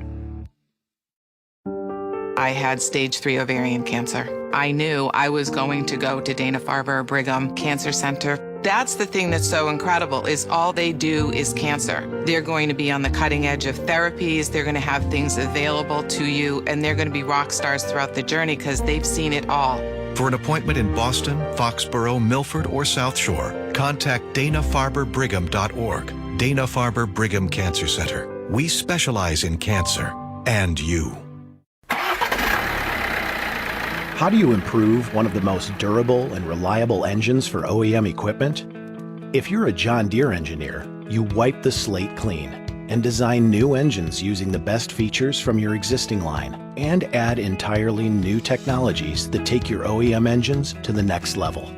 I had stage 3 ovarian cancer. I knew I was going to go to Dana-Farber Brigham Cancer Center. That's the thing that's so incredible, is all they do is cancer. They're going to be on the cutting edge of therapies. They're going to have things available to you, and they're going to be rock stars throughout the journey because they've seen it all. For an appointment in Boston, Foxborough, Milford, or South Shore, contact DanaFarberBrigham.org. Dana-Farber Brigham Cancer Center. We specialize in cancer and you. How do you improve one of the most durable and reliable engines for OEM equipment? If you're a John Deere engineer, you wipe the slate clean and design new engines using the best features from your existing line and add entirely new technologies that take your OEM engines to the next level.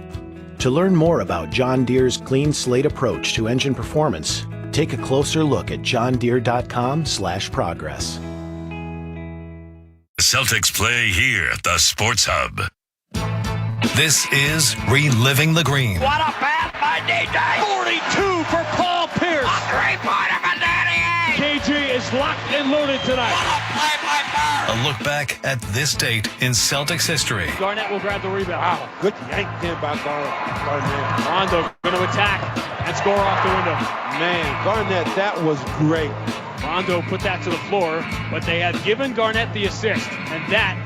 To learn more about John Deere's clean slate approach to engine performance, take a closer look at johndeere.com/progress. Celtics play here at the Sports Hub. This is Reliving the Green. What a pass by DJ! 42 for Paul Pierce! A three-pointer for Danny! KG is locked and loaded tonight. What a play by Bird! A look back at this date in Celtics history. Garnett will grab the rebound. Wow, good yank in by Garnett. Rondo going to attack and score off the window. Man, Garnett, that was great. Rondo put that to the floor, but they had given Garnett the assist, and that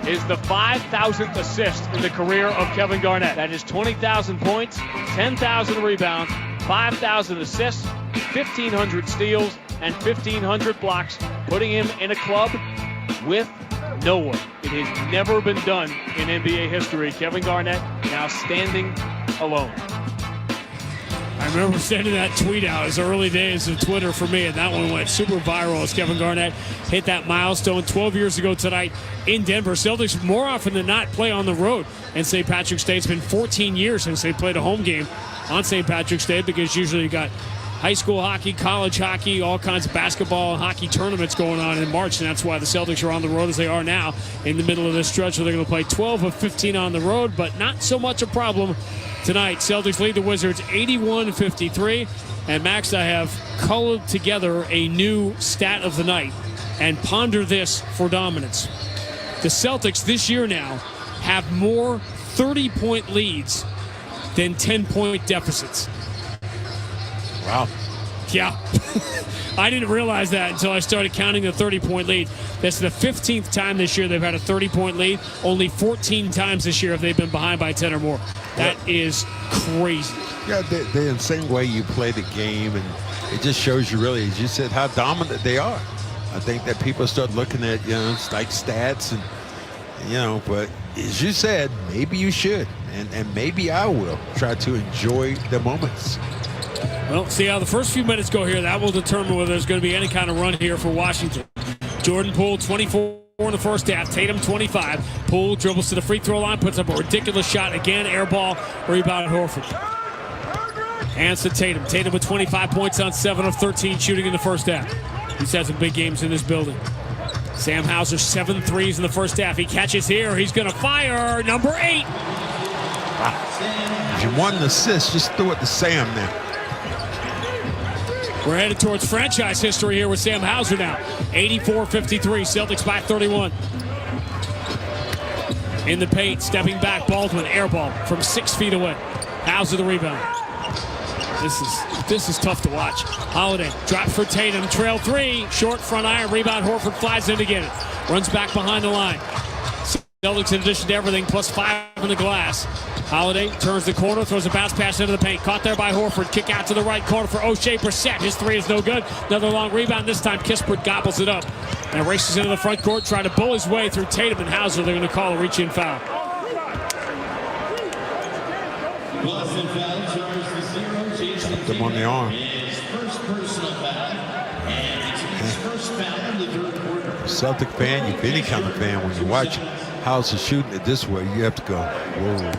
is the 5,000th assist in the career of Kevin Garnett. That is 20,000 points, 10,000 rebounds, 5,000 assists, 1,500 steals, and 1,500 blocks, putting him in a club with no one. It has never been done in NBA history. Kevin Garnett now standing alone. I remember sending that tweet out as early days of Twitter for me, and that one went super viral as Kevin Garnett hit that milestone 12 years ago tonight in Denver. Celtics more often than not play on the road in St. Patrick's Day. It's been 14 years since they played a home game on St. Patrick's Day because usually you got high school hockey, college hockey, all kinds of basketball and hockey tournaments going on in March, and that's why the Celtics are on the road as they are now in the middle of this stretch where they're going to play 12 of 15 on the road, but not so much a problem tonight. Celtics lead the Wizards 81-53, and Max, I have colored together a new stat of the night, and ponder this for dominance. The Celtics this year now have more 30-point leads than 10-point deficits. Wow. Yeah. I didn't realize that until I started counting the 30-point lead. That's the 15th time this year they've had a 30-point lead. Only 14 times this year have they been behind by 10 or more. That is crazy. Yeah, the insane way you play the game, and it just shows you really, as you said, how dominant they are. I think that people start looking at, it's like stats and, but as you said, maybe you should, and maybe I will try to enjoy the moments. Well, see how the first few minutes go here. That will determine whether there's going to be any kind of run here for Washington. Jordan Poole, 24 in the first half. Tatum, 25. Poole dribbles to the free throw line, puts up a ridiculous shot. Again, air ball, rebound Horford. Hands to Tatum. Tatum with 25 points on 7 of 13 shooting in the first half. He's had some big games in this building. Sam Hauser, 7 threes in the first half. He catches here. He's going to fire. Number 8. Wow. If you want an assist, just throw it to Sam now. We're headed towards franchise history here with Sam Hauser now. 84-53, Celtics by 31. In the paint, stepping back, Baldwin, air ball from 6 feet away. Hauser the rebound. This is tough to watch. Holiday drops for Tatum, trail 3, short front iron, rebound, Horford flies in to get it. Runs back behind the line. Celtics in addition to everything, plus 5 in the glass. Holiday turns the corner, throws a bounce pass into the paint. Caught there by Horford. Kick out to the right corner for O'Shea Brissett. His 3 is no good. Another long rebound. This time Kispert gobbles it up and races into the front court, trying to bull his way through Tatum and Hauser. They're going to call a reach-in foul. Them on the arm. Celtic fan, you're any kind of fan, when you watch Hauser shooting it this way, you have to go, whoa.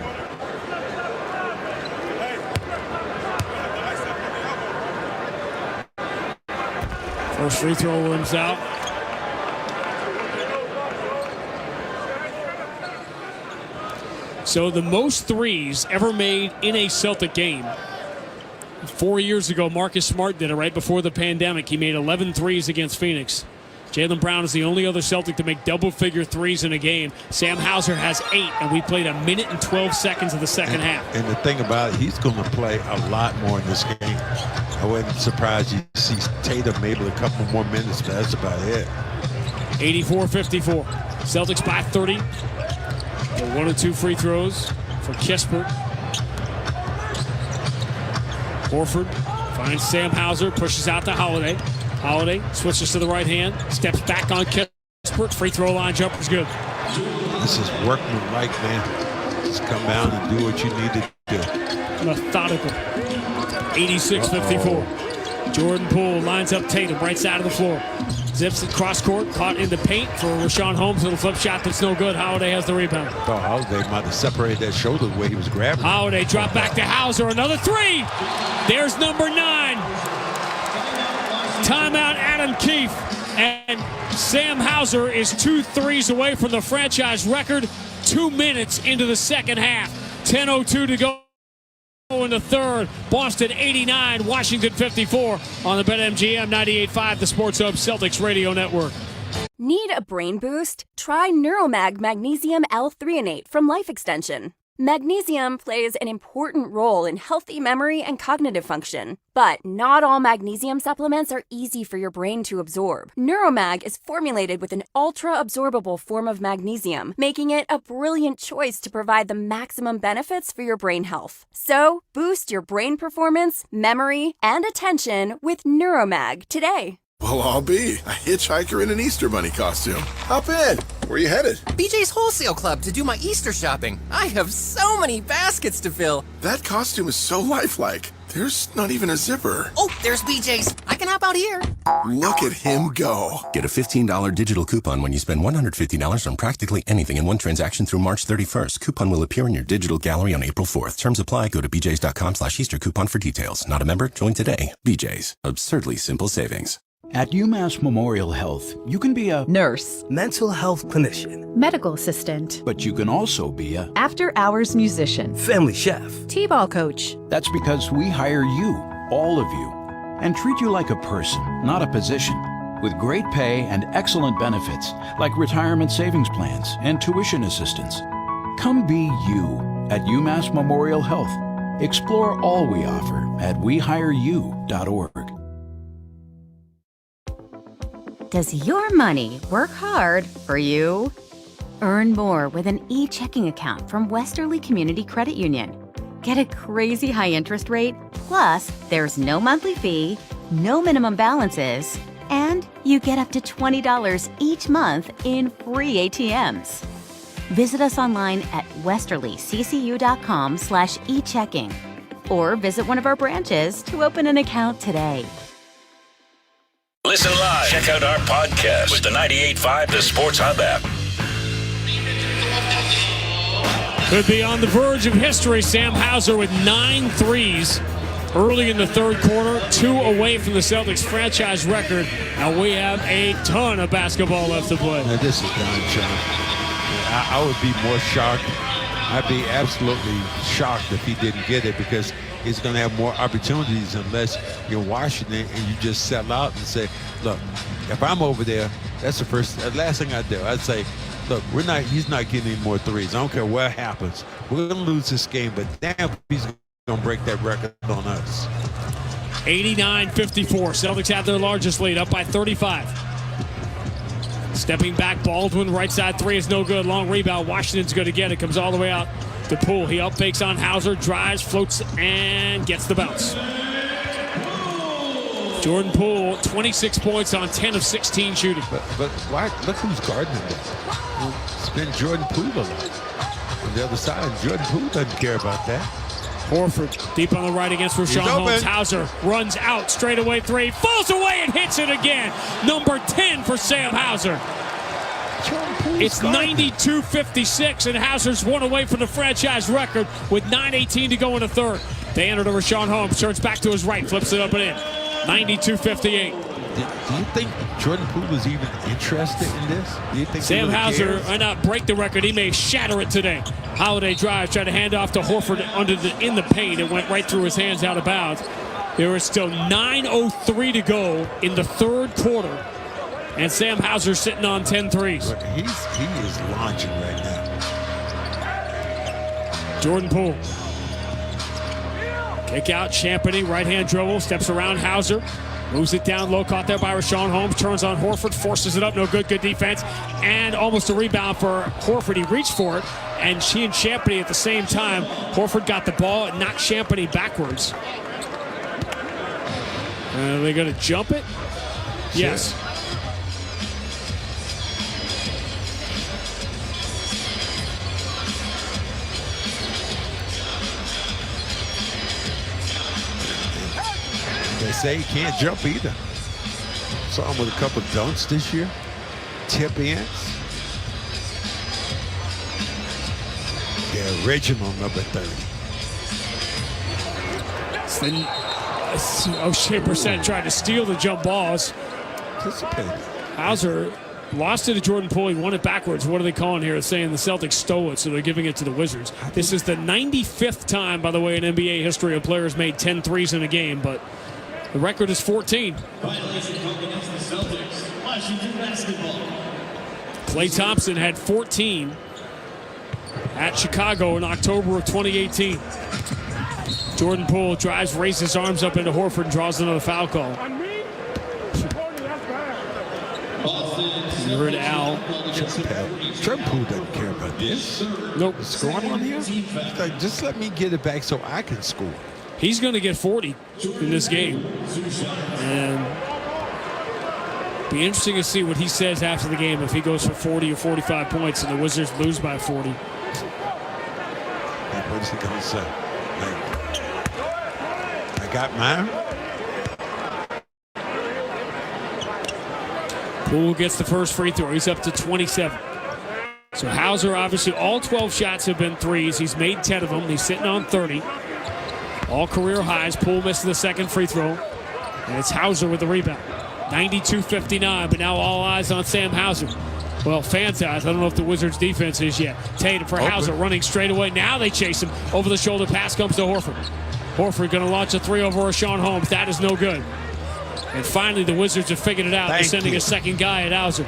First free throw rims out. So the most threes ever made in a Celtic game. 4 years ago, Marcus Smart did it right before the pandemic. He made 11 threes against Phoenix. Jaylen Brown is the only other Celtic to make double-figure threes in a game. Sam Hauser has 8, and we played 1 minute and 12 seconds of the second half. And the thing about it, he's going to play a lot more in this game. I wasn't surprised you see Tatum maybe a couple more minutes, but that's about it. 84-54. Celtics by 30. The 1 and 2 free throws for Kispert. Horford finds Sam Hauser, pushes out to Holiday. Holiday switches to the right hand, steps back on Kispert. Free throw line jumper's good. This is workmanlike, man. Just come down and do what you need to do. Methodical. 86-54. Jordan Poole lines up Tatum, right side of the floor. Zips it cross court, caught in the paint for Rashawn Holmes. Little flip shot that's no good. Holiday has the rebound. Thought Holiday might have separated that shoulder the way he was grabbing. Holiday drop back to Hauser. Another three. There's number 9. Timeout, Adam Keefe. And Sam Hauser is 2 threes away from the franchise record. 2 minutes into the second half. 10:02 to go in the third. Boston 89, Washington 54 on the BetMGM 98.5, the Sports Hub Celtics Radio Network. Need a brain boost? Try Neuromag Magnesium L-threonate from Life Extension. Magnesium plays an important role in healthy memory and cognitive function, but not all magnesium supplements are easy for your brain to absorb. Neuromag is formulated with an ultra-absorbable form of magnesium, making it a brilliant choice to provide the maximum benefits for your brain health. So, boost your brain performance, memory, and attention with Neuromag today. Well, I'll be a hitchhiker in an Easter Bunny costume. Hop in. Where are you headed? BJ's Wholesale Club to do my Easter shopping. I have so many baskets to fill. That costume is so lifelike. There's not even a zipper. Oh, there's BJ's. I can hop out here. Look at him go. Get a $15 digital coupon when you spend $150 on practically anything in one transaction through March 31st. Coupon will appear in your digital gallery on April 4th. Terms apply. Go to bjs.com/Easter coupon for details. Not a member? Join today. BJ's. Absurdly simple savings. At UMass Memorial Health, you can be a nurse, mental health clinician, medical assistant, but you can also be a after-hours musician, family chef, t-ball coach. That's because we hire you, all of you, and treat you like a person, not a position, with great pay and excellent benefits like retirement savings plans and tuition assistance. Come be you at UMass Memorial Health. Explore all we offer at wehireyou.org. Does your money work hard for you? Earn more with an e-checking account from Westerly Community Credit Union. Get a crazy high interest rate, plus there's no monthly fee, no minimum balances, and you get up to $20 each month in free ATMs. Visit us online at westerlyccu.com/e-checking or visit one of our branches to open an account today. Listen live. Check out our podcast with the 98.5 The Sports Hub app. Could be on the verge of history. Sam Hauser with 9 threes early in the third quarter, 2 away from the Celtics franchise record. And we have a ton of basketball left to play. Now, this is done, John. I would be more shocked. I'd be absolutely shocked if he didn't get it, because he's going to have more opportunities unless you're Washington and you just settle out and say, look, if I'm over there, that's the last thing I'd do. I'd say, look, he's not getting any more threes. I don't care what happens. We're going to lose this game, but damn, he's going to break that record on us. 89-54. Celtics have their largest lead, up by 35. Stepping back, Baldwin, right side three is no good. Long rebound. Washington's going to get it. Comes all the way out to Poole. He up fakes on Hauser, drives, floats, and gets the bounce. Jordan Poole, 26 points on 10 of 16 shooting. But why? Look who's guarding him. It's been Jordan Poole a lot. On the other side, Jordan Poole doesn't care about that. Horford deep on the right against Rashawn Holmes. Hauser runs out, straightaway three, falls away and hits it again. Number 10 for Sam Hauser. It's 92-56, and Hauser's 1 away from the franchise record with 9:18 to go in the third. They enter to Rashawn Holmes, turns back to his right, flips it up and in. 92-58. Do you think Jordan Poole is even interested in this? Do you think Sam really Hauser cares? might not break the record. He may shatter it today. Holiday drives, tried to hand off to Horford in the paint. It went right through his hands out of bounds. There is still 9:03 to go in the third quarter. And Sam Hauser sitting on 10 threes. He is launching right now. Jordan Poole. Kick out, Champagny, right-hand dribble, steps around Hauser. Moves it down low, caught there by Rashawn Holmes. Turns on Horford, forces it up, no good, good defense. And almost a rebound for Horford. He reached for it, and she and Champagny at the same time. Horford got the ball and knocked Champagny backwards. Are they going to jump it? Yes. They say he can't jump either. Saw him with a couple of dunks this year. Tip ins. The original number 30. O'Shea Brissett tried to steal the jump balls. Hauser lost it to Jordan Poole. He won it backwards. What are they calling here? It's saying the Celtics stole it, so they're giving it to the Wizards. This is the 95th time, by the way, in NBA history a player's made 10 threes in a game, but the record is 14. Klay Thompson had 14 at Chicago in October of 2018. Jordan Poole drives, raises his arms up into Horford, and draws another foul call. You heard Al. Jordan Poole doesn't care about this. Nope. What's going on here? He's like, just let me get it back so I can score. He's going to get 40 in this game. And be interesting to see what he says after the game if he goes for 40 or 45 points and the Wizards lose by 40. What's he going to say? I got mine. Poole gets the first free throw. He's up to 27. So Hauser, obviously, all 12 shots have been threes. He's made 10 of them. He's sitting on 30. All career highs. Poole missing the second free throw. And it's Hauser with the rebound. 92-59, but now all eyes on Sam Hauser. Well, fans' eyes. I don't know if the Wizards' defense is yet. Tatum for Hauser running straight away. Now they chase him. Over the shoulder pass comes to Horford. Horford going to launch a three over Rashawn Holmes. That is no good. And finally, the Wizards have figured it out. They're sending a second guy at Hauser.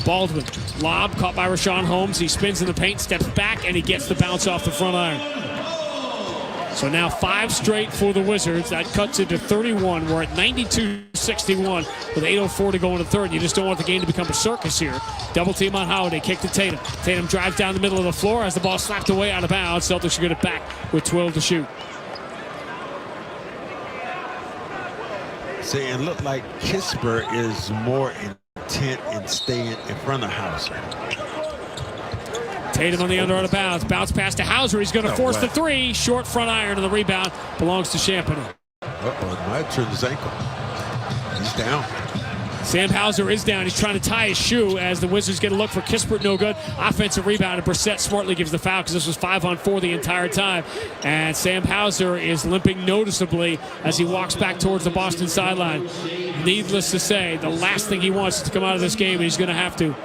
Baldwin, lob, caught by Rashawn Holmes. He spins in the paint, steps back, and he gets the bounce off the front iron. So now 5 straight for the Wizards. That cuts it to 31. We're at 92-61 with 8:04 to go in the third. You just don't want the game to become a circus here. Double team on Holiday. Kick to Tatum. Tatum drives down the middle of the floor. Has the ball slapped away out of bounds. Celtics should get it back with 12 to shoot. See, it looked like Kispert is more intent in staying in front of Hauser. Tatum on the under out of bounds. Bounce pass to Hauser. He's going to force the three. Short front iron, and the rebound belongs to Champagny. Might turn his ankle. He's down. Sam Hauser is down. He's trying to tie his shoe as the Wizards get a look for Kispert. No good. Offensive rebound, and Brissett smartly gives the foul because this was 5-on-4 the entire time. And Sam Hauser is limping noticeably as he walks back towards the Boston sideline. Needless to say, the last thing he wants is to come out of this game, and he's going to have to.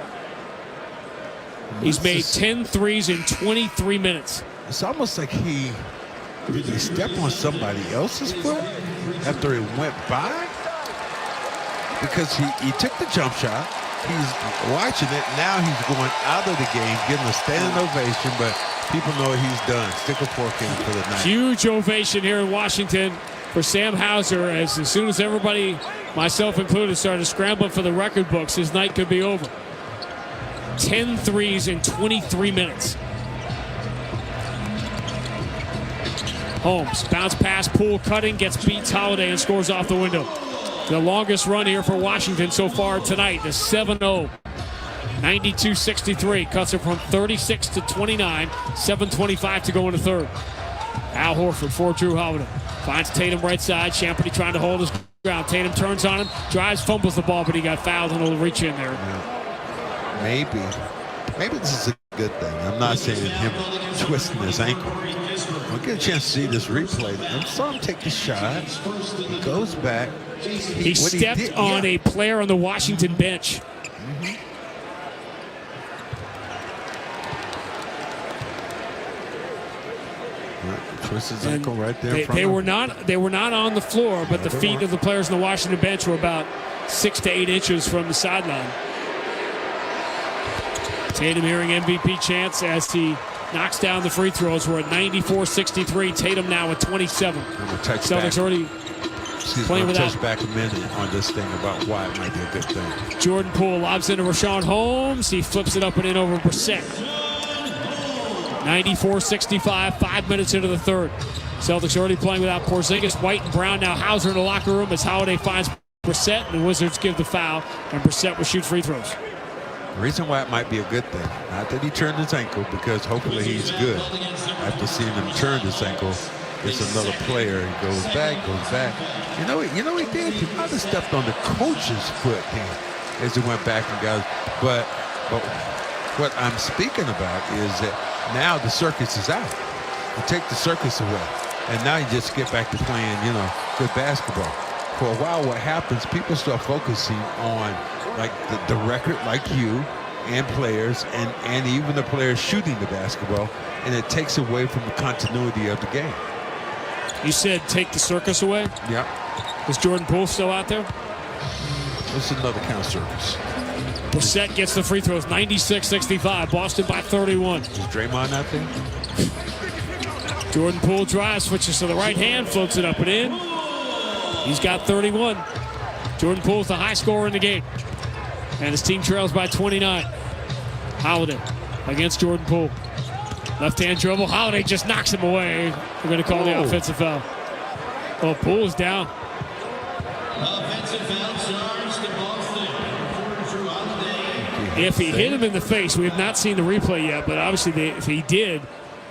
He's made 10 threes in 23 minutes. It's almost like he stepped on somebody else's foot after it went by. Because he took the jump shot. He's watching it. Now he's going out of the game, getting a standing ovation, but people know he's done. Stick a fork in for the night. Huge ovation here in Washington for Sam Hauser as soon as everybody, myself included, started scrambling for the record books, his night could be over. 10 threes in 23 minutes. Holmes, bounce pass, Poole cutting, beats Holiday and scores off the window. The longest run here for Washington so far tonight, the 7-0. 92-63, cuts it from 36 to 29, 7:25 to go in the third. Al Horford for Drew Holiday. Finds Tatum right side, Champagny trying to hold his ground. Tatum turns on him, drives, fumbles the ball, but he got fouled and he'll reach in there. Maybe this is a good thing. I'm not saying him twisting his ankle. I'll get a chance to see this replay. I saw him take the shot. He goes back. He stepped on a player on the Washington bench. Twist his ankle right there. They were not on the floor, but the feet of the players on the Washington bench were about 6 to 8 inches from the sideline. Tatum hearing MVP chants as he knocks down the free throws. We're at 94-63. Tatum now at 27. Celtics already playing without. Touch back a minute on this thing about why it might be a good thing. Jordan Poole lobs into Rashawn Holmes. He flips it up and in over Brissett. 94-65, 5 minutes into the third. Celtics already playing without Porzingis. White and Brown now Hauser in the locker room as Holiday finds Brissett, and the Wizards give the foul, and Brissett will shoot free throws. The reason why it might be a good thing, not that he turned his ankle, because hopefully he's good. After seeing him turn his ankle, it's another player. He goes back. You know he did. He might have stepped on the coach's foot then as he went back and got. But what I'm speaking about is that now the circus is out. You take the circus away, and now you just get back to playing, good basketball. For a while, what happens? People start focusing on like the record, like you and players, and even the players shooting the basketball, and it takes away from the continuity of the game. You said take the circus away? Yeah. Is Jordan Poole still out there? It's another kind of circus. Brissett gets the free throws, 96-65. Boston by 31. Is Draymond out there? Jordan Poole drives, switches to the right hand, floats it up and in. He's got 31. Jordan Poole's the high scorer in the game. And his team trails by 29. Holiday against Jordan Poole. Left-hand dribble. Holiday just knocks him away. We're going to call the offensive foul. Oh, Poole is down. Offensive foul charge to Boston. If he hit him in the face, we have not seen the replay yet, but obviously if he did,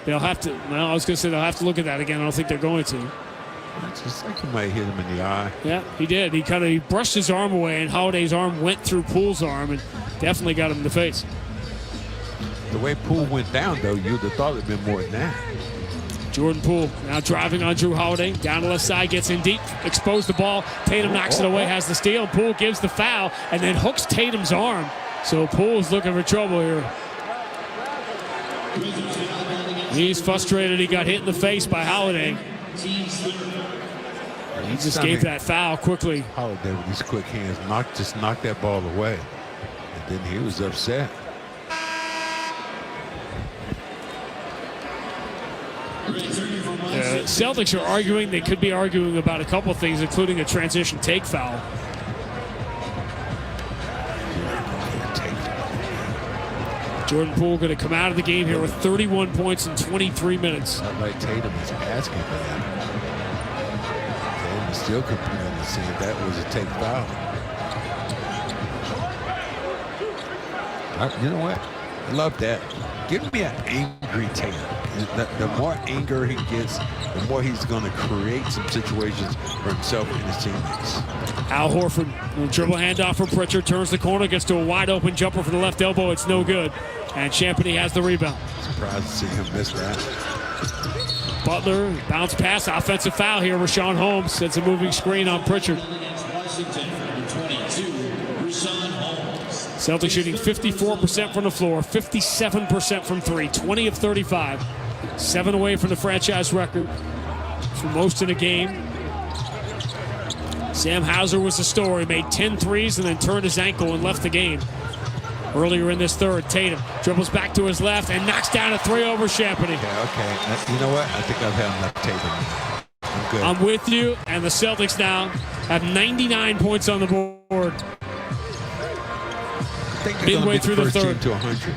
they'll have to. Well, I was going to say they'll have to look at that again. I don't think they're going to. It's just like he might hit him in the eye. Yeah, he did. He brushed his arm away, and Holiday's arm went through Poole's arm and definitely got him in the face. The way Poole went down, though, you'd have thought it'd been more than that. Jordan Poole now driving on Drew Holiday. Down the left side, gets in deep, exposed the ball. Tatum knocks it away, has the steal. Poole gives the foul, and then hooks Tatum's arm. So Poole's looking for trouble here. He's frustrated. He got hit in the face by Holiday. He just gave that foul quickly. Holiday with these quick hands just knocked that ball away. And then he was upset. Celtics are arguing. They could be arguing about a couple of things, including a transition take foul. Jordan Poole going to come out of the game here with 31 points in 23 minutes. Not like Tatum is asking for that. Tatum is still complaining and saying that was a take foul. You know what? I love that. Give me an angry Tatum. The more anger he gets, the more he's going to create some situations for himself and his teammates. Al Horford, dribble handoff from Pritchard, turns the corner, gets to a wide open jumper for the left elbow. It's no good. And Champagny has the rebound. Surprised to see him miss that. Butler, bounce pass, offensive foul here. Rashawn Holmes sets a moving screen on Pritchard. Celtics shooting 54% from the floor, 57% from three, 20 of 35. 7 away from the franchise record for most in a game. Sam Hauser was the story, made 10 threes and then turned his ankle and left the game. Earlier in this third, Tatum dribbles back to his left and knocks down a three over Champagny. Okay. You know what? I think I've had enough Tatum. I'm good. I'm with you, and the Celtics now have 99 points on the board. Midway through the third. To 100.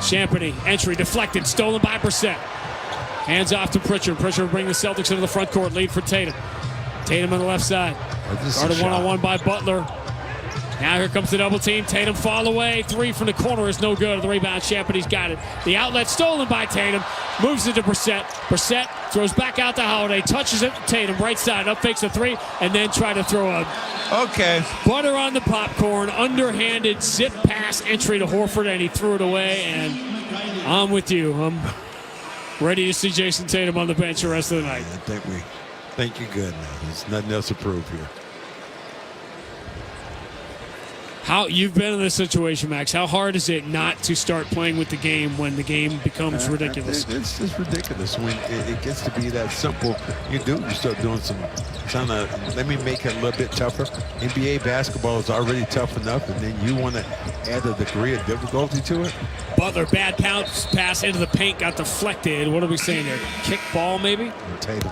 Champagny, entry deflected, stolen by Brissett. Hands off to Pritchard. Pritchard will bring the Celtics into the front court, lead for Tatum. Tatum on the left side. Guarded one-on-one by Butler. Now here comes the double team. Tatum fall away. Three from the corner is no good. The rebound, Champagne's got it. The outlet stolen by Tatum. Moves it to Brissett. Brissett throws back out to Holiday. Touches it. Tatum right side. Up fakes a three. And then try to throw a butter on the popcorn. Underhanded zip pass entry to Horford. And he threw it away. And I'm with you. I'm ready to see Jason Tatum on the bench the rest of the night. I think you're good now. There's nothing else to prove here. How you've been in this situation, Max? How hard is it not to start playing with the game when the game becomes ridiculous? It's just ridiculous when it gets to be that simple. You start doing trying to let me make it a little bit tougher. NBA basketball is already tough enough, and then you want to add a degree of difficulty to it. Butler, bad bounce pass into the paint, got deflected. What are we saying there? Kick ball, maybe? Tatum.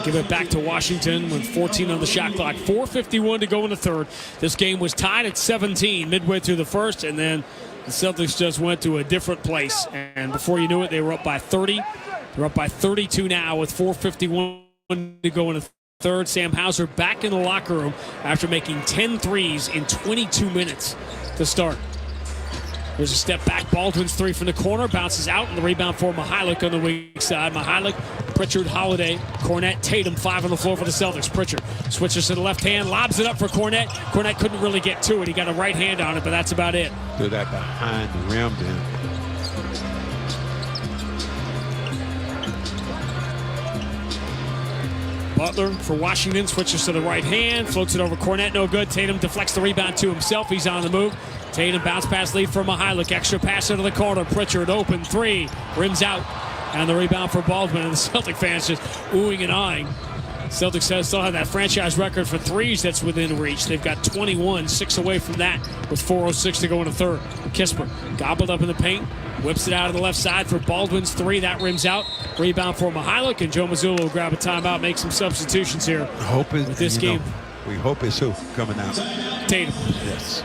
Give it back to Washington with 14 on the shot clock. 4:51 to go in the third. This game was tied at 17 midway through the first, and then the Celtics just went to a different place. And before you knew it, they were up by 30. They're up by 32 now with 4:51 to go in the third. Sam Hauser back in the locker room after making 10 threes in 22 minutes to start. There's a step back. Baldwin's three from the corner. Bounces out, and the rebound for Mihalik on the weak side. Mihalik, Pritchard, Holiday, Cornette, Tatum, 5 on the floor for the Celtics. Pritchard switches to the left hand, lobs it up for Cornette. Cornette couldn't really get to it. He got a right hand on it, but that's about it. Do that behind the rim then. Butler for Washington switches to the right hand, floats it over Cornette, no good. Tatum deflects the rebound to himself. He's on the move. Tatum bounce pass lead for Mihalik. Extra pass into the corner. Pritchard open three, rims out, and the rebound for Baldwin. And the Celtic fans just oohing and eyeing. Celtics still have that franchise record for threes that's within reach. They've got 21, 6 away from that with 4:06 to go in the third. Kisper gobbled up in the paint, whips it out of the left side for Baldwin's three. That rims out. Rebound for Mihalik, and Joe Mazzulla will grab a timeout, make some substitutions here with this game. We hope it's who coming out? Tatum. Yes.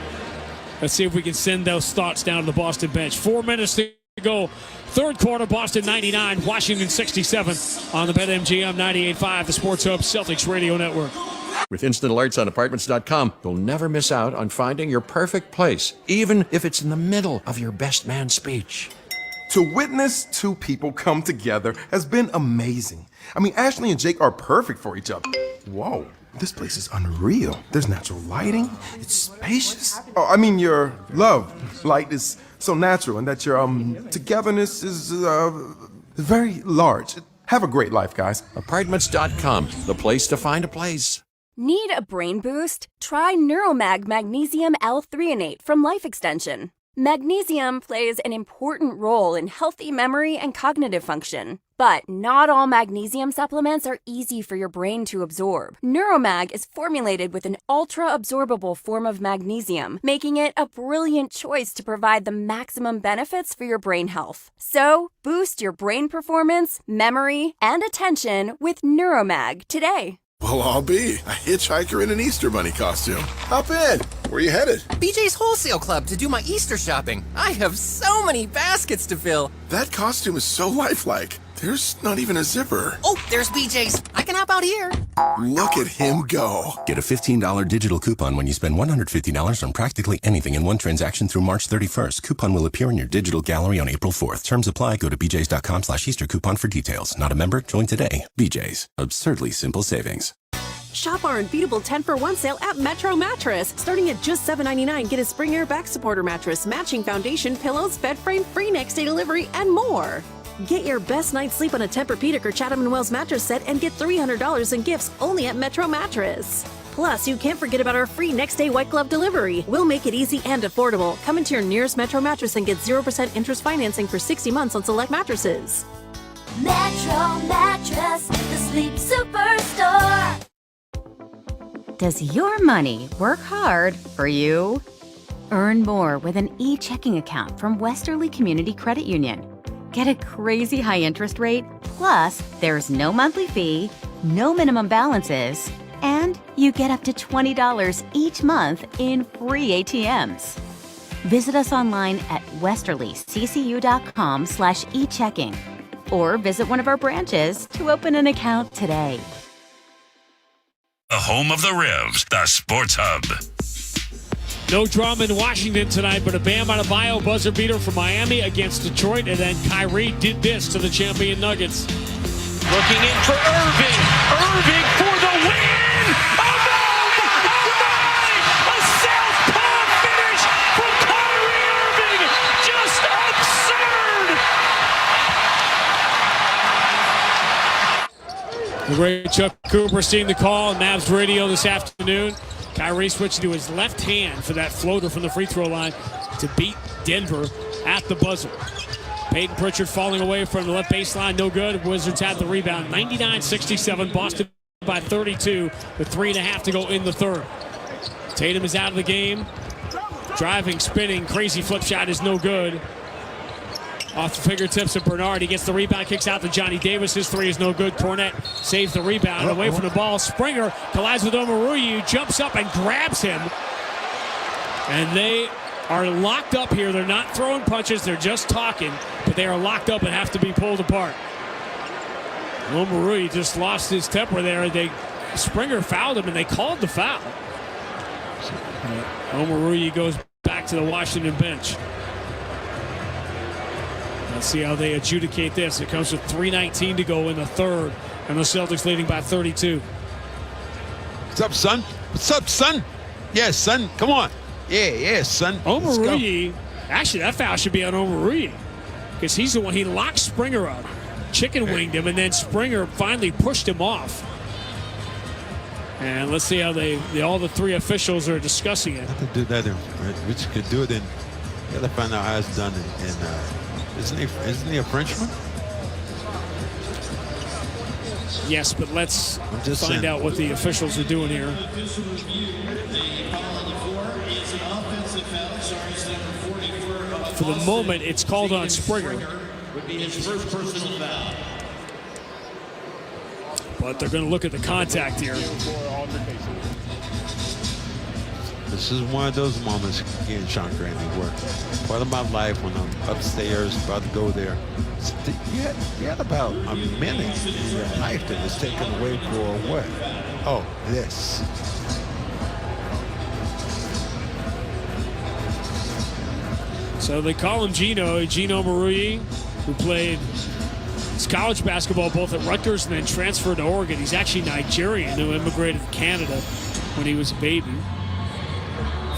Let's see if we can send those thoughts down to the Boston bench. 4 minutes to go. Third quarter, Boston 99, Washington 67 on the BetMGM 98.5, the Sports Hub Celtics Radio Network. With instant alerts on apartments.com, you'll never miss out on finding your perfect place, even if it's in the middle of your best man speech. To witness two people come together has been amazing. I mean, Ashley and Jake are perfect for each other. Whoa, this place is unreal. There's natural lighting, it's spacious. Oh, I mean, your love light is so natural, and that your togetherness is very large. Have a great life, guys. Apartments.com, the place to find a place. Need a brain boost? Try Neuromag Magnesium L-threonate from Life Extension. Magnesium plays an important role in healthy memory and cognitive function. But not all magnesium supplements are easy for your brain to absorb. Neuromag is formulated with an ultra-absorbable form of magnesium, making it a brilliant choice to provide the maximum benefits for your brain health. So, boost your brain performance, memory, and attention with Neuromag today. Well, I'll be a hitchhiker in an Easter Bunny costume. Hop in. Where are you headed? BJ's Wholesale Club to do my Easter shopping. I have so many baskets to fill. That costume is so lifelike. There's not even a zipper. Oh, there's BJ's. I can hop out here. Look at him go. Get a $15 digital coupon when you spend $150 on practically anything in one transaction through March 31st. Coupon will appear in your digital gallery on April 4th. Terms apply. Go to bjs.com/Easter coupon for details. Not a member? Join today. BJ's. Absurdly simple savings. Shop our unbeatable 10-for-1 sale at Metro Mattress. Starting at just $7.99, get a Spring Air back supporter mattress, matching foundation, pillows, bed frame, free next day delivery, and more. Get your best night's sleep on a Tempur-Pedic or Chatham & Wells mattress set and get $300 in gifts only at Metro Mattress. Plus, you can't forget about our free next day white glove delivery. We'll make it easy and affordable. Come into your nearest Metro Mattress and get 0% interest financing for 60 months on select mattresses. Metro Mattress, the sleep superstore. Does your money work hard for you? Earn more with an e-checking account from Westerly Community Credit Union. Get a crazy high interest rate, plus there's no monthly fee, no minimum balances, and you get up to $20 each month in free ATMs. Visit us online at westerlyccu.com/e-checking or visit one of our branches to open an account today. The home of the Revs, the Sports Hub. No drama in Washington tonight, but a Bam Adebayo buzzer beater from Miami against Detroit, and then Kyrie did this to the champion Nuggets. Looking in for Irving. Irving for the win! Oh my! A southpaw finish from Kyrie Irving! Just absurd! The great Chuck Cooper seeing the call on Mavs radio this afternoon. Kyrie switching to his left hand for that floater from the free throw line to beat Denver at the buzzer. Peyton Pritchard falling away from the left baseline, no good. Wizards had the rebound, 99-67. Boston by 32 with 3.5 to go in the third. Tatum is out of the game. Driving, spinning, crazy flip shot is no good. Off the fingertips of Bernard. He gets the rebound, kicks out to Johnny Davis. His three is no good. Cornette saves the rebound. Away from the ball. Springer collides with Omoruyi, jumps up and grabs him. And they are locked up here. They're not throwing punches. They're just talking. But they are locked up and have to be pulled apart. Omoruyi just lost his temper there. Springer fouled him, and they called the foul. Omoruyi goes back to the Washington bench. Let's see how they adjudicate this. It comes with 3:19 to go in the third, and the Celtics leading by 32. What's up, son? What's up, son? Yes, son. Come on. Yeah, son. Omoruyi, actually, that foul should be on Omoruyi because he's the one. He locked Springer up, chicken winged him, and then Springer finally pushed him off. And let's see how all the three officials are discussing it. I could do that. We could do it in. You gotta find out how it's done in isn't he a Frenchman? Yes, but let's find out what the officials are doing here. For the moment, it's called on Springer. Would be his first personal foul. But they're going to look at the contact here. This is one of those moments, again, Sean Grandy, where part of my life when I'm upstairs, about to go there, you had about a minute in your life that was taken away for what? Oh, this. So they call him Gino Omoruyi, who played his college basketball both at Rutgers and then transferred to Oregon. He's actually Nigerian, who immigrated to Canada when he was a baby.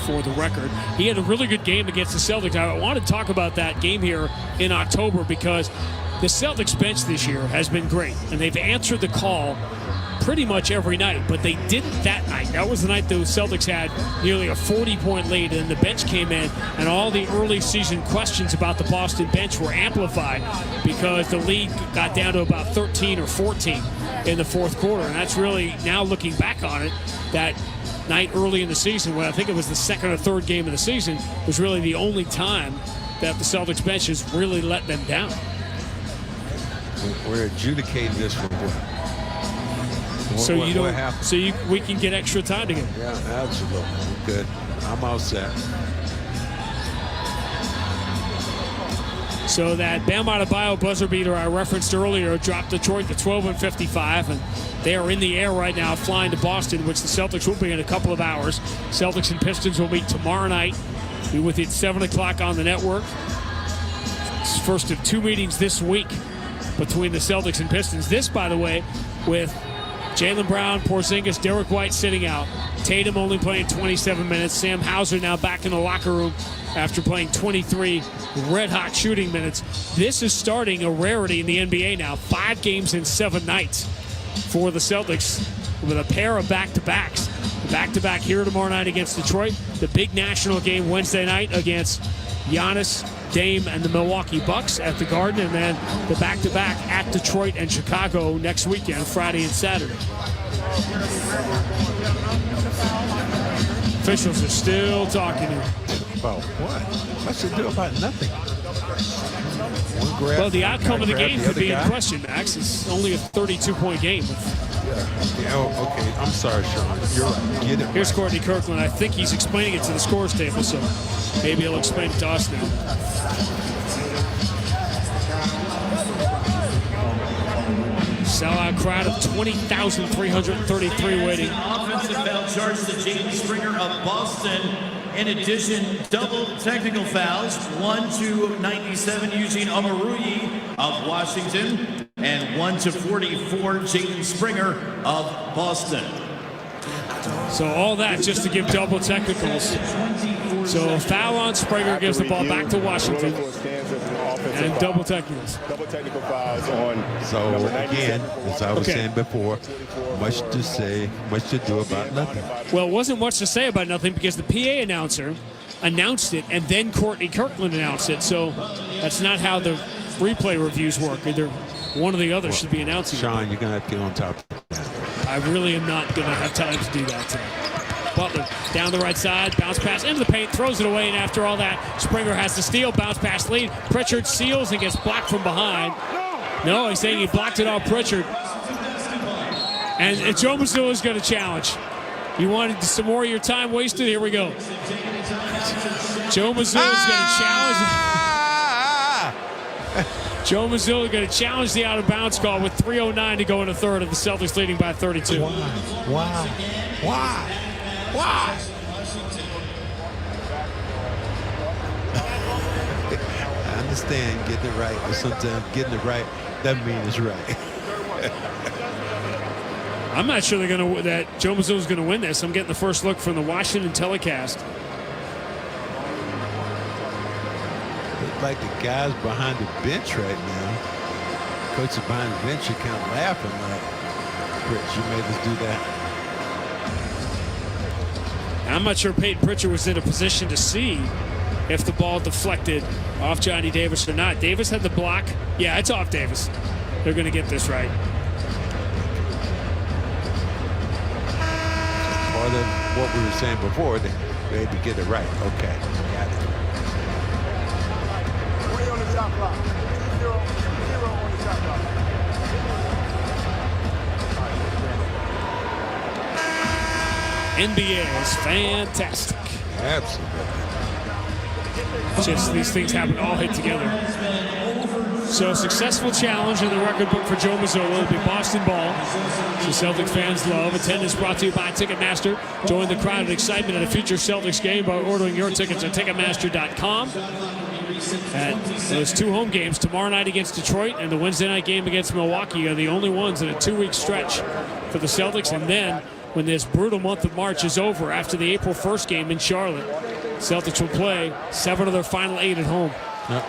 For the record, he had a really good game against the Celtics. I want to talk about that game here in October because the Celtics bench this year has been great, and they've answered the call pretty much every night, but they didn't that night. That was the night the Celtics had nearly a 40-point lead, and the bench came in, and all the early season questions about the Boston bench were amplified because the lead got down to about 13 or 14 in the fourth quarter, and that's really, now looking back on it, that night early in the season, when I think it was the second or third game of the season, was really the only time that the Celtics bench has really let them down. We're adjudicating this for what? We can get extra time together. Yeah, absolutely. Good. I'm all set. So that Bam Adebayo buzzer beater I referenced earlier dropped Detroit to 12-55, and they are in the air right now, flying to Boston, which the Celtics will be in a couple of hours. Celtics and Pistons will meet tomorrow night. Be with you at 7 o'clock on the network. It's first of two meetings this week between the Celtics and Pistons. This, by the way, with Jaylen Brown, Porzingis, Derek White sitting out. Tatum only playing 27 minutes. Sam Hauser now back in the locker room after playing 23 red-hot shooting minutes. This is starting a rarity in the NBA now. 5 games in 7 nights for the Celtics with a pair of back-to-backs. The back-to-back here tomorrow night against Detroit. The big national game Wednesday night against Giannis, Dame, and the Milwaukee Bucks at the Garden. And then the back-to-back at Detroit and Chicago next weekend, Friday and Saturday. Officials are still talking here. About what? What's it do about nothing? Well, the outcome of the game could be in question, Max. It's only a 32-point game. Okay. I'm sorry, Sean. You're right. Get it. Here's Courtney Kirkland. I think he's explaining it to the scores table, so maybe he'll explain it to us now. Sellout crowd of 20,333 waiting. Offensive foul charge to James Springer of Boston. In addition, double technical fouls, 1-97 Eugene Omoruyi of Washington, and 1-44 Jaden Springer of Boston. So all that just to give double technicals. So a foul on Springer gives the ball back to Washington. And double technicals. Double technical fouls on. So again, as I was saying before, much to say, much to do about nothing. Well, it wasn't much to say about nothing because the PA announcer announced it and then Courtney Kirkland announced it. So that's not how the replay reviews work. Either one or the other should be announcing Sean, it. you're going to have to get on top of that. I really am not going to have time to do that today. Butler down the right side, bounce pass into the paint, throws it away, and after all that, Springer has to steal, bounce pass lead. Pritchard seals and gets blocked from behind. No, he's saying he blocked it off Pritchard. And Joe Mazzulla is going to challenge. You wanted some more of your time wasted? Here we go. Joe Mazzulla is going to challenge. Joe Mazzulla going to challenge the out-of-bounds call with 3:09 to go in the third, and the Celtics leading by 32. Why? I understand getting it right, but sometimes getting it right doesn't mean it's right. I'm not sure that Joe Mazzulla is going to win this. I'm getting the first look from the Washington telecast. Look like the guys behind the bench right now. Coaches behind the bench are kind of laughing like, Rich, you made us do that. I'm not sure Peyton Pritchard was in a position to see if the ball deflected off Johnny Davis or not. Davis had the block. Yeah, it's off Davis. They're going to get this right. Part of what we were saying before, they had to get it right. Okay, got it. 3 on the shot clock. 0 on the shot clock. NBA is fantastic. Absolutely. Just these things happen, all hit together. So a successful challenge in the record book for Joe Mazzulla will be Boston ball. So Celtics fans love. Attendance brought to you by Ticketmaster. Join the crowd and excitement at a future Celtics game by ordering your tickets at Ticketmaster.com. And those 2 home games, tomorrow night against Detroit and the Wednesday night game against Milwaukee, are the only ones in a 2-week stretch for the Celtics. And then when this brutal month of March is over, after the April 1st game in Charlotte, Celtics will play 7 of their final 8 at home. Now,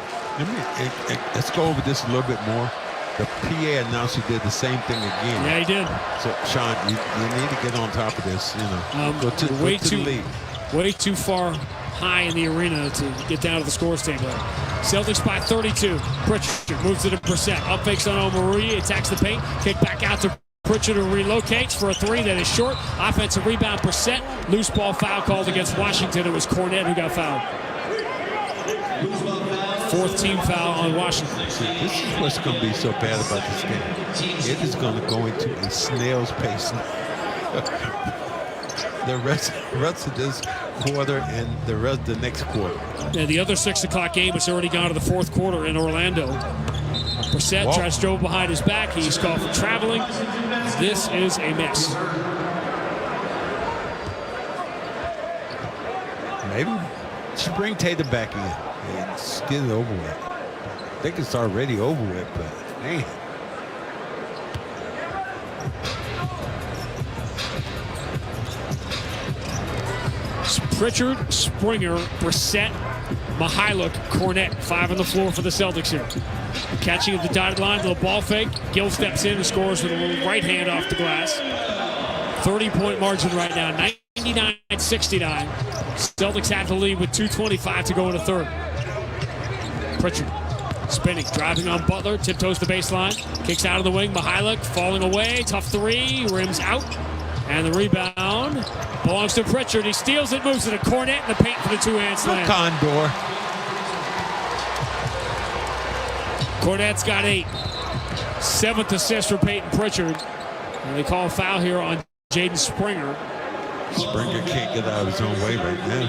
let's go over this a little bit more. The PA announcer did the same thing again. Yeah, he did. So, Sean, you need to get on top of this. You know, go to the lead. Way too far high in the arena to get down to the scores table. Celtics by 32. Pritchard moves it to Brissett. Up fakes on Omoruyi, attacks the paint. Kick back out to Pritchard, who relocates for a 3 that is short. Offensive rebound, Brissett. Loose ball foul called against Washington. It was Cornette who got fouled. 4th team foul on Washington. This is what's going to be so bad about this game. It is going to go into a snail's pace. The rest of this quarter and the rest of the next quarter. Yeah, the other 6 o'clock game has already gone to the 4th quarter in Orlando. Brissett tries to drove behind his back. He's called for traveling. This is a mess. Maybe Spring Tatum back in. Let's get it over with. I think it's already over with, but man. Pritchard, Springer, Brissett, Mihailuk, Cornette, 5 on the floor for the Celtics here. Catching at the dotted line, little ball fake. Gill steps in and scores with a little right hand off the glass. 30-point margin right now, 99-69. Celtics have the lead with 2:25 to go in the third. Pritchard spinning, driving on Butler, tiptoes the baseline, kicks out of the wing. Mihailuk falling away, tough 3, rims out. And the rebound belongs to Pritchard. He steals it, moves it to Cornette in the paint for the 2-hand slam. Condor. Cornette's got 8. 7th assist for Peyton Pritchard. And they call a foul here on Jaden Springer. Springer can't get out of his own way right now.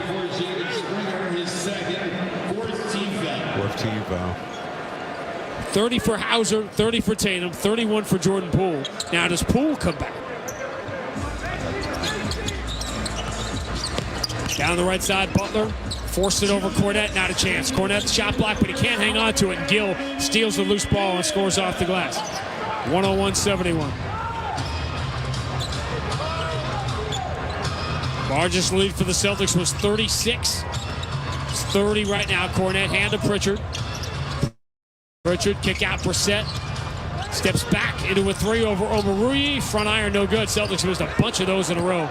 4th team foul. 30 for Hauser, 30 for Tatum, 31 for Jordan Poole. Now does Poole come back? Down the right side, Butler forced it over Cornette, not a chance. Cornette shot block, but he can't hang on to it, and Gill steals the loose ball and scores off the glass. 101-71. Largest lead for the Celtics was 36. It's 30 right now. Cornette, hand to Pritchard. Pritchard, kick out Brissett. Steps back into a three over Omoruyi. Front iron, no good. Celtics missed a bunch of those in a row.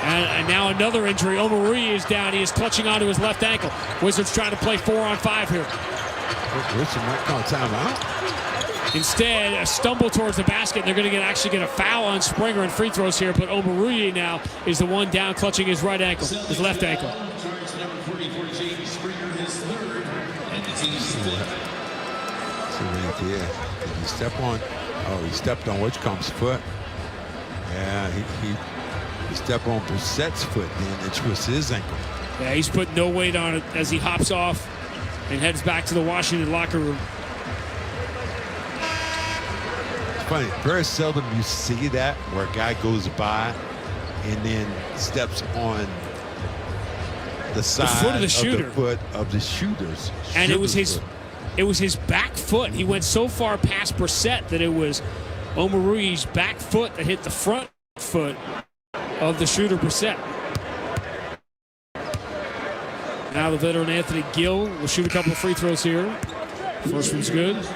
And now another injury. Omoruyi is down. He is clutching onto his left ankle. Wizards trying to play 4-on-5 here. Wilson might call timeout. Instead, a stumble towards the basket. They're going to actually get a foul on Springer and free throws here, but Omoruyi now is the one down clutching his right ankle, his left ankle. Yeah, he stepped on. Oh, he stepped on Whitcomb's foot. Yeah, he stepped on Brissett's foot then and twisted his ankle. Yeah, he's put no weight on it as he hops off and heads back to the Washington locker room. Funny, very seldom you see that where a guy goes by and then steps on the side foot of the shooter. The foot of the shooters. And it was his back foot. He went so far past Brissett that it was Omoruyi's back foot that hit the front foot of the shooter Brissett. Now the veteran Anthony Gill will shoot a couple of free throws here. First one's good.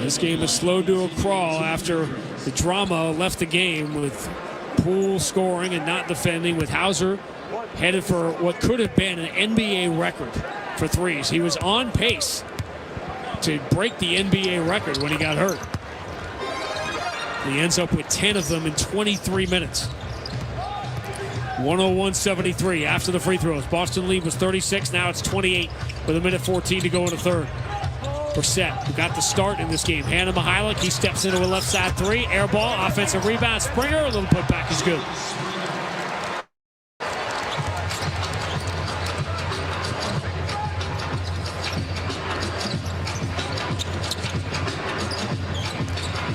This game is slow to a crawl after the drama left the game with Poole scoring and not defending, with Hauser headed for what could have been an NBA record for threes. He was on pace to break the NBA record when he got hurt. He ends up with 10 of them in 23 minutes. 101-73 after the free throws. Boston lead was 36. Now it's 28 with a minute 14 to go in the third. Brissett, who got the start in this game. Hannah Mihailik, he steps into a left side three. Air ball, offensive rebound. Springer, a little putback is good.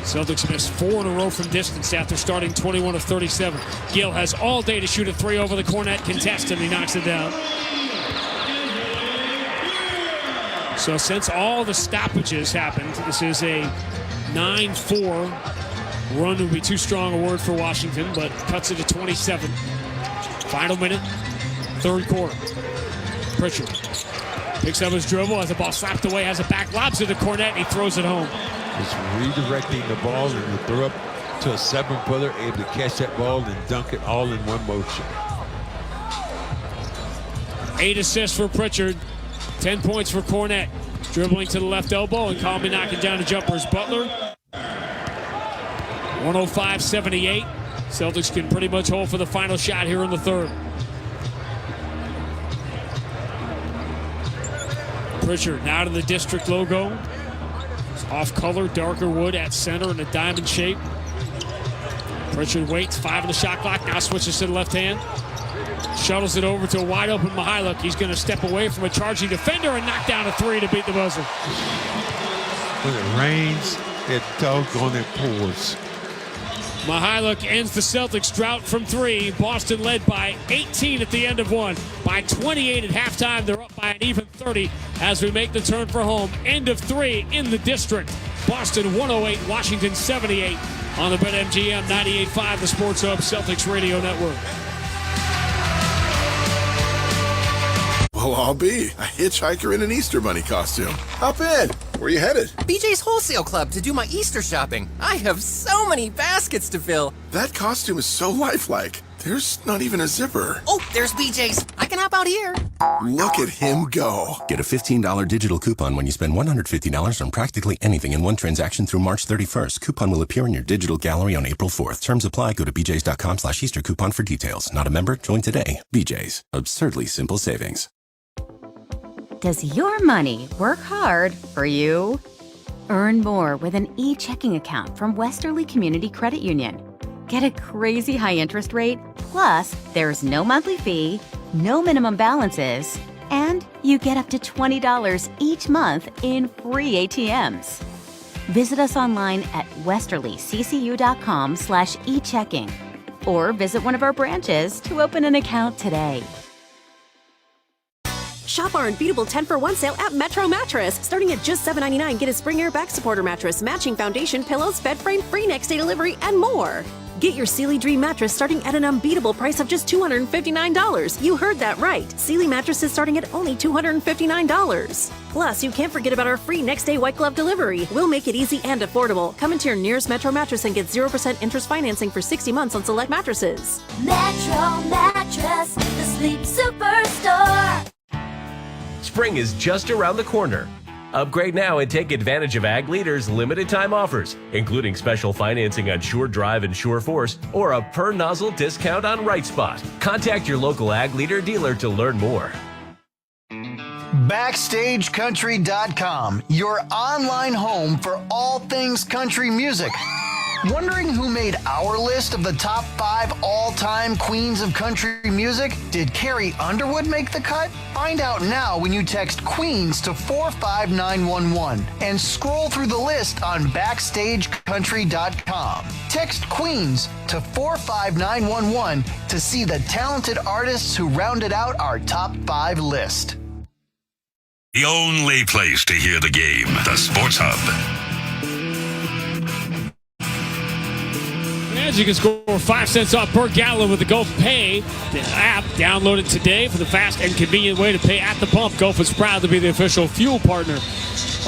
Celtics missed 4 in a row from distance after starting 21 of 37. Gill has all day to shoot a three over the Cornette contest, and he knocks it down. So since all the stoppages happened, this is a 9-4 run. Would be too strong a word for Washington, but cuts it to 27. Final minute, third quarter. Pritchard picks up his dribble, has the ball slapped away, has it back, lobs it to Cornette, and he throws it home. It's redirecting the ball and you throw up to a 7-footer, able to catch that ball and dunk it all in one motion. 8 assists for Pritchard. 10 points for Cornette. Dribbling to the left elbow and calmly knocking down the jumpers. Butler. 105-78. Celtics can pretty much hold for the final shot here in the third. Pritchard now to the district logo. It's off color, darker wood at center in a diamond shape. Pritchard waits, 5 in the shot clock. Now switches to the left hand. Shuttles it over to a wide open Mihailik. He's going to step away from a charging defender and knock down a three to beat the buzzer. When it rains, it doggone it pours. Mihailik ends the Celtics drought from 3. Boston led by 18 at the end of 1. By 28 at halftime, they're up by an even 30 as we make the turn for home. End of 3 in the district. Boston 108, Washington 78 on the BetMGM 98.5, the Sports Hub Celtics Radio Network. Well, I'll be a hitchhiker in an Easter Bunny costume. Hop in. Where you headed? BJ's Wholesale Club to do my Easter shopping. I have so many baskets to fill. That costume is so lifelike. There's not even a zipper. Oh, there's BJ's. I can hop out here. Look at him go. Get a $15 digital coupon when you spend $150 on practically anything in one transaction through March 31st. Coupon will appear in your digital gallery on April 4th. Terms apply. Go to bjs.com/Easter coupon for details. Not a member? Join today. BJ's. Absurdly simple savings. Does your money work hard for you? Earn more with an e-checking account from Westerly Community Credit Union. Get a crazy high interest rate, plus there's no monthly fee, no minimum balances, and you get up to $20 each month in free ATMs. Visit us online at westerlyccu.com/e-checking. or visit one of our branches to open an account today. Shop our unbeatable 10-for-1 sale at Metro Mattress. Starting at just $7.99, get a spring air back supporter mattress, matching foundation, pillows, bed frame, free next day delivery, and more. Get your Sealy Dream mattress starting at an unbeatable price of just $259. You heard that right. Sealy mattresses starting at only $259. Plus, you can't forget about our free next day white glove delivery. We'll make it easy and affordable. Come into your nearest Metro Mattress and get 0% interest financing for 60 months on select mattresses. Metro Mattress, the sleep superstore. Spring is just around the corner. Upgrade now and take advantage of Ag Leader's limited time offers, including special financing on Sure Drive and Sure Force, or a per nozzle discount on Right Spot. Contact your local Ag Leader dealer to learn more. BackstageCountry.com, your online home for all things country music. Wondering who made our list of the top 5 all-time queens of country music? Did Carrie Underwood make the cut? Find out now when you text Queens to 45911 and scroll through the list on BackstageCountry.com. Text Queens to 45911 to see the talented artists who rounded out our top 5 list. The only place to hear the game, the Sports Hub. You can score 5 cents off per gallon with the Gulf Pay the app. Download it today for the fast and convenient way to pay at the pump. Gulf is proud to be the official fuel partner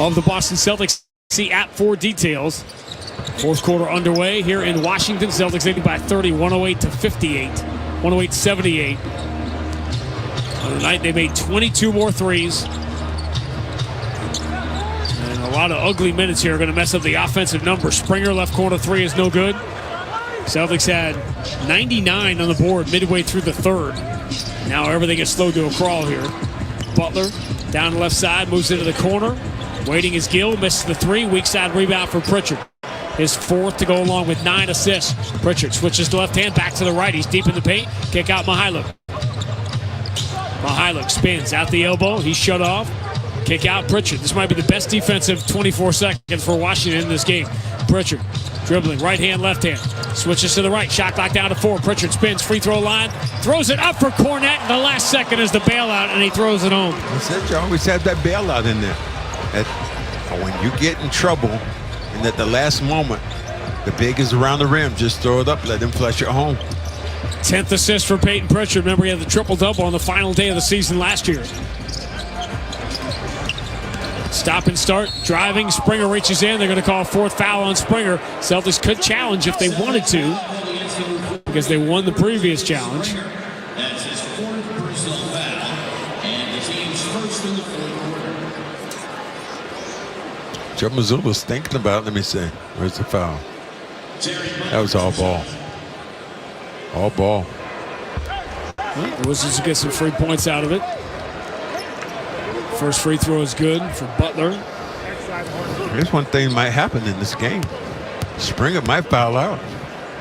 of the Boston Celtics. See app for details. Fourth quarter underway here in Washington. Celtics leading by 30, 108-58, 108-78. On the night, they made 22 more threes. And a lot of ugly minutes here are going to mess up the offensive numbers. Springer left corner 3 is no good. Celtics had 99 on the board midway through the third. Now everything is slowed to a crawl here. Butler down the left side, moves into the corner. Waiting is Gill, misses the 3. Weak side rebound for Pritchard. His 4th to go along with 9 assists. Pritchard switches to left hand, back to the right. He's deep in the paint. Kick out Mihailuk. Mihailuk spins out the elbow. He's shut off. Kick out Pritchard. This might be the best defensive 24 seconds for Washington in this game. Pritchard dribbling right hand, left hand. Switches to the right. Shot clock down to 4. Pritchard spins. Free throw line. Throws it up for Cornette. And the last second is the bailout, and he throws it home. I said you always have that bailout in there. When you get in trouble and at the last moment, the big is around the rim, just throw it up, let them flush it home. 10th assist for Peyton Pritchard. Remember, he had the triple-double on the final day of the season last year. Stop and start, driving. Springer reaches in. They're going to call a 4th foul on Springer. Celtics could challenge if they wanted to, because they won the previous challenge. That's his 4th personal foul, and the team's first in the 4th quarter. Joe Mazzulla's thinking about it. Let me see. Where's the foul? That was all ball. All ball. Well, the Wizards will get some free points out of it. First free throw is good for Butler. Here's one thing that might happen in this game. Springer might foul out.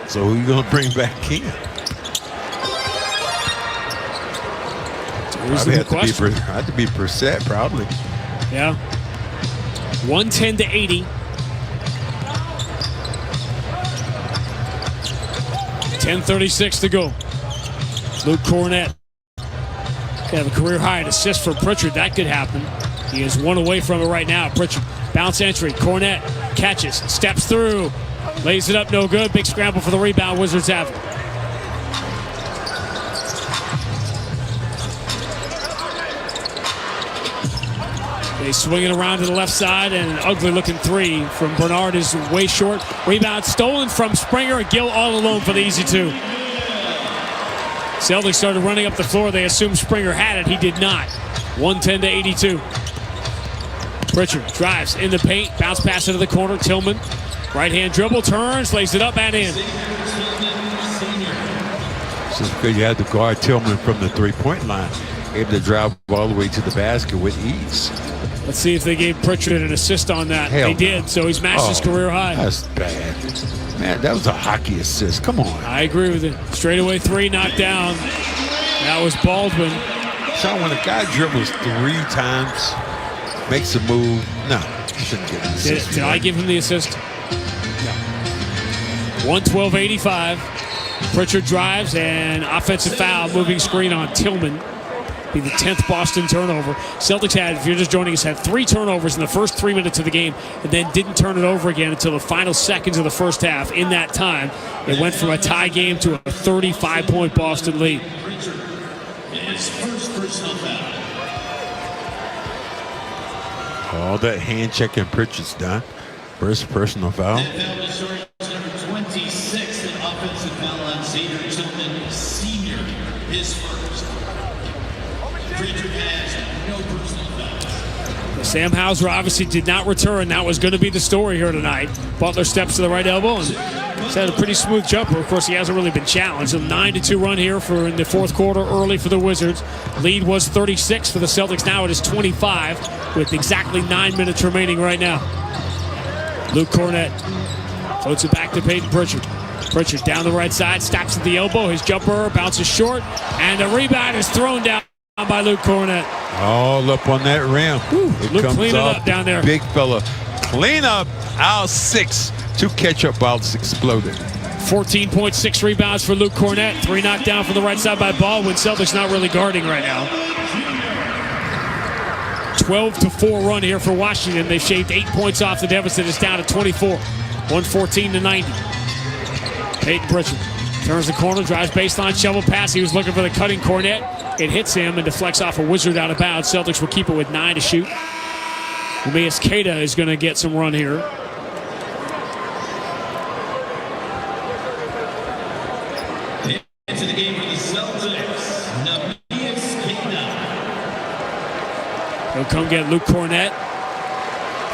So who are you going to bring back in? Probably have to be Brissett, probably. Yeah. 110-80. 10:36 to go. Luke Cornette. Have a career high in assists for Pritchard. That could happen. He is 1 away from it right now. Pritchard, bounce entry. Cornette catches, steps through, lays it up, no good. Big scramble for the rebound. Wizards have it. They swing it around to the left side, and an ugly-looking 3 from Bernard is way short. Rebound stolen from Springer. Gill all alone for the easy 2. Celtics started running up the floor. They assumed Springer had it. He did not. 110-82. Pritchard drives in the paint. Bounce pass into the corner. Tillman. Right-hand dribble. Turns. Lays it up and in. This is good. You had to guard Tillman from the three-point line. Able to drive all the way to the basket with ease. Let's see if they gave Pritchard an assist on that. They did, so he's matched his career high. That's bad. Man, that was a hockey assist. Come on. I agree with it. Straightaway 3 knocked down. That was Baldwin. So when a guy dribbles 3 times, makes a move, no, you shouldn't give him the assist. Did I give him the assist? No. 112-85. Pritchard drives and offensive foul, moving screen on Tillman. Be the 10th Boston turnover. Celtics had, if you're just joining us, had 3 turnovers in the first 3 minutes of the game and then didn't turn it over again until the final seconds of the first half. In that time, it went from a tie game to a 35-point Boston lead. His first personal foul. All that hand checking Pritchard's done. First personal foul. And foul starts number 26, an offensive foul on Xavier Tillman Sr., his first. Pritchard has no personal fouls. Sam Hauser obviously did not return. That was going to be the story here tonight. Butler steps to the right elbow and he's had a pretty smooth jumper. Of course, he hasn't really been challenged. A 9-2 run here in the fourth quarter early for the Wizards. Lead was 36 for the Celtics. Now it is 25 with exactly 9 minutes remaining right now. Luke Cornett floats it back to Peyton Pritchard. Pritchard down the right side, stops at the elbow. His jumper bounces short, and the rebound is thrown down by Luke Cornett. All up on that rim. Luke cleaning up down there. Big fella. Clean up. Out 6. 2 catch-up balls exploded. 14.6 rebounds for Luke Cornett. 3 knocked down from the right side by Baldwin. Celtics not really guarding right now. 12-4 run here for Washington. They've shaved 8 points off the deficit. It's down to 24. 114-90. Peyton Pritchard turns the corner, drives baseline, shovel pass. He was looking for the cutting Cornett. It hits him and deflects off a Wizard out of bounds. Celtics will keep it with 9 to shoot. Neemias Queta is going to get some run here. Into the game for the Celtics, Neemias Queta. He'll come get Luke Cornett.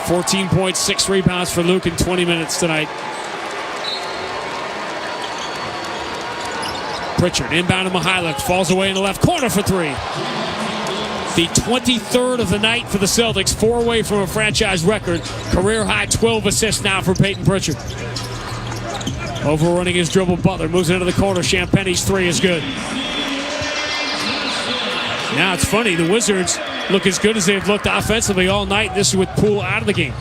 14.6 rebounds for Luke in 20 minutes tonight. Pritchard inbound to Mihalik, falls away in the left corner for 3. The 23rd of the night for the Celtics, 4 away from a franchise record. Career high 12 assists now for Peyton Pritchard. Overrunning his dribble, Butler moves into the corner. Champagne's 3 is good. Now it's funny, the Wizards look as good as they've looked offensively all night. This is with Poole out of the game.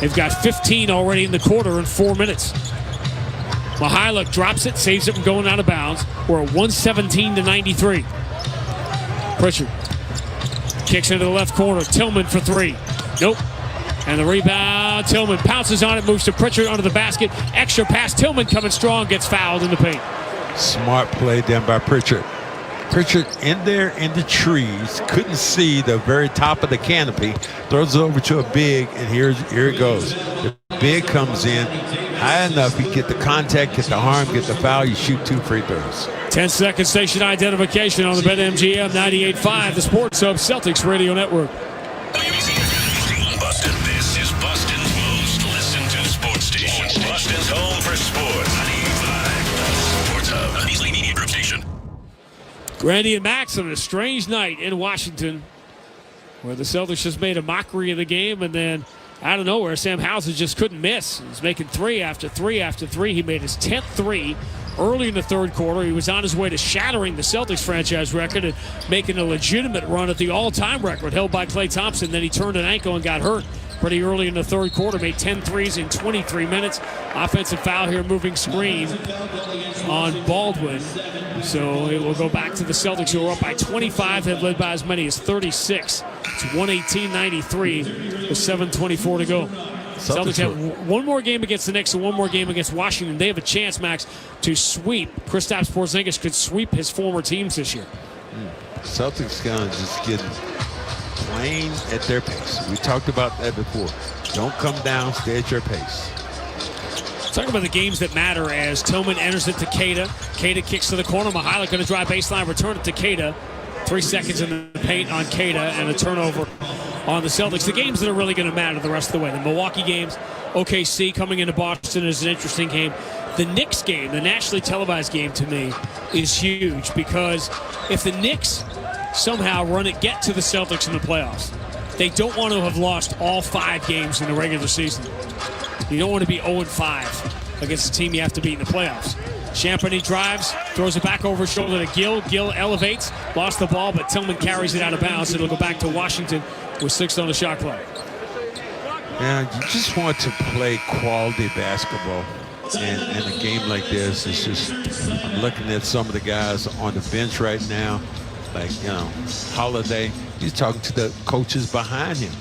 They've got 15 already in the quarter in 4 minutes. Mihalik drops it, saves it from going out of bounds. We're at 117-93. Pritchard kicks into the left corner. Tillman for 3. Nope. And the rebound, Tillman pounces on it, moves to Pritchard under the basket. Extra pass, Tillman coming strong, gets fouled in the paint. Smart play done by Pritchard. Pritchard in there in the trees, couldn't see the very top of the canopy, throws it over to a big, and here it goes. The big comes in high enough, he get the contact, get the harm, get the foul, you shoot 2 free throws. 10-second station identification on the BetMGM 98.5, the Sports Hub Celtics Radio Network. Boston, this is Boston's most listened to sports station. Boston's home for sports. 95, Sports Hub, an Easley Media Group station. Randy and Max on a strange night in Washington where the Celtics just made a mockery of the game, and then out of nowhere, Sam Hauser just couldn't miss. He's making 3 after 3 after 3. He made his 10th 3 early in the third quarter. He was on his way to shattering the Celtics franchise record and making a legitimate run at the all-time record held by Klay Thompson. Then he turned an ankle and got hurt pretty early in the third quarter. Made 10 threes in 23 minutes. Offensive foul here, moving screen on Baldwin. So it will go back to the Celtics, who are up by 25, have led by as many as 36. It's 118-93 with 7:24 to go. Celtics have one more game against the Knicks and one more game against Washington. They have a chance, Max, to sweep. Kristaps Porzingis could sweep his former teams this year. Celtics gonna just get playing at their pace. We talked about that before. Don't come down, stay at your pace. Talk about the games that matter as Tillman enters it to Queta. Queta kicks to the corner. Mihalik going to drive baseline, return it to Queta. 3 seconds in the paint on Queta and a turnover on the Celtics. The games that are really going to matter the rest of the way. The Milwaukee games, OKC coming into Boston is an interesting game. The Knicks game, the nationally televised game to me, is huge because if the Knicks somehow get to the Celtics in the playoffs, they don't want to have lost all 5 games in the regular season. You don't want to be 0-5 against a team you have to beat in the playoffs. Champagny drives, throws it back over his shoulder to Gill. Gill elevates, lost the ball, but Tillman carries it out of bounds. It'll go back to Washington with 6 on the shot clock. Yeah, you just want to play quality basketball. And in a game like this, it's just, I'm looking at some of the guys on the bench right now, like, Holiday. He's talking to the coaches behind him,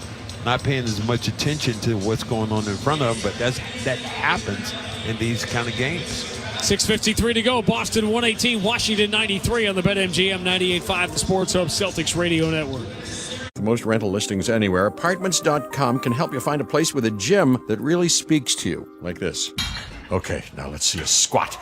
not paying as much attention to what's going on in front of him, but that happens in these kind of games. 6:53 to go. Boston 118, Washington 93 on the BetMGM 98.5, the Sports Hub Celtics Radio Network. For most rental listings anywhere, Apartments.com can help you find a place with a gym that really speaks to you, like this. Okay, now let's see a squat.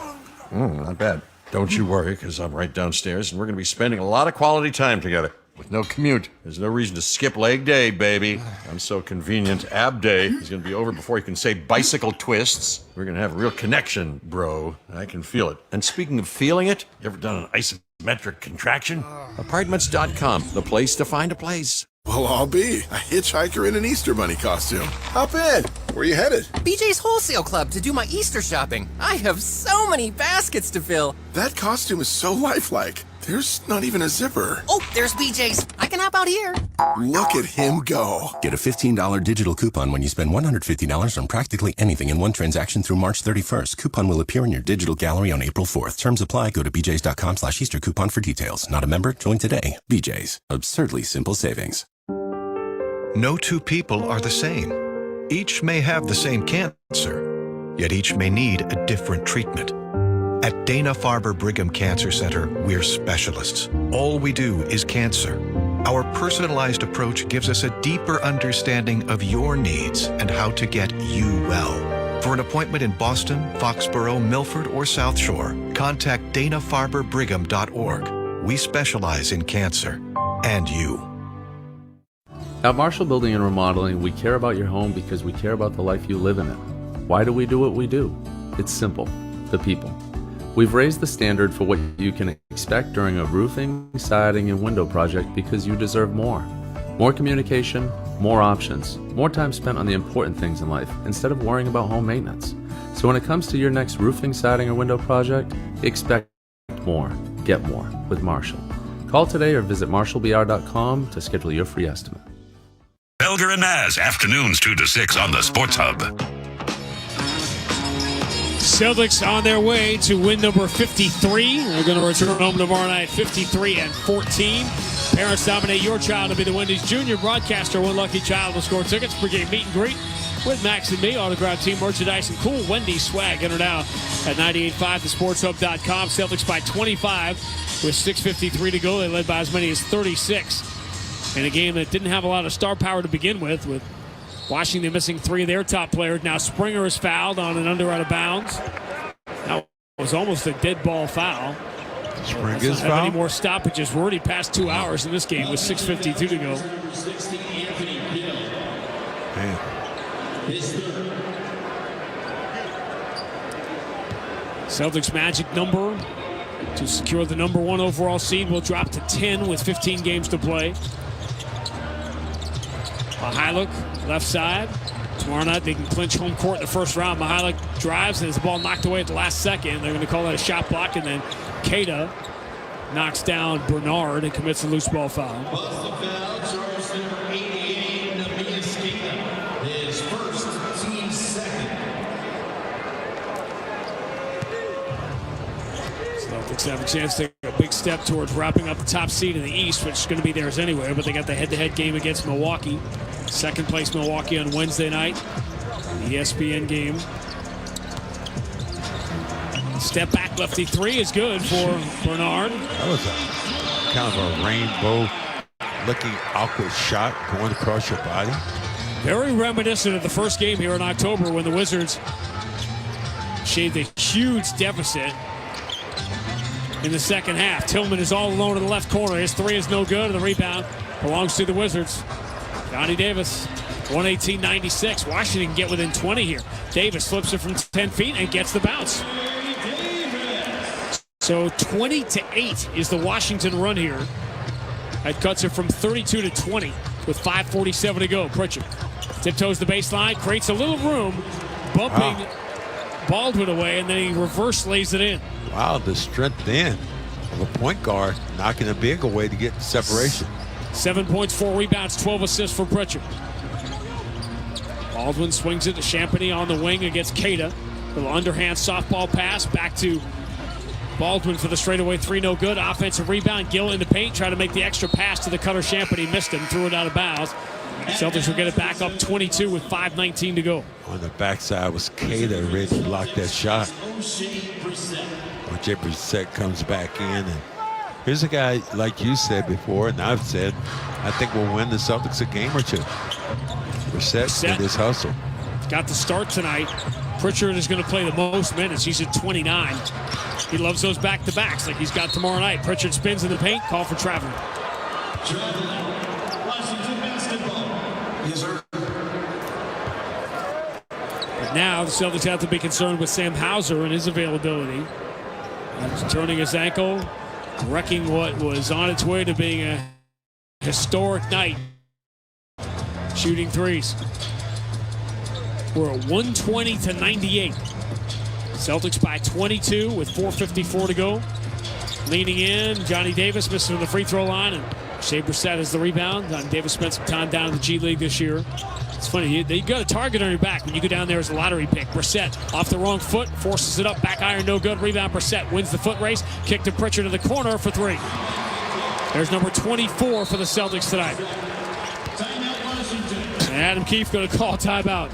Not bad. Don't you worry, because I'm right downstairs, and we're going to be spending a lot of quality time together. With no commute, there's no reason to skip leg day, baby. I'm so convenient. Ab day is going to be over before you can say bicycle twists. We're going to have a real connection, bro. I can feel it. And speaking of feeling it, you ever done an isometric contraction? Apartments.com, the place to find a place. Well, I'll be a hitchhiker in an Easter Bunny costume. Hop in. Where you headed? BJ's Wholesale Club to do my Easter shopping. I have so many baskets to fill. That costume is so lifelike. There's not even a zipper. Oh, there's BJ's. I can hop out here. Look at him go. Get a $15 digital coupon when you spend $150 on practically anything in one transaction through March 31st. Coupon will appear in your digital gallery on April 4th. Terms apply. Go to bjs.com/Easter coupon for details. Not a member? Join today. BJ's. Absurdly simple savings. No two people are the same. Each may have the same cancer, yet each may need a different treatment. At Dana-Farber Brigham Cancer Center, we're specialists. All we do is cancer. Our personalized approach gives us a deeper understanding of your needs and how to get you well. For an appointment in Boston, Foxborough, Milford, or South Shore, contact danafarberbrigham.org. We specialize in cancer and you. At Marshall Building and Remodeling, we care about your home because we care about the life you live in it. Why do we do what we do? It's simple. The people. We've raised the standard for what you can expect during a roofing, siding, and window project because you deserve more. More communication, more options, more time spent on the important things in life instead of worrying about home maintenance. So when it comes to your next roofing, siding, or window project, expect more. Get more with Marshall. Call today or visit marshallbr.com to schedule your free estimate. Belger and Naz, afternoons 2 to 6 on the Sports Hub. Celtics on their way to win number 53. They're going to return home tomorrow night 53-14. Parents nominate your child to be the Wendy's Junior broadcaster. One lucky child will score tickets for game meet and greet with Max and me. Autographed team merchandise and cool Wendy's swag. Enter now at 98.5thesportshub.com. Celtics by 25 with 6:53 to go. They led by as many as 36 in a game that didn't have a lot of star power to begin with Washington missing 3 of their top players. Now Springer is fouled on an under out of bounds. That was almost a dead ball foul. Springer's foul. foul? Any more stoppages? We're already past 2 hours in this game with 6:52 to go. Man. Celtics magic number to secure the number 1 overall seed will drop to 10 with 15 games to play. Mihalik, left side. Tomorrow night they can clinch home court in the first round. Mihalik drives and has the ball knocked away at the last second. They're going to call that a shot block, and then Keita knocks down Bernard and commits a loose ball foul. His first, team second. Celtics have a chance to take a big step towards wrapping up the top seed in the East, which is going to be theirs anyway, but they got the head-to-head game against Milwaukee. Second place Milwaukee on Wednesday night. The ESPN game. Step back lefty 3 is good for Bernard. That was a kind of a rainbow-looking awkward shot going across your body. Very reminiscent of the first game here in October when the Wizards shaved a huge deficit in the second half. Tillman is all alone in the left corner. His 3 is no good, and the rebound belongs to the Wizards. Johnny Davis, 118-96. Washington can get within 20 here. Davis flips it from 10 feet and gets the bounce. So 20-8 is the Washington run here. That cuts it from 32 to 20 with 5:47 to go. Pritchard tiptoes the baseline, creates a little room, bumping Baldwin away, and then he reverse lays it in. Wow, the strength then of a point guard knocking a big away to get separation. 7 points, 4 rebounds, 12 assists for Pritchard. Baldwin swings it to Champagny on the wing against Keita. Little underhand softball pass back to Baldwin for the straightaway three, no good. Offensive rebound. Gill in the paint, trying to make the extra pass to the cutter Champ, but he missed him, threw it out of bounds. Celtics will get it back up 22 with 5:19 to go. On the backside was Cater ready to block that shot. Jay Brissett comes back in, and here's a guy, like you said before, and I've said, I think will win the Celtics a game or two. Brissett in his hustle. Got the start tonight. Pritchard is going to play the most minutes. He's at 29. He loves those back-to-backs like he's got tomorrow night. Pritchard spins in the paint. Call for traveling. But now the Celtics have to be concerned with Sam Hauser and his availability. He's turning his ankle, wrecking what was on its way to being a historic night. Shooting threes. We're at 120-98. Celtics by 22 with 4:54 to go. Leaning in, Johnny Davis missing on the free throw line, and Shea Brissett has the rebound. Johnny Davis spent some time down in the G League this year. It's funny, you got a target on your back when you go down there as a lottery pick. Brissett off the wrong foot, forces it up, back iron, no good. Rebound, Brissett wins the foot race. Kick to Pritchard in the corner for three. There's number 24 for the Celtics tonight. And Adam Keefe going to call timeout.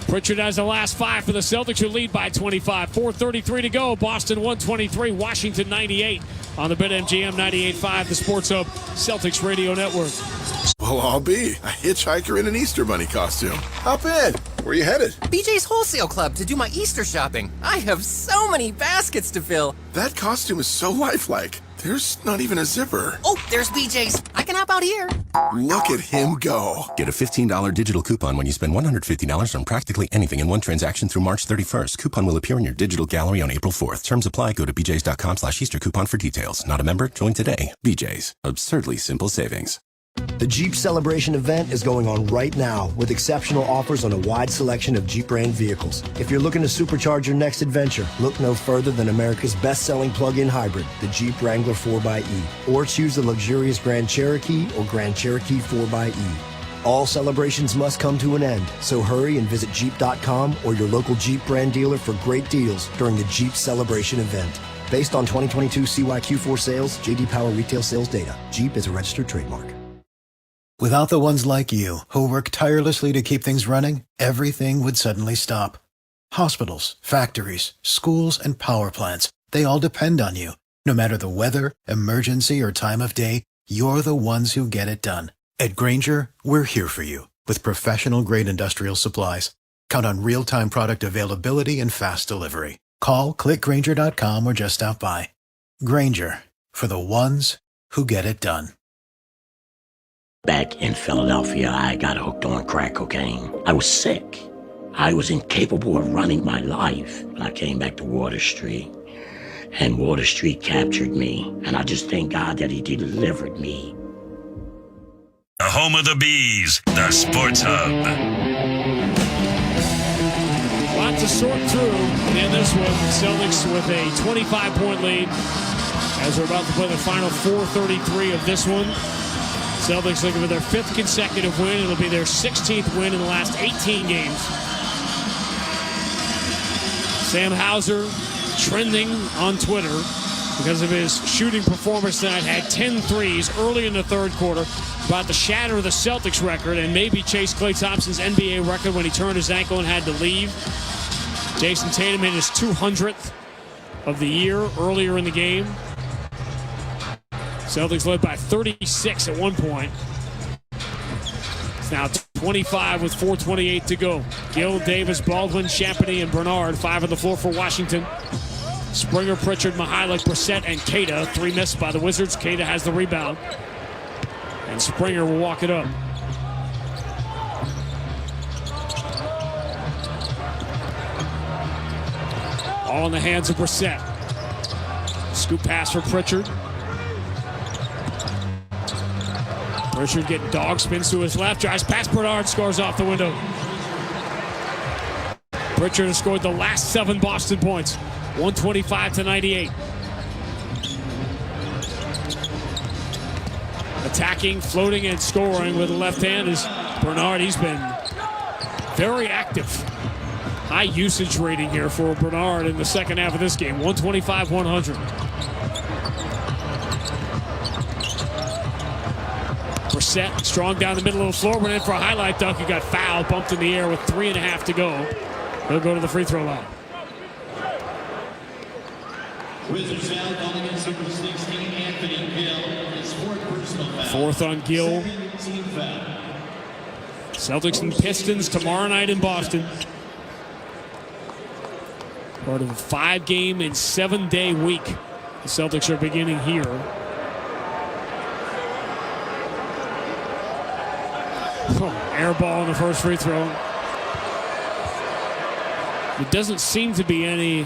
Pritchard has the last five for the Celtics, who lead by 25. 4:33 to go. Boston 123, Washington 98 on the BetMGM 98.5, the Sports Hub Celtics Radio Network. Well, I'll be a hitchhiker in an Easter Bunny costume. Hop in. Where you headed? BJ's Wholesale Club to do my Easter shopping. I have so many baskets to fill. That costume is so lifelike. There's not even a zipper. Oh, there's BJ's. I can hop out here. Look at him go. Get a $15 digital coupon when you spend $150 on practically anything in one transaction through March 31st. Coupon will appear in your digital gallery on April 4th. Terms apply. Go to bjs.com/Easter coupon for details. Not a member? Join today. BJ's. Absurdly simple savings. The Jeep Celebration event is going on right now with exceptional offers on a wide selection of Jeep brand vehicles. If you're looking to supercharge your next adventure, look no further than America's best-selling plug-in hybrid, the Jeep Wrangler 4xE. Or choose the luxurious Grand Cherokee or Grand Cherokee 4xE. All celebrations must come to an end, so hurry and visit Jeep.com or your local Jeep brand dealer for great deals during the Jeep Celebration event. Based on 2022 CYQ4 sales, J.D. Power retail sales data. Jeep is a registered trademark. Without the ones like you, who work tirelessly to keep things running, everything would suddenly stop. Hospitals, factories, schools, and power plants, they all depend on you. No matter the weather, emergency, or time of day, you're the ones who get it done. At Grainger, we're here for you with professional-grade industrial supplies. Count on real-time product availability and fast delivery. Call, clickgrainger.com, or just stop by. Grainger, for the ones who get it done. Back in Philadelphia, I got hooked on crack cocaine. I was sick. I was incapable of running my life. I came back to Water Street, and Water Street captured me. And I just thank God that he delivered me. The home of the Bees, the Sports Hub. A lot to sort through in this one. Celtics with a 25-point lead as we're about to play the final 4:33 of this one. Celtics looking for their 5th consecutive win. It'll be their 16th win in the last 18 games. Sam Hauser trending on Twitter because of his shooting performance tonight. Had 10 threes early in the third quarter, about to shatter the Celtics record and maybe chase Klay Thompson's NBA record when he turned his ankle and had to leave. Jason Tatum hit his 200th of the year earlier in the game. Celtics led by 36 at one point. It's now 25 with 4:28 to go. Gill, Davis, Baldwin, Champagny, and Bernard. 5 on the floor for Washington. Springer, Pritchard, Mihalik, Brissett, and Queta. 3 missed by the Wizards. Queta has the rebound. And Springer will walk it up. All in the hands of Brissett. Scoop pass for Pritchard. Pritchard getting dog, spins to his left, drives past Bernard, scores off the window. Pritchard has scored the last 7 Boston points, 125-98. Attacking, floating, and scoring with the left hand is Bernard. He's been very active high usage rating here for Bernard in the second half of this game. 125-100. Brissett strong down the middle of the floor, went in for a highlight dunk. He got fouled, bumped in the air with 3.5 to go. He'll go to the free throw line. Wizards foul calling against number 16, Anthony Gill. His fourth personal foul. Fourth on Gill. Second team foul. Celtics and Pistons tomorrow night in Boston. Part of a 5-game and 7-day week. The Celtics are beginning here. Air ball in the first free throw. There doesn't seem to be any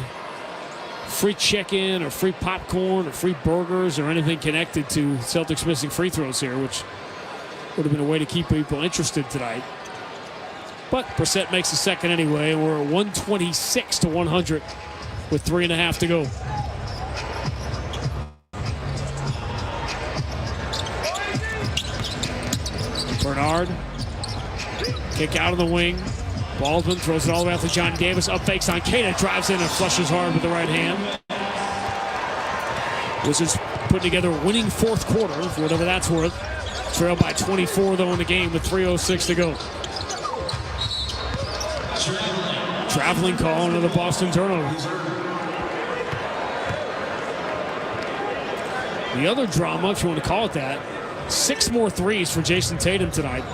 free check-in or free popcorn or free burgers or anything connected to Celtics missing free throws here, which would have been a way to keep people interested tonight. But Brissett makes the second anyway, and we're at 126-100 with 3.5 to go. Bernard, kick out of the wing. Baldwin throws it all the way out to Johnny Davis. Up fakes on Queta, drives in and flushes hard with the right hand. Wizards putting together a winning fourth quarter, for whatever that's worth. Trailed by 24 though in the game with 3:06 to go. Traveling call, another Boston turnover. The other drama, if you want to call it that, 6 more threes for Jason Tatum tonight.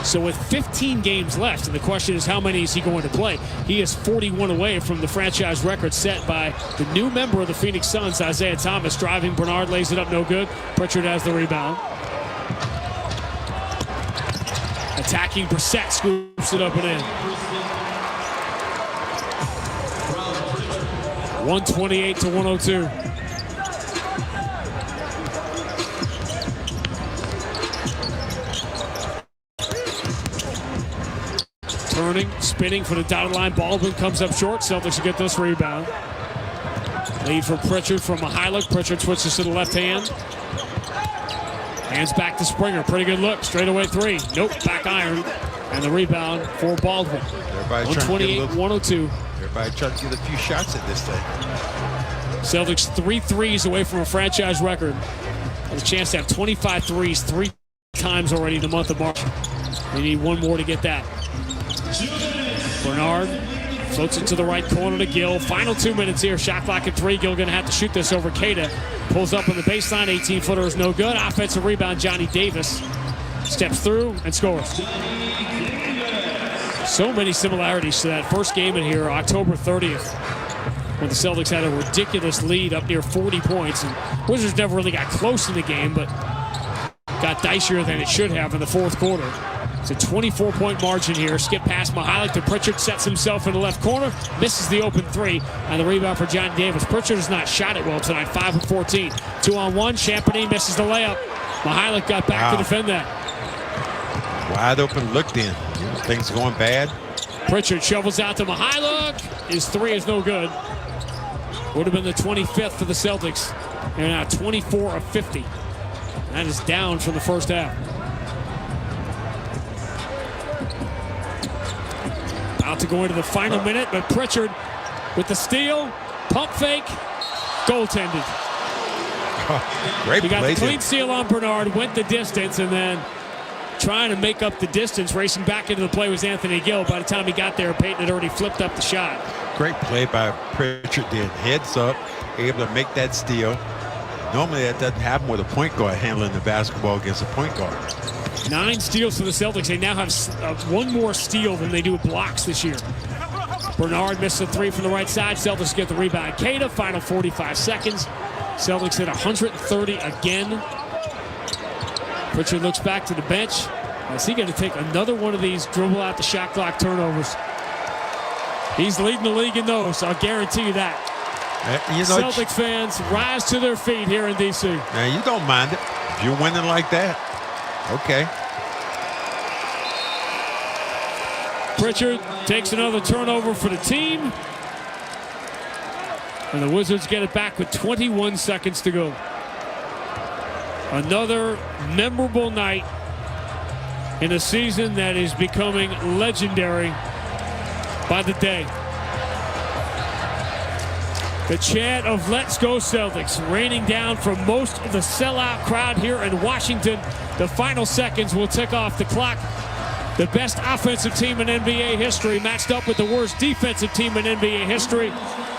So with 15 games left, and the question is how many is he going to play? He is 41 away from the franchise record set by the new member of the Phoenix Suns, Isaiah Thomas. Driving, Bernard lays it up, no good. Pritchard has the rebound. Attacking, Brissett scoops it up and in. 128-102. Turning, spinning for the dotted line. Baldwin comes up short. Celtics get this rebound. Lead for Pritchard from Mihalik. Pritchard switches to the left hand. Hands back to Springer. Pretty good look. Straightaway three. Nope. Back iron. And the rebound for Baldwin. 128-102. Everybody trying to get a few shots at this thing. Celtics 3 threes away from a franchise record. Have a chance to have 25 threes 3 times already in the month of March. They need one more to get that. Bernard floats it to the right corner to Gill. Final 2 minutes here. Shot clock at 3. Gill going to have to shoot this over Queta. Pulls up on the baseline. 18-footer is no good. Offensive rebound, Johnny Davis steps through and scores. So many similarities to that first game in here, October 30th, when the Celtics had a ridiculous lead up near 40 points. And Wizards never really got close in the game, but got dicier than it should have in the fourth quarter. It's a 24-point margin here. Skip past Mihalik to Pritchard, sets himself in the left corner, misses the open three, and the rebound for Johnny Davis. Pritchard has not shot it well tonight, 5 of 14. 2-on-1, Champagnie misses the layup. Mihalik got back to defend that. Wide open look then. Things going bad. Pritchard shovels out to Mihalik. His three is no good. Would have been the 25th for the Celtics. They're now 24 of 50. That is down from the first half. About to go into the final minute, but Pritchard with the steal, pump fake, goaltended. Great He got play. the clean steal on Bernard, went the distance, and then trying to make up the distance, racing back into the play was Anthony Gill. By the time he got there, Payton had already flipped up the shot. Great play by Pritchard then. Heads up, able to make that steal. Normally that doesn't happen with a point guard handling the basketball against a point guard. 9 steals for the Celtics. They now have one more steal than they do with blocks this year. Bernard missed a 3 from the right side. Celtics get the rebound. Queta, final 45 seconds. Celtics hit 130 again. Pritchard looks back to the bench. Is he going to take another one of these dribble out the shot clock turnovers? He's leading the league in those, I'll guarantee you that. Celtics fans rise to their feet here in D.C. Now, you don't mind it. If you're winning like that, okay. Pritchard takes another turnover for the team. And the Wizards get it back with 21 seconds to go. Another memorable night in a season that is becoming legendary by the day. The chant of "Let's Go Celtics" raining down from most of the sellout crowd here in Washington. The final seconds will tick off the clock. The best offensive team in NBA history matched up with the worst defensive team in NBA history.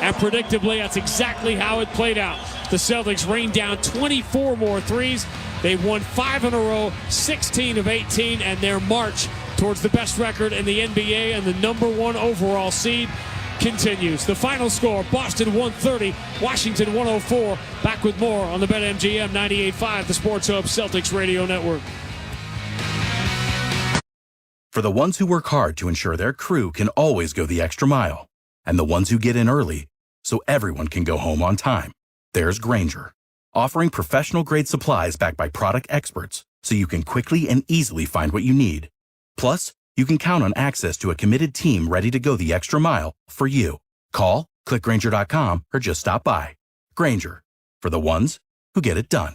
And predictably, that's exactly how it played out. The Celtics rained down 24 more threes. They've won 5 in a row, 16 of 18, and their march towards the best record in the NBA and the #1 overall seed continues. The final score, Boston 130, Washington 104. Back with more on the BetMGM 98.5, the Sports Hub Celtics Radio Network. For the ones who work hard to ensure their crew can always go the extra mile, and the ones who get in early so everyone can go home on time, there's Grainger, offering professional-grade supplies backed by product experts so you can quickly and easily find what you need. Plus, you can count on access to a committed team ready to go the extra mile for you. Call, click Grainger.com, or just stop by. Grainger, for the ones who get it done.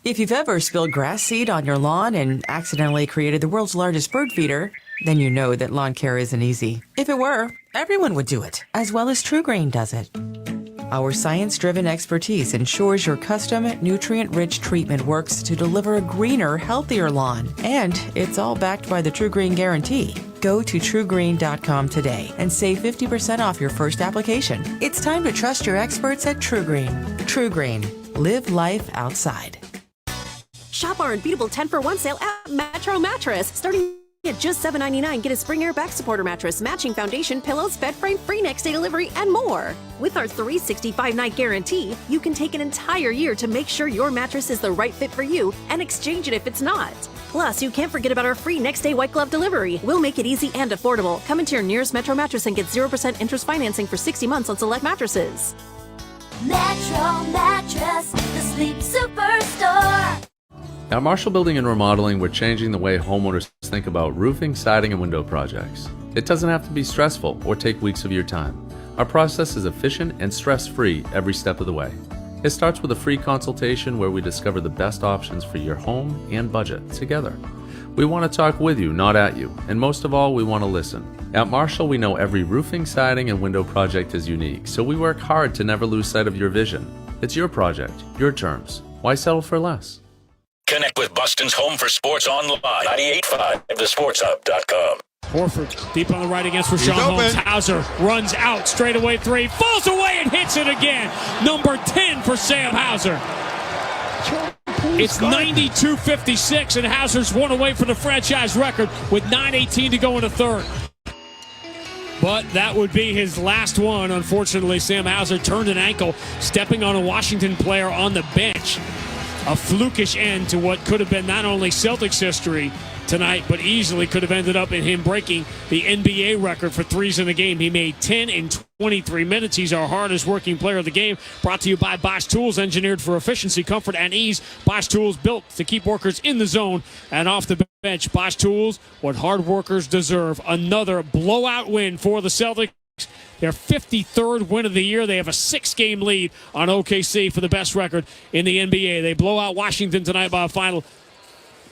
If you've ever spilled grass seed on your lawn and accidentally created the world's largest bird feeder, then you know that lawn care isn't easy. If it were, everyone would do it, as well as True Grain does it. Our science-driven expertise ensures your custom, nutrient-rich treatment works to deliver a greener, healthier lawn. And it's all backed by the True Green Guarantee. Go to TrueGreen.com today and save 50% off your first application. It's time to trust your experts at True Green. True Green. Live life outside. Shop our unbeatable 10-for-1 sale at Metro Mattress. Starting at just $7.99, get a spring air back supporter mattress, matching foundation, pillows, bed frame, free next day delivery, and more. With our 365-night guarantee, you can take an entire year to make sure your mattress is the right fit for you and exchange it if it's not. Plus, you can't forget about our free next day white glove delivery. We'll make it easy and affordable. Come into your nearest Metro Mattress and get 0% interest financing for 60 months on select mattresses. Metro Mattress, the sleep superstore. At Marshall Building and Remodeling, we're changing the way homeowners think about roofing, siding, and window projects. It doesn't have to be stressful or take weeks of your time. Our process is efficient and stress-free every step of the way. It starts with a free consultation where we discover the best options for your home and budget together. We want to talk with you, not at you, and most of all, we want to listen. At Marshall, we know every roofing, siding, and window project is unique, so we work hard to never lose sight of your vision. It's your project, your terms. Why settle for less? Connect with Boston's Home for Sports online. 98.5, thesportshub.com. Horford deep on the right against Rashawn Holmes. Hauser runs out, straightaway three, falls away and hits it again. Number 10 for Sam Hauser. It's 92-56, and Hauser's one away from the franchise record with 9:18 to go in the third. But that would be his last one. Unfortunately, Sam Hauser turned an ankle, stepping on a Washington player on the bench. A flukish end to what could have been not only Celtics history tonight, but easily could have ended up in him breaking the NBA record for threes in a game. He made 10 in 23 minutes. He's our hardest working player of the game. Brought to you by Bosch Tools, engineered for efficiency, comfort, and ease. Bosch Tools, built to keep workers in the zone and off the bench. Bosch Tools, what hard workers deserve. Another blowout win for the Celtics. Their 53rd win of the year. They have a 6-game lead on OKC for the best record in the NBA. They blow out Washington tonight by a final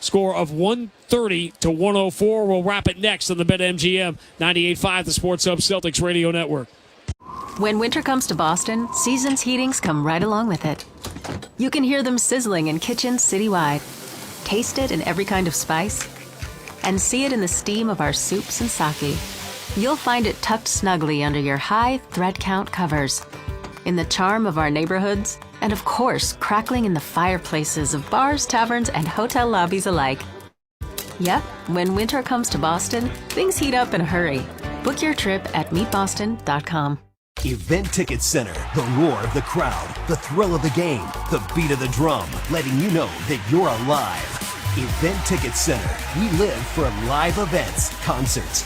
score of 130-104. We'll wrap it next on the BetMGM 98.5, the Sports Hub Celtics Radio Network. When winter comes to Boston, Seasons Heatings come right along with it. You can hear them sizzling in kitchens citywide, taste it in every kind of spice, and see it in the steam of our soups and sake. You'll find it tucked snugly under your high thread count covers, in the charm of our neighborhoods, and of course, crackling in the fireplaces of bars, taverns, and hotel lobbies alike. Yep, when winter comes to Boston, things heat up in a hurry. Book your trip at meetboston.com. Event Ticket Center, the roar of the crowd, the thrill of the game, the beat of the drum, letting you know that you're alive. Event Ticket Center, we live for live events, concerts,